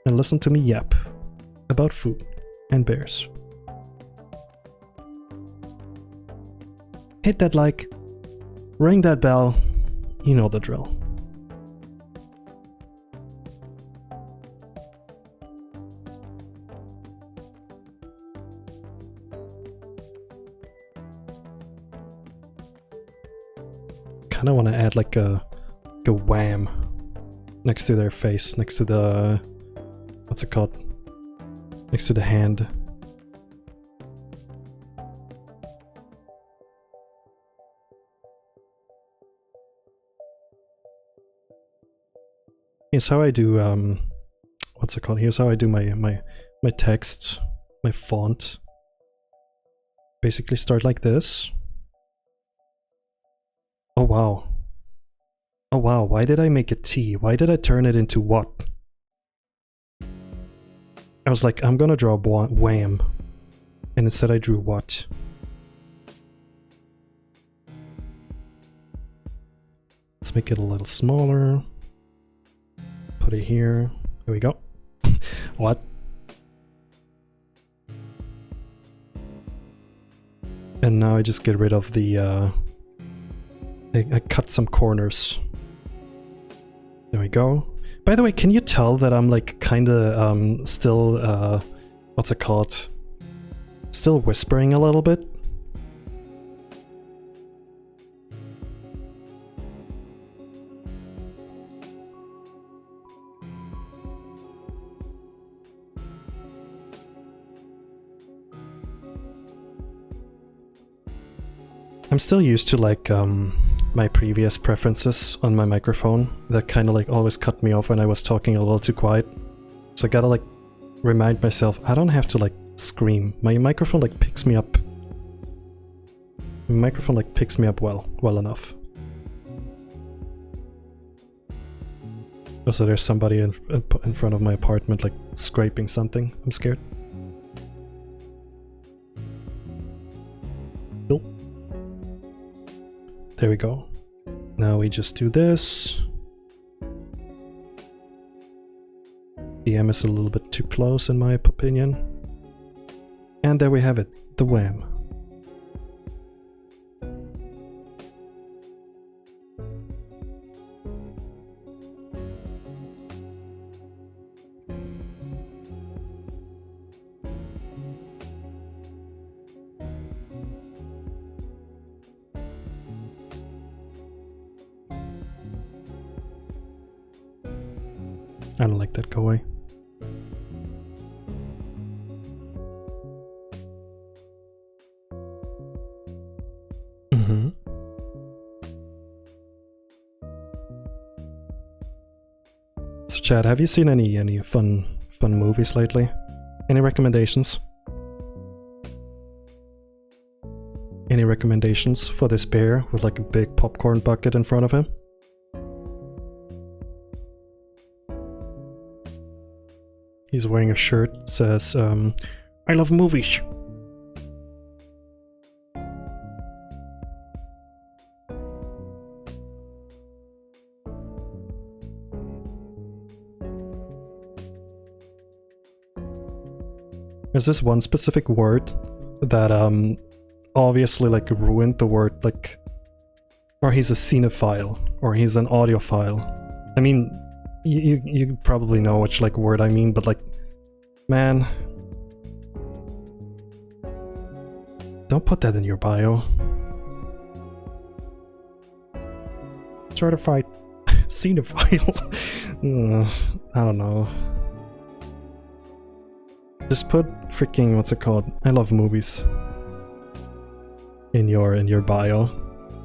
and listen to me yap about food and bears. Hit that like, ring that bell, you know the drill. Kinda wanna add like a wham next to their face, next to the what's it called? Next to the hand. Here's how I do, what's it called? Here's how I do my text, my font. Basically start like this. Oh wow. Oh wow, why did I make a T? Why did I turn it into what? I was like, I'm gonna draw wham. And instead I drew what? Let's make it a little smaller. Put it here. There we go. What? And now I just get rid of the, I cut some corners. There we go. By the way, can you tell that I'm like kinda, still, what's it called? Still whispering a little bit? I'm still used to like my previous preferences on my microphone that kind of like always cut me off when I was talking a little too quiet. So I gotta like remind myself I don't have to like scream. My microphone like picks me up. My microphone like picks me up well enough. Also, there's somebody in front of my apartment like scraping something. I'm scared. Nope. There we go. Now we just do this. DM is a little bit too close in my opinion. And there we have it, the wham. I don't like that, go away. So Chad, have you seen any fun movies lately? Any recommendations? Any recommendations for this bear with like a big popcorn bucket in front of him? He's wearing a shirt that says, I love movies. There's this one specific word that obviously like ruined the word, like, or he's a cinephile, or he's an audiophile. I mean, you probably know which like word I mean, but like, man, don't put that in your bio. Certified cinephile. I don't know. Just put freaking, what's it called? I love movies in your bio.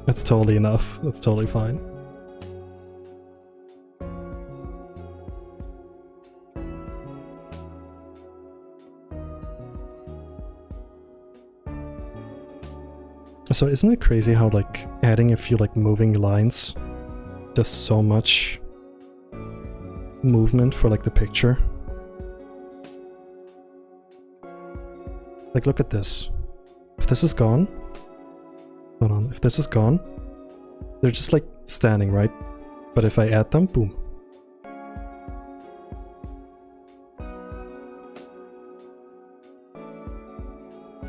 That's totally enough. That's totally fine. So isn't it crazy how like adding a few like moving lines does so much movement for like the picture? Like look at this. If this is gone, hold on, if this is gone, they're just like standing, right? But if I add them, boom.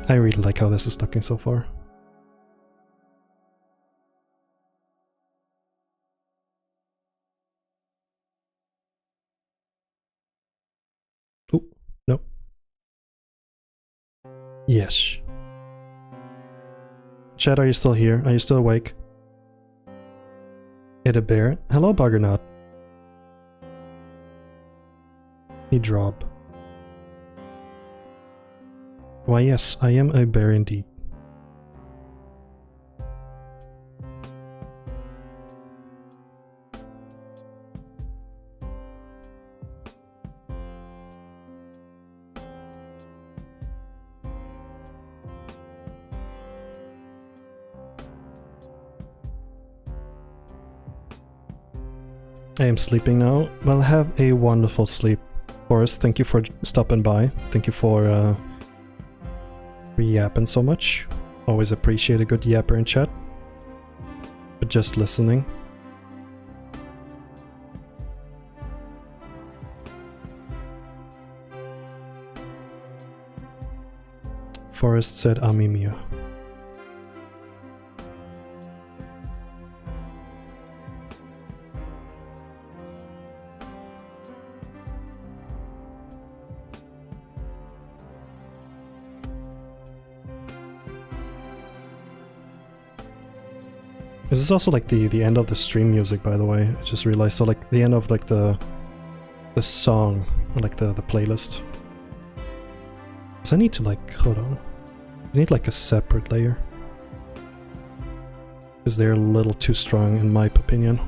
I really like how this is looking so far. Oh, no. Yes. Chad, are you still here? Are you still awake? Hit a bear. Hello, Buggernut. He drop. Why yes, I am a bear indeed. I am sleeping now. Well, have a wonderful sleep. Forrest, thank you for stopping by. Thank you for yapping so much. Always appreciate a good yapper in chat. But just listening. Forrest said Amimia. This is also like the end of the stream music, by the way. I just realized. So like the end of like the song, or like the playlist. Does I need to like hold on? I need like a separate layer. Because they're a little too strong in my opinion.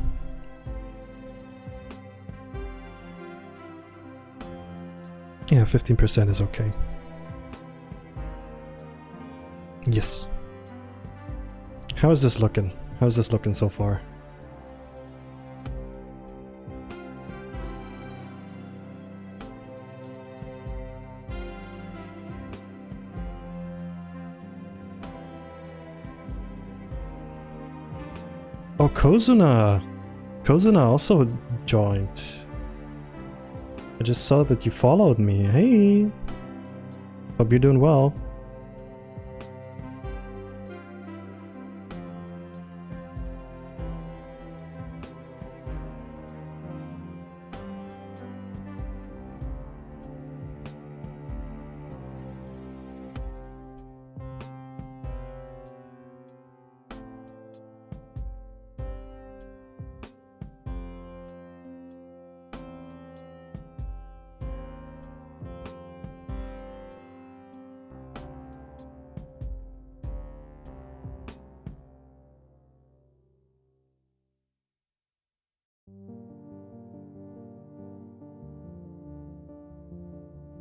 Yeah, 15% is okay. Yes. How is this looking? How's this looking so far? Oh, Kozuna! Kozuna also joined. I just saw that you followed me. Hey! Hope you're doing well.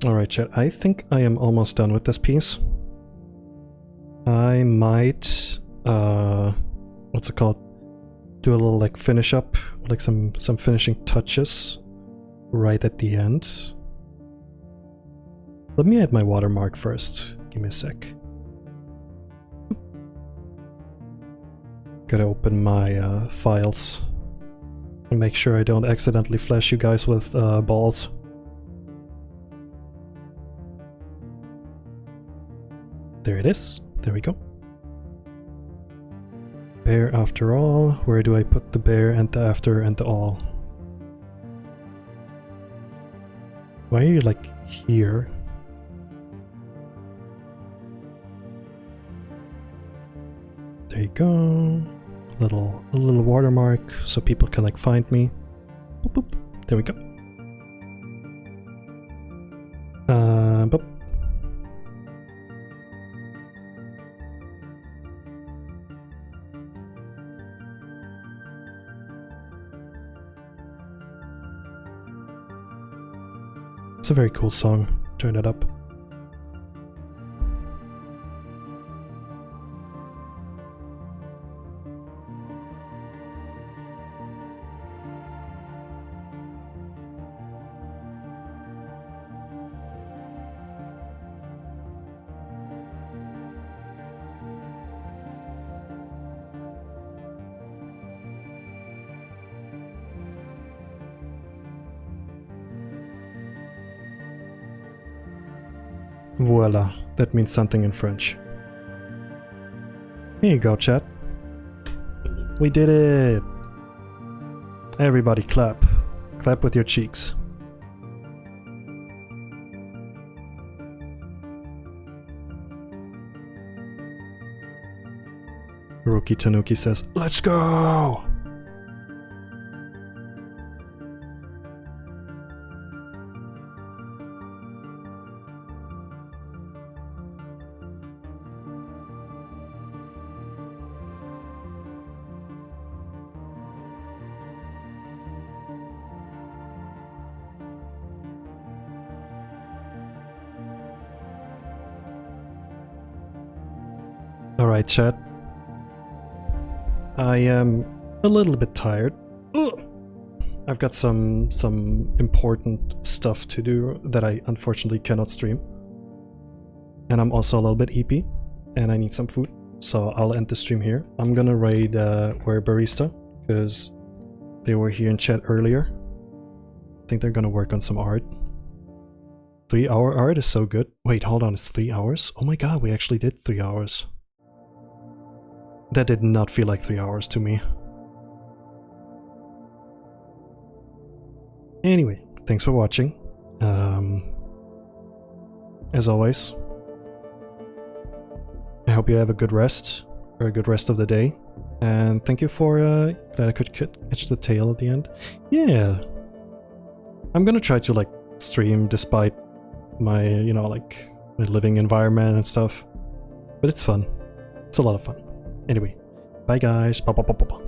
Alright, chat, I think I am almost done with this piece. I might, what's it called? Do a little like finish up, like some finishing touches right at the end. Let me add my watermark first. Give me a sec. Gotta open my files and make sure I don't accidentally flash you guys with balls. There it is. There we go. Bear after all. Where do I put the bear and the after and the all? Why are you like here? There you go. A little watermark so people can like find me. Boop, boop. There we go. Boop. It's a very cool song. Turn it up. Voila, that means something in French. Here you go, chat. We did it! Everybody clap. Clap with your cheeks. Rookie Tanuki says, "Let's go!" Alright, chat. I am a little bit tired. Ugh. I've got some important stuff to do that I unfortunately cannot stream. And I'm also a little bit EP, and I need some food. So I'll end the stream here. I'm gonna raid Where Barista, because they were here in chat earlier. I think they're gonna work on some art. 3-hour art is so good. Wait, hold on, it's 3 hours? Oh my god, we actually did 3 hours. That did not feel like 3 hours to me. Anyway, thanks for watching. As always, I hope you have a good rest, or a good rest of the day. And thank you for, glad I could catch the tail at the end. Yeah. I'm gonna try to, like, stream despite my, you know, like, my living environment and stuff. But it's fun. It's a lot of fun. Anyway, bye guys. Bye bye bye bye bye.